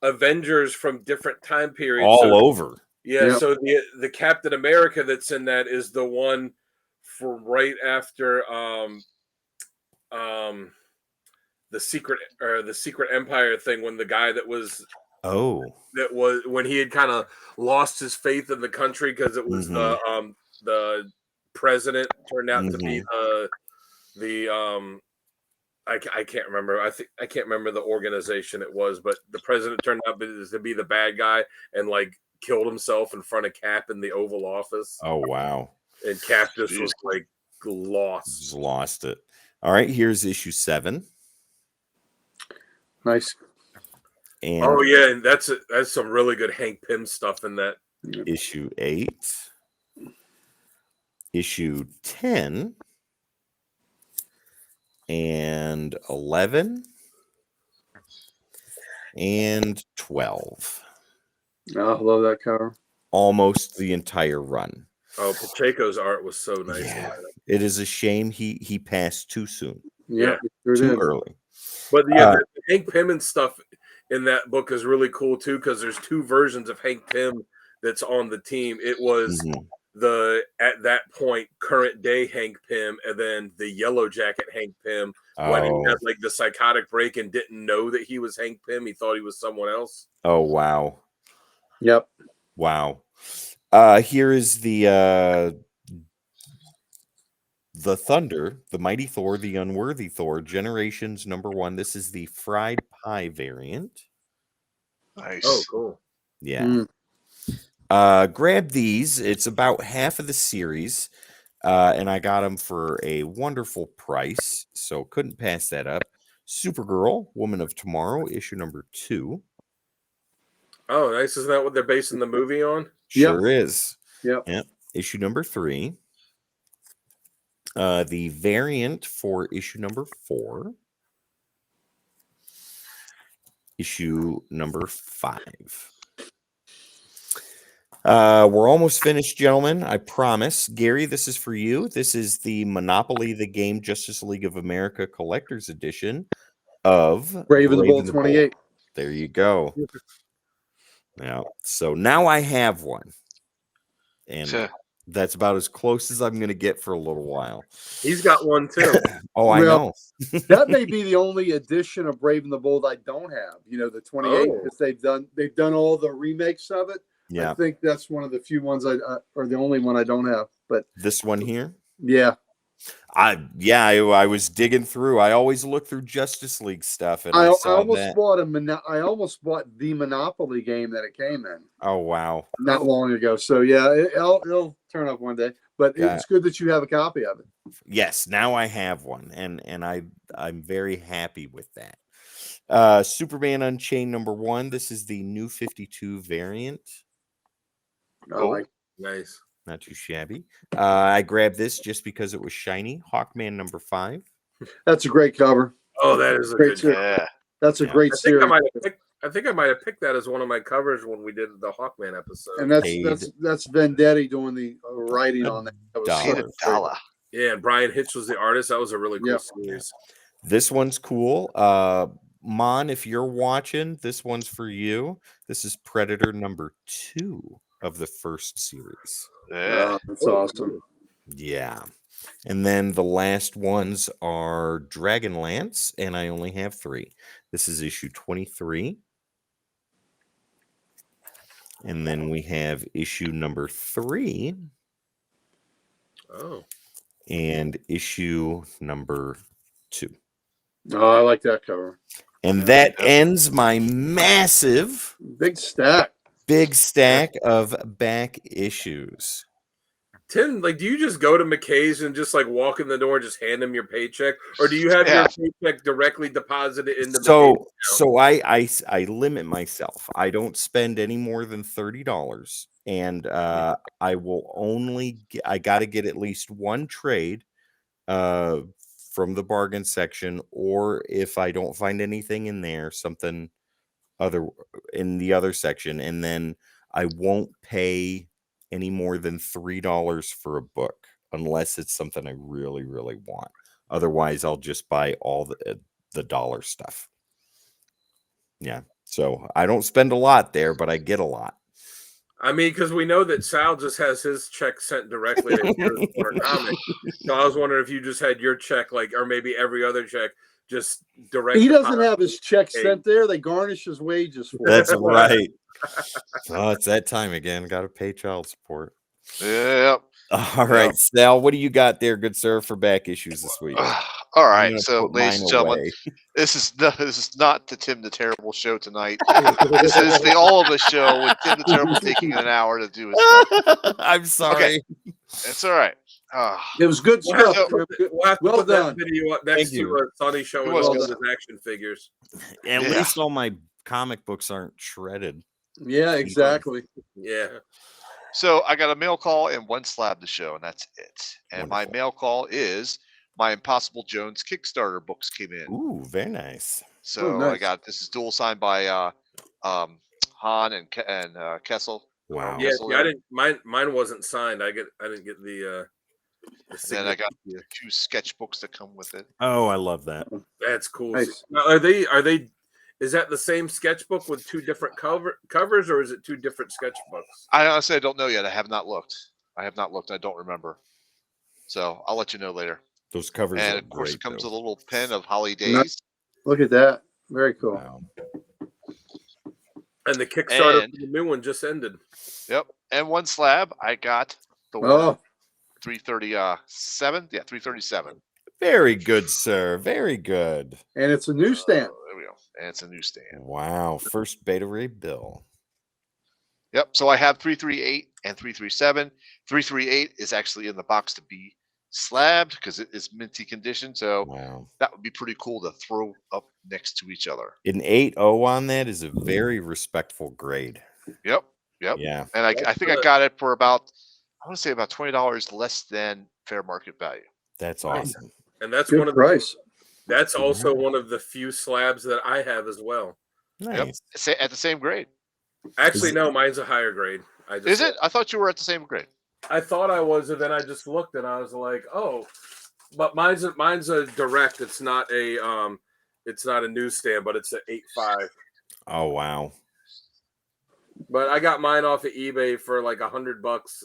Avengers from different time periods
all over.
Yeah, so the Captain America that's in that is the one for right after the Secret Empire thing, when the guy that was when he had kind of lost his faith in the country because it was the president turned out to be I can't remember. I can't remember the organization it was, but the president turned out to be the bad guy and like killed himself in front of Cap in the Oval Office.
Oh wow!
And Cap just was like lost.
Just lost it. All right, here's issue 7.
Nice.
And
oh yeah, and that's some really good Hank Pym stuff in that.
issue 8, issue 10, and 11, and 12.
Oh, I love that cover.
Almost the entire run.
Oh, Pacheco's art was so nice.
Yeah, it is a shame he passed too soon.
Yeah,
too
did.
early.
But yeah, the Hank Pym and stuff in that book is really cool too, because there's two versions of Hank Pym that's on the team. It was the at that point current day Hank Pym, and then the Yellow Jacket Hank Pym when he had like the psychotic break and didn't know that he was Hank Pym. He thought he was someone else.
Oh wow.
Yep.
Wow. Here is the Thunder, the Mighty Thor, the Unworthy Thor, Generations #1. This is the fried pie variant.
Nice.
Oh, cool.
Yeah. Grab these. It's about half of the series. And I got them for a wonderful price. So couldn't pass that up. Supergirl, Woman of Tomorrow, issue #2.
Oh, nice. Isn't that what they're basing the movie on?
Sure is.
Yep.
Issue #3. The variant for issue #4. Issue #5. We're almost finished, gentlemen. I promise. Gary, this is for you. This is the Monopoly the Game Justice League of America Collector's Edition of
Brave and the Bold 28.
There you go. Now, so now I have one. And that's about as close as I'm going to get for a little while.
He's got one too.
I know.
That may be the only edition of Brave and the Bold I don't have. You know, the 28. Because they've done all the remakes of it.
Yeah.
I think that's one of the few ones or the only one I don't have. But
this one here?
Yeah.
I was digging through. I always look through Justice League stuff, and I almost
bought the Monopoly game that it came in.
Oh wow!
Not long ago. So yeah, it'll turn up one day. But it's good that you have a copy of it.
Yes, now I have one, and I'm very happy with that. Superman Unchained #1. This is the New 52 variant.
Oh,
nice.
Not too shabby. I grabbed this just because it was shiny. Hawkman #5.
That's a great cover.
Oh, that is a
great
good
series. That's a great series.
I think I might have picked that as one of my covers when we did the Hawkman episode.
And that's Vendetti doing the writing on that. That was
$1.
Yeah, and Brian Hitch was the artist. That was a really cool series.
This one's cool. Mon, if you're watching, this one's for you. This is Predator #2 of the first series.
Yeah,
that's awesome.
Yeah. And then the last ones are Dragonlance, and I only have 3. This is issue 23. And then we have issue #3.
Oh.
And issue #2.
Oh, I like that cover.
And that ends my massive
big stack
of back issues.
Tim, like, do you just go to McKay's and just like walk in the door and just hand them your paycheck, or do you have your paycheck directly deposited into the
so I limit myself. I don't spend any more than $30, and I will I got to get at least one trade from the bargain section, or if I don't find anything in there, something other in the other section, and then I won't pay any more than $3 for a book unless it's something I really, really want. Otherwise, I'll just buy all the dollar stuff. Yeah. So I don't spend a lot there, but I get a lot.
I mean, because we know that Sal just has his check sent directly to Heroes Corner Comics. So I was wondering if you just had your check, like, or maybe every other check, just direct.
He doesn't have his check sent there. They garnish his wages for
That's right. Oh, it's that time again. Got to pay child support.
Yep.
All right, Sal, what do you got there, good sir, for back issues this week?
All right, so ladies and gentlemen, this is not the Tim the Terrible show tonight. This is the All of Us show with Tim the Terrible taking an hour to do his stuff.
I'm sorry.
Okay. It's all right.
It was good stuff.
We'll have to put that video up next to Sonny showing all his action figures.
At least all my comic books aren't shredded.
Yeah, exactly.
Yeah.
So I got a mail call and one slab to show, and that's it. And my
Wonderful.
mail call is my Impossible Jones Kickstarter books came in.
Ooh, very nice.
So
nice.
I got this is dual signed by Han and Kessel.
Wow.
Yeah,
Kessel
see, I
there.
didn't. Mine wasn't signed. I didn't get the
Then I got
signature.
2 sketchbooks that come with it.
Oh, I love that.
That's cool.
Nice.
Now, are they? Is that the same sketchbook with 2 different covers, or is it 2 different sketchbooks?
I honestly don't know yet. I have not looked. I don't remember. So I'll let you know later.
Those covers
And
are
of course,
great,
it comes
though.
with a little pen of Holly Days.
Look at that. Very cool.
Wow.
And the Kickstarter
And-
for the new one just ended.
Yep. And one slab, I got the one
Oh,
337. Yeah, 337.
Very good, sir. Very good.
and it's a newsstand.
There we go. And it's a newsstand.
Wow. First Beta Ray Bill.
Yep. So I have 338 and 337. 338 is actually in the box to be slabbed because it is minty condition. So
Wow.
that would be pretty cool to throw up next to each other.
An 8.0 on that is a very respectful grade.
Yep. Yep.
Yeah.
And I think I got it for about, I want to say about $20 less than fair market value.
That's
Nice.
awesome.
And that's
Good
one of
price.
that's also one of the few slabs that I have as well.
Nice.
Yep. At the same grade.
Actually,
Is it-
no, mine's a higher grade.
Is it? I thought you were at the same grade.
I thought I was, and then I just looked and I was like, oh, but mine's a direct. It's not a newsstand, but it's an 8.5.
Oh, wow.
But I got mine off of eBay for like $100.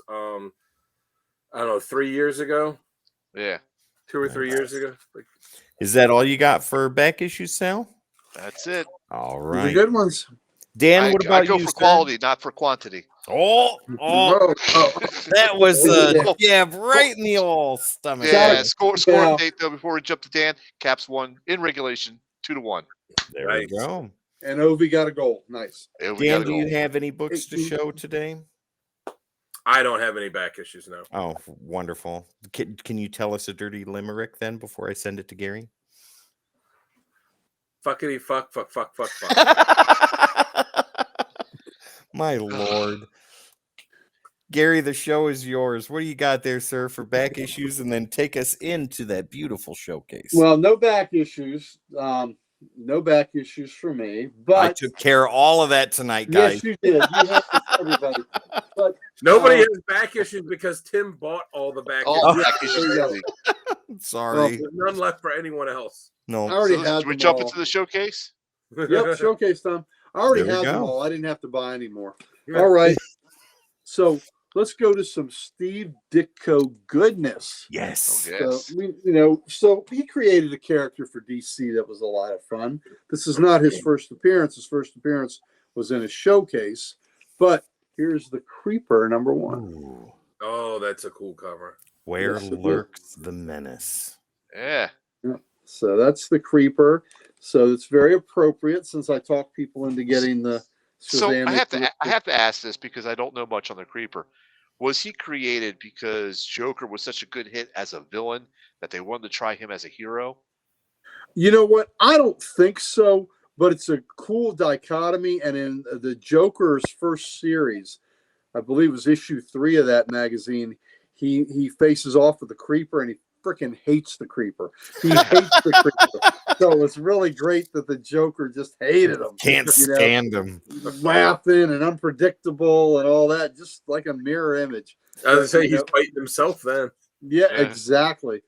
I don't know, 3 years ago,
Yeah.
2 or 3 years ago. Like,
Is that all you got for back issue, Sal?
That's it.
All
These are
right.
good ones.
Dan, what
I
about
go
you,
for
sir?
quality, not for quantity.
Oh,
Oh,
that was
Yeah.
a jab right in the old stomach.
Yeah,
Shot
score
Yeah.
date though before we jump to Dan. Caps 1 in regulation, 2-1.
There
Nice.
we go.
and Ovi got a goal. Nice.
There we
Dan,
gotta
do you
go.
have any books to show today?
I don't have any back issues now.
Oh, wonderful. Can you tell us a dirty limerick then before I send it to Gary?
Fuckity fuck, fuck, fuck, fuck, fuck.
My lord. Gary, the show is yours. What do you got there, sir, for back issues? And then take us into that beautiful showcase.
Well, no back issues. No back issues for me. But
I took care of all of that tonight, guys.
yes, you did. You have everybody. But
Nobody has back issues because Tim bought all the back
Oh,
issues.
back issues
there you go.
crazy.
Sorry.
There's none left for anyone else.
I
No.
already
So
had
should we
them
jump
all.
into the showcase?
Yep, showcase time. I already
There we
had them
go.
all. I didn't have to buy any more. All right. So let's go to some Steve Ditko goodness.
Yes.
Oh, yes.
So so he created a character for DC that was a lot of fun. This is not his first appearance. His first appearance was in a showcase. But here's the Creeper #1.
Ooh.
Oh, that's a cool cover.
Where
Yes, it is.
lurks the menace?
Yeah.
So that's the Creeper. So it's very appropriate since I talked people into getting the
So
Shazam.
I have to ask this because I don't know much on the Creeper. Was he created because Joker was such a good hit as a villain that they wanted to try him as a hero?
You know what? I don't think so, but it's a cool dichotomy. And in the Joker's first series, I believe it was issue 3 of that magazine, he faces off with the Creeper and he freaking hates the Creeper. He hates the Creeper. So it's really great that the Joker just hated him.
Can't
you know?
stand him.
Laughing and unpredictable and all that, just like a mirror image.
I was gonna say
You
he's
know?
fighting himself then.
Yeah,
Yeah.
exactly.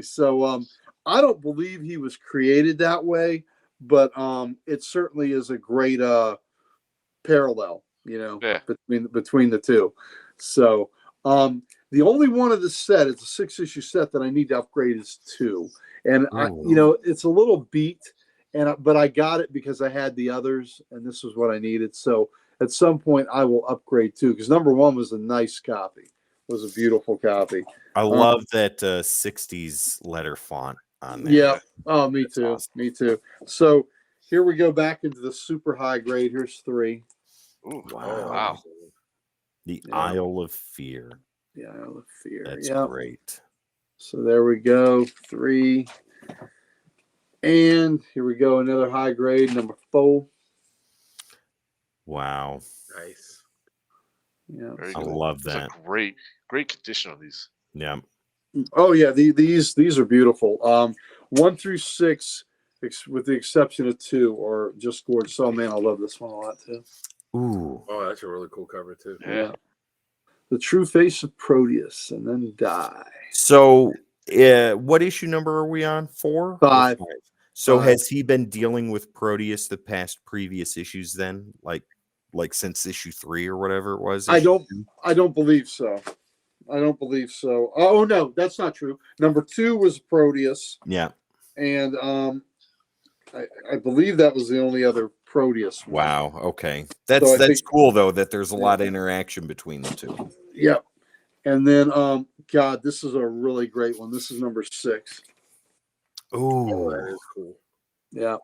So I don't believe he was created that way, but it certainly is a great parallel,
Yeah.
between the two. So the only one of the set, it's a 6-issue set that I need to upgrade is 2. And it's a little beat, but I got it because I had the others and this was what I needed. So at some point I will upgrade 2 because #1 was a nice copy. It was a beautiful copy.
I love that 60s letter font on there.
Yeah. Oh, me
That's
too.
awesome.
Me too. So here we go back into the super high grade. Here's 3.
Ooh,
Wow.
wow.
The
Yeah.
Isle of Fear.
Yeah, Isle of Fear.
That's
Yeah.
great.
So there we go. 3. And here we go. Another high grade, #4.
Wow.
Nice.
Yeah,
Very
I
cool.
love
It's a
that.
great condition on these.
Yeah.
Oh yeah, these are beautiful. 1 through 6, with the exception of 2, are just gorgeous. Oh man, I love this one a lot too.
Ooh.
Oh, that's a really cool cover too.
Yeah. The true face of Proteus, and then die.
So, what issue number are we on? 4 or
5.
So,
5.
has he been dealing with Proteus the past previous issues then? Like since issue 3 or whatever it was?
I don't believe so. I don't believe so. Oh no, that's not true. Number 2 was Proteus.
Yeah.
And I believe that was the only other Proteus one.
Wow. Okay. That's cool though that there's a lot of interaction between the two.
Yep. And then God, this is a really great one. This is number 6.
Ooh.
That is cool.
Yeah.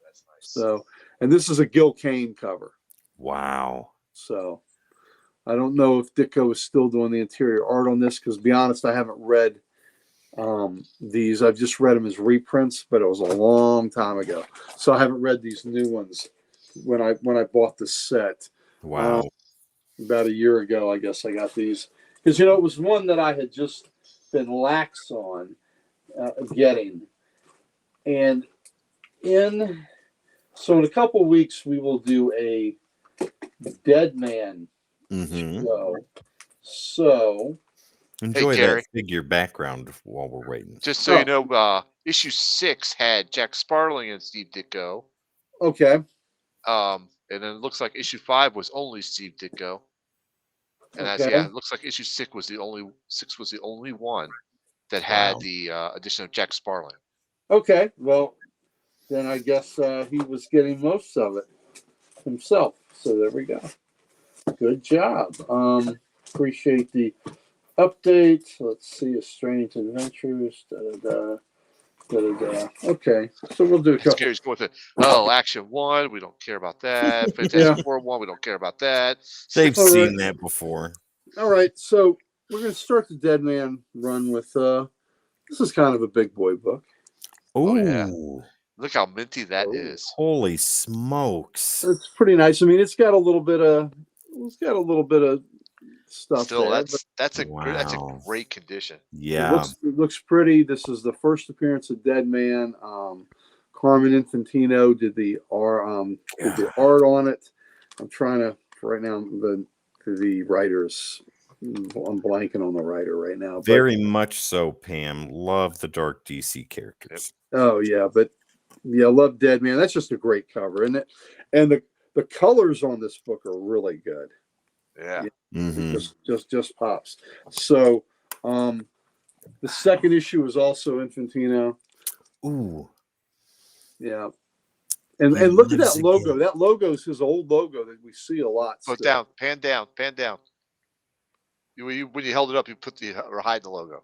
That's nice.
So, and this is a Gil Kane cover.
Wow.
So, I don't know if Ditko is still doing the interior art on this, because to be honest, I haven't read these. I've just read them as reprints, but it was a long time ago, so I haven't read these new ones. When I bought the set,
Wow.
about a year ago, I guess I got these, because it was one that I had just been lax on getting, and in a couple of weeks we will do a Dead Man show. So
enjoy
Gary,
that figure background while we're waiting.
just so you know, issue 6 had Jack Sparling and Steve Ditko.
Okay.
And then it looks like issue 5 was only Steve Ditko. And it looks like issue 6 was the only one that had the addition of Jack Sparling.
Okay, well, then I guess he was getting most of it himself. So there we go. Good job. Appreciate the update. Let's see, A Strange Adventures. Okay, so we'll do a couple.
Gary's going with it. Oh, Action 1, we don't care about that. Fantastic Four 1, we don't care about that.
They've seen that before.
All right, so we're going to start the Dead Man run with this is kind of a big boy book.
Ooh.
Oh, yeah. Look how minty that is.
Holy smokes.
It's pretty nice. I mean, it's got a little bit of stuff.
Still,
there,
that's a great condition.
Yeah.
It looks pretty. This is the first appearance of Dead Man. Carmen Infantino did the art on it. I'm trying to right now the writers. I'm blanking on the writer right now.
Very much so, Pam. Love the dark DC characters.
Oh yeah, but yeah, love Dead Man. That's just a great cover, isn't it? And the colors on this book are really good.
Yeah.
Just pops. So the second issue is also Infantino.
Ooh.
Yeah. And look at that logo. Again. That logo is his old logo that we see a lot.
Go down, pan down. When you held it up, you put or hide the logo.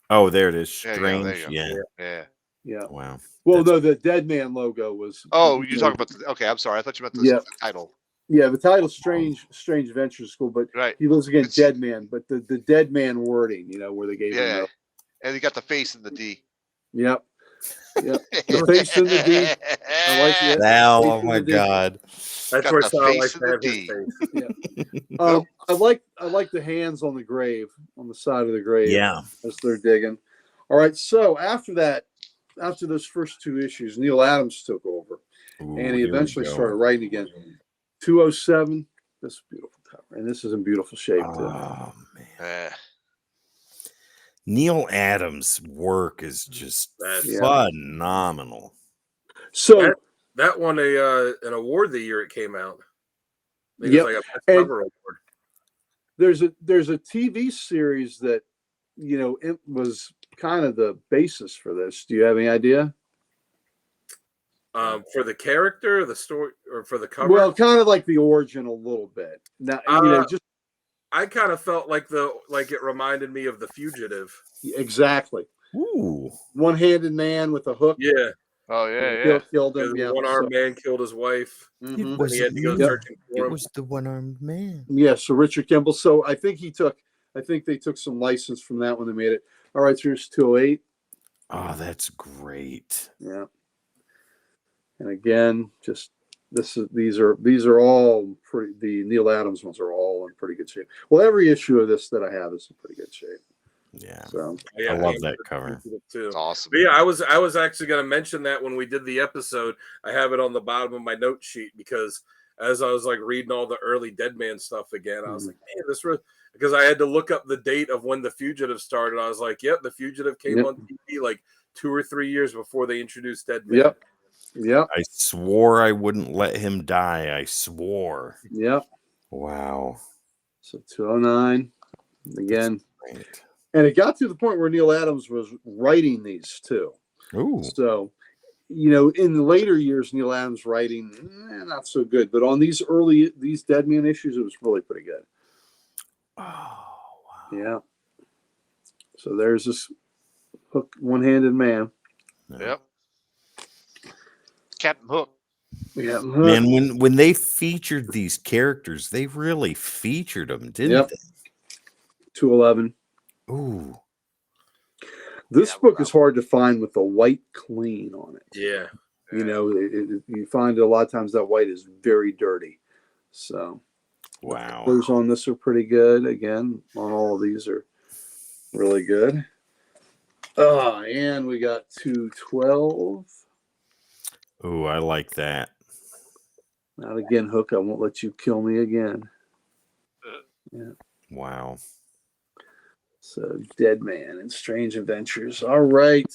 Oh, there it is. Strange.
There you go. Yeah.
Wow.
Well, no, the Dead Man logo was.
Oh, you're talking about okay. I'm sorry. I thought you meant the title.
Yeah, the title Strange Adventures School, but he lives against Dead Man, but the Dead Man wording, where they gave him
and he got the face in the D.
Yep. The face in the D. I like it.
Oh my God.
That's where I like to have his face.
I like the hands on the grave, on the side of the grave.
Yeah.
As they're digging. All right. So after those first 2 issues, Neil Adams took over.
Ooh,
and he eventually started writing again. 207. This is a beautiful cover. And this is in beautiful shape too.
Oh man. Neil Adams' work is just phenomenal.
So
that won an award the year it came out. I think it was like a best cover award.
There's a TV series that it was kind of the basis for this. Do you have any idea?
For the character, the story, or for the cover?
Well, kind of like the origin a little bit. Now,
I kind of felt like it reminded me of The Fugitive.
Exactly.
Ooh.
One-handed man with a hook.
Yeah.
Oh yeah.
Killed him.
Yeah. One-armed man killed his wife.
Mm-hmm.
He had to go searching for him.
It was the one-armed man.
Yeah. So Richard Kimball. So I think they took some license from that when they made it. All right. So here's 208.
Oh, that's great.
Yeah. And again, just these are all pretty. The Neil Adams ones are all in pretty good shape. Well, every issue of this that I have is in pretty good shape.
Yeah.
So
I love that cover.
Too.
It's awesome.
But yeah, I was actually going to mention that when we did the episode. I have it on the bottom of my note sheet because as I was like reading all the early Deadman stuff again, I was like, man, this really, because I had to look up the date of when The Fugitive started. I was like, yep, The Fugitive came on TV like 2 or 3 years before they introduced Deadman.
Yep.
I swore I wouldn't let him die. I swore.
Yep.
Wow.
So 209 again. And it got to the point where Neil Adams was writing these too.
Ooh.
So, in the later years, Neil Adams writing, not so good. But on these Deadman issues, it was really pretty good.
Oh, wow.
Yeah. So there's this Hook, one-handed man.
Yep. Captain Hook.
Yeah.
Man, when they featured these characters, they really featured them, didn't they?
211.
Ooh.
This book is hard to find with the white clean on it.
Yeah.
You find a lot of times that white is very dirty. So,
wow.
colors on this are pretty good. Again, on all of these are really good. And we got 212.
Ooh, I like that.
Not again, Hook. I won't let you kill me again. Yeah.
Wow.
So, Deadman and Strange Adventures. All right.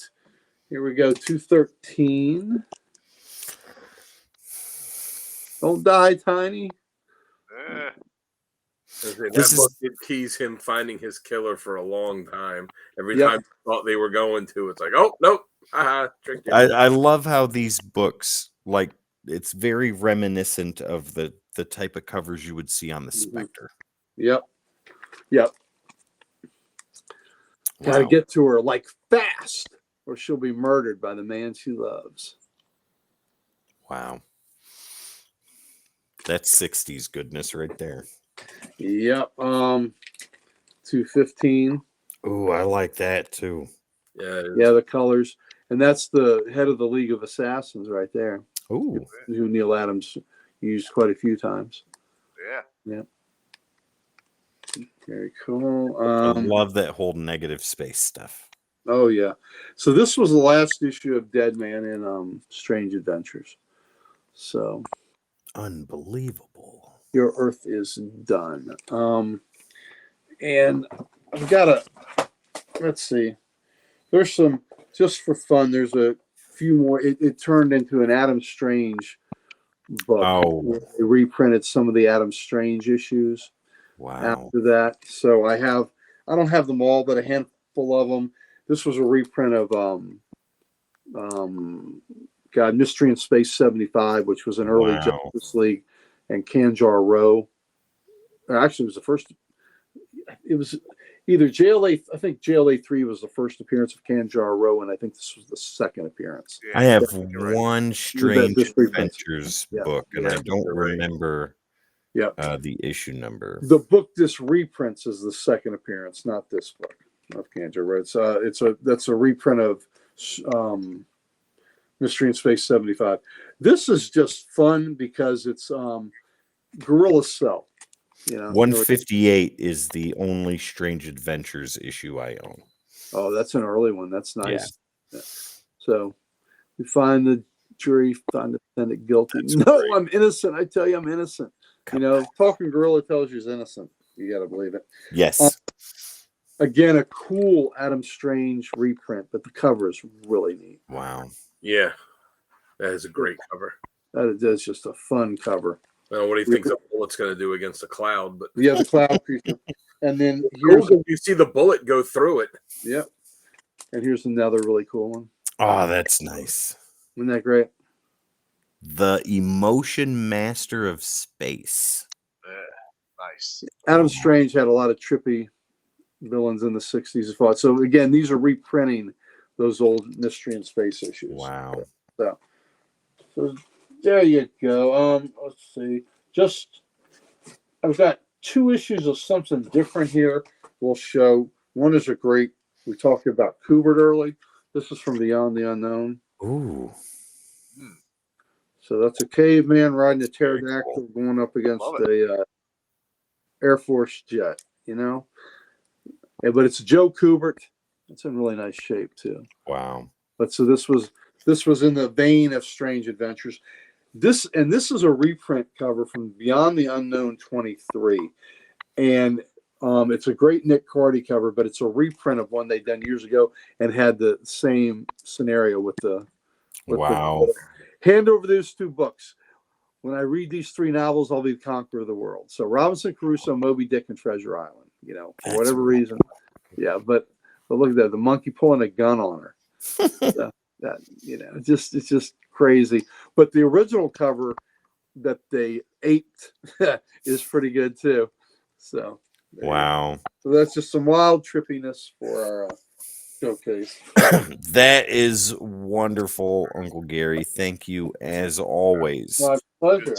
Here we go. 213. Don't die, Tiny.
That book did tease him finding his killer for a long time. Every time you thought they were going to, it's like, oh, nope.
I love how these books, like, it's very reminiscent of the type of covers you would see on the Spectre.
Yep. Gotta get to her like fast, or she'll be murdered by the man she loves.
Wow. That's 60s goodness right there.
Yep. 215.
Ooh, I like that too.
Yeah, the colors. And that's the head of the League of Assassins right there.
Ooh.
Who Neil Adams used quite a few times.
Yeah.
Very cool.
I love that whole negative space stuff.
Oh, yeah. So this was the last issue of Deadman in Strange Adventures. So.
Unbelievable.
Your Earth is done. And I've got let's see. There's some, just for fun, there's a few more. It turned into an Adam Strange book.
Oh.
They reprinted some of the Adam Strange issues.
Wow.
After that. So I don't have them all, but a handful of them. This was a reprint of Mystery in Space 75, which was an early Justice League, and Kanjar Row. Actually, it was the first. It was either JLA. I think JLA 3 was the first appearance of Kanjar Row, and I think this was the second appearance.
I have one Strange Adventures book, and I don't remember the issue number.
The book this reprints is the second appearance, not this book of Kanjar Row. That's a reprint of Mystery in Space 75. This is just fun because it's Gorilla Cell.
158 is the only Strange Adventures issue I own.
Oh, that's an early one. That's nice. Yeah. So we find the jury, find the defendant guilty. Great. I'm innocent. I tell you, I'm innocent. Talking Gorilla tells you he's innocent. You got to believe it.
Yes.
Again, a cool Adam Strange reprint, but the cover is really neat.
Wow.
Yeah. That is a great cover.
That's just a fun cover.
Well, what do you think the bullet's going to do against the cloud? But
the cloud creature. And then
you see the bullet go through it.
Yep. And here's another really cool one.
Oh, that's nice.
Isn't that great?
The Emotion Master of Space.
Nice.
Adam Strange had a lot of trippy villains in the 60s as well. So again, these are reprinting those old Mystery in Space issues.
Wow.
So there you go. Let's see. I've got 2 issues of something different here. We'll show. One is we talked about Kubert early. This is from Beyond the Unknown.
Ooh.
So that's a caveman riding a pterodactyl going up against a Air Force jet, you know. Yeah, but it's Joe Kubert. It's in really nice shape too.
Wow.
But so this was in the vein of Strange Adventures. This is a reprint cover from Beyond the Unknown 23, and it's a great Nick Cardy cover, but it's a reprint of one they'd done years ago and had the same scenario with the. Hand over those 2 books. When I read these 3 novels, I'll be the conqueror of the world. So Robinson Crusoe, Moby Dick, and Treasure Island. You know, for whatever reason. Yeah, but look at that, the monkey pulling a gun on her. That you know, it's just crazy. But the original cover that they aped is pretty good too. So
wow.
So that's just some wild trippiness for our showcase.
That is wonderful, Uncle Gary. Thank you as always.
My pleasure.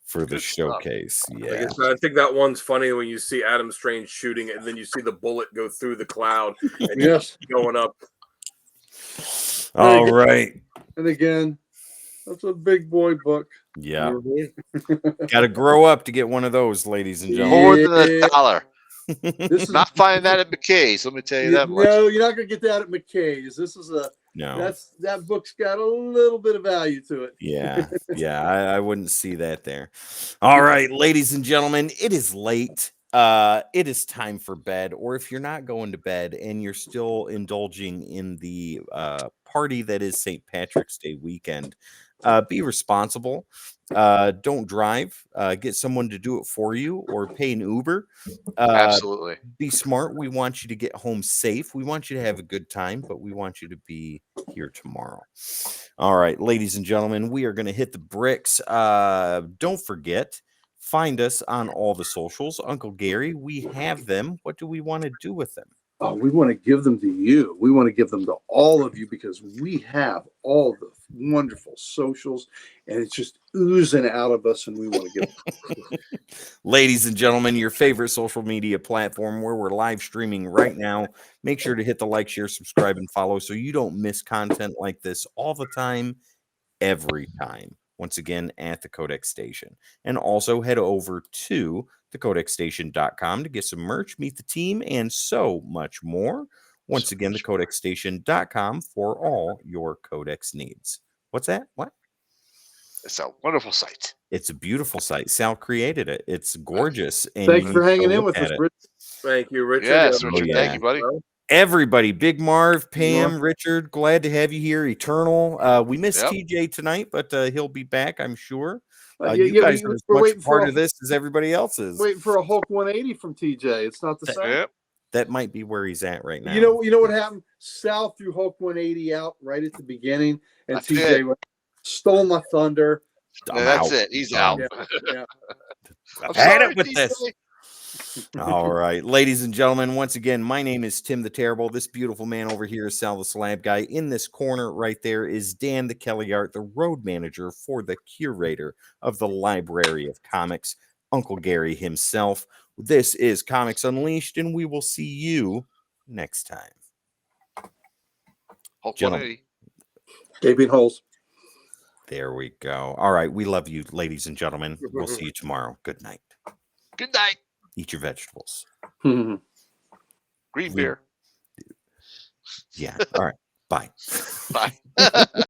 For the showcase. Yeah.
I think that one's funny when you see Adam Strange shooting it and then you see the bullet go through the cloud and
yes,
going up.
All right.
And again, that's a big boy book.
Yeah. Got to grow up to get one of those, ladies and gentlemen.
More than $1. This is not finding that at McKay's. Let me tell you that much.
No, you're not gonna get that at McKay's. This is that book's got a little bit of value to it.
Yeah, I wouldn't see that there. All right, ladies and gentlemen, it is late. It is time for bed. Or if you're not going to bed and you're still indulging in the party that is St. Patrick's Day weekend, be responsible. Don't drive. Get someone to do it for you or pay an Uber.
Absolutely.
Be smart. We want you to get home safe. We want you to have a good time, but we want you to be here tomorrow. All right, ladies and gentlemen, we are going to hit the bricks. Don't forget, find us on all the socials. Uncle Gary, we have them. What do we want to do with them?
Oh, we want to give them to you. We want to give them to all of you because we have all the wonderful socials and it's just oozing out of us and we want to give them.
Ladies and gentlemen, your favorite social media platform where we're live streaming right now. Make sure to hit the like, share, subscribe, and follow so you don't miss content like this all the time, every time. Once again, at the CODEX Station. And also head over to thecodexstation.com to get some merch, meet the team, and so much more. Once again, thecodexstation.com for all your CODEX needs. What's that? What?
It's a wonderful site.
It's a beautiful site. Sal created it. It's gorgeous. And
thanks for hanging in with us, Richard.
Thank you, Richard.
Yes, Richard. Thank you, buddy.
Everybody, Big Marv, Pam, Richard, glad to have you here. Eternal. We missed TJ tonight, but he'll be back, I'm sure. You guys are as much part of this as everybody else is.
Waiting for a Hulk 180 from TJ. It's not the same.
Yep.
That might be where he's at right now.
You know what happened? Sal threw Hulk 180 out right at the beginning, and TJ stole my thunder.
That's it. He's out.
Yeah.
I've had it with this. All right, ladies and gentlemen, once again, my name is Tim the Terrible. This beautiful man over here is Sal the Slab Guy. In this corner right there is Dan the Kelly Art, the road manager for the curator of the Library of Comics, Uncle Gary himself. This is Comics Unleashed, and we will see you next time.
Hulk 180.
Gaping holes.
There we go. All right, we love you, ladies and gentlemen. We'll see you tomorrow. Good night.
Good night.
Eat your vegetables.
Green beer.
Yeah. All right. Bye.
Bye.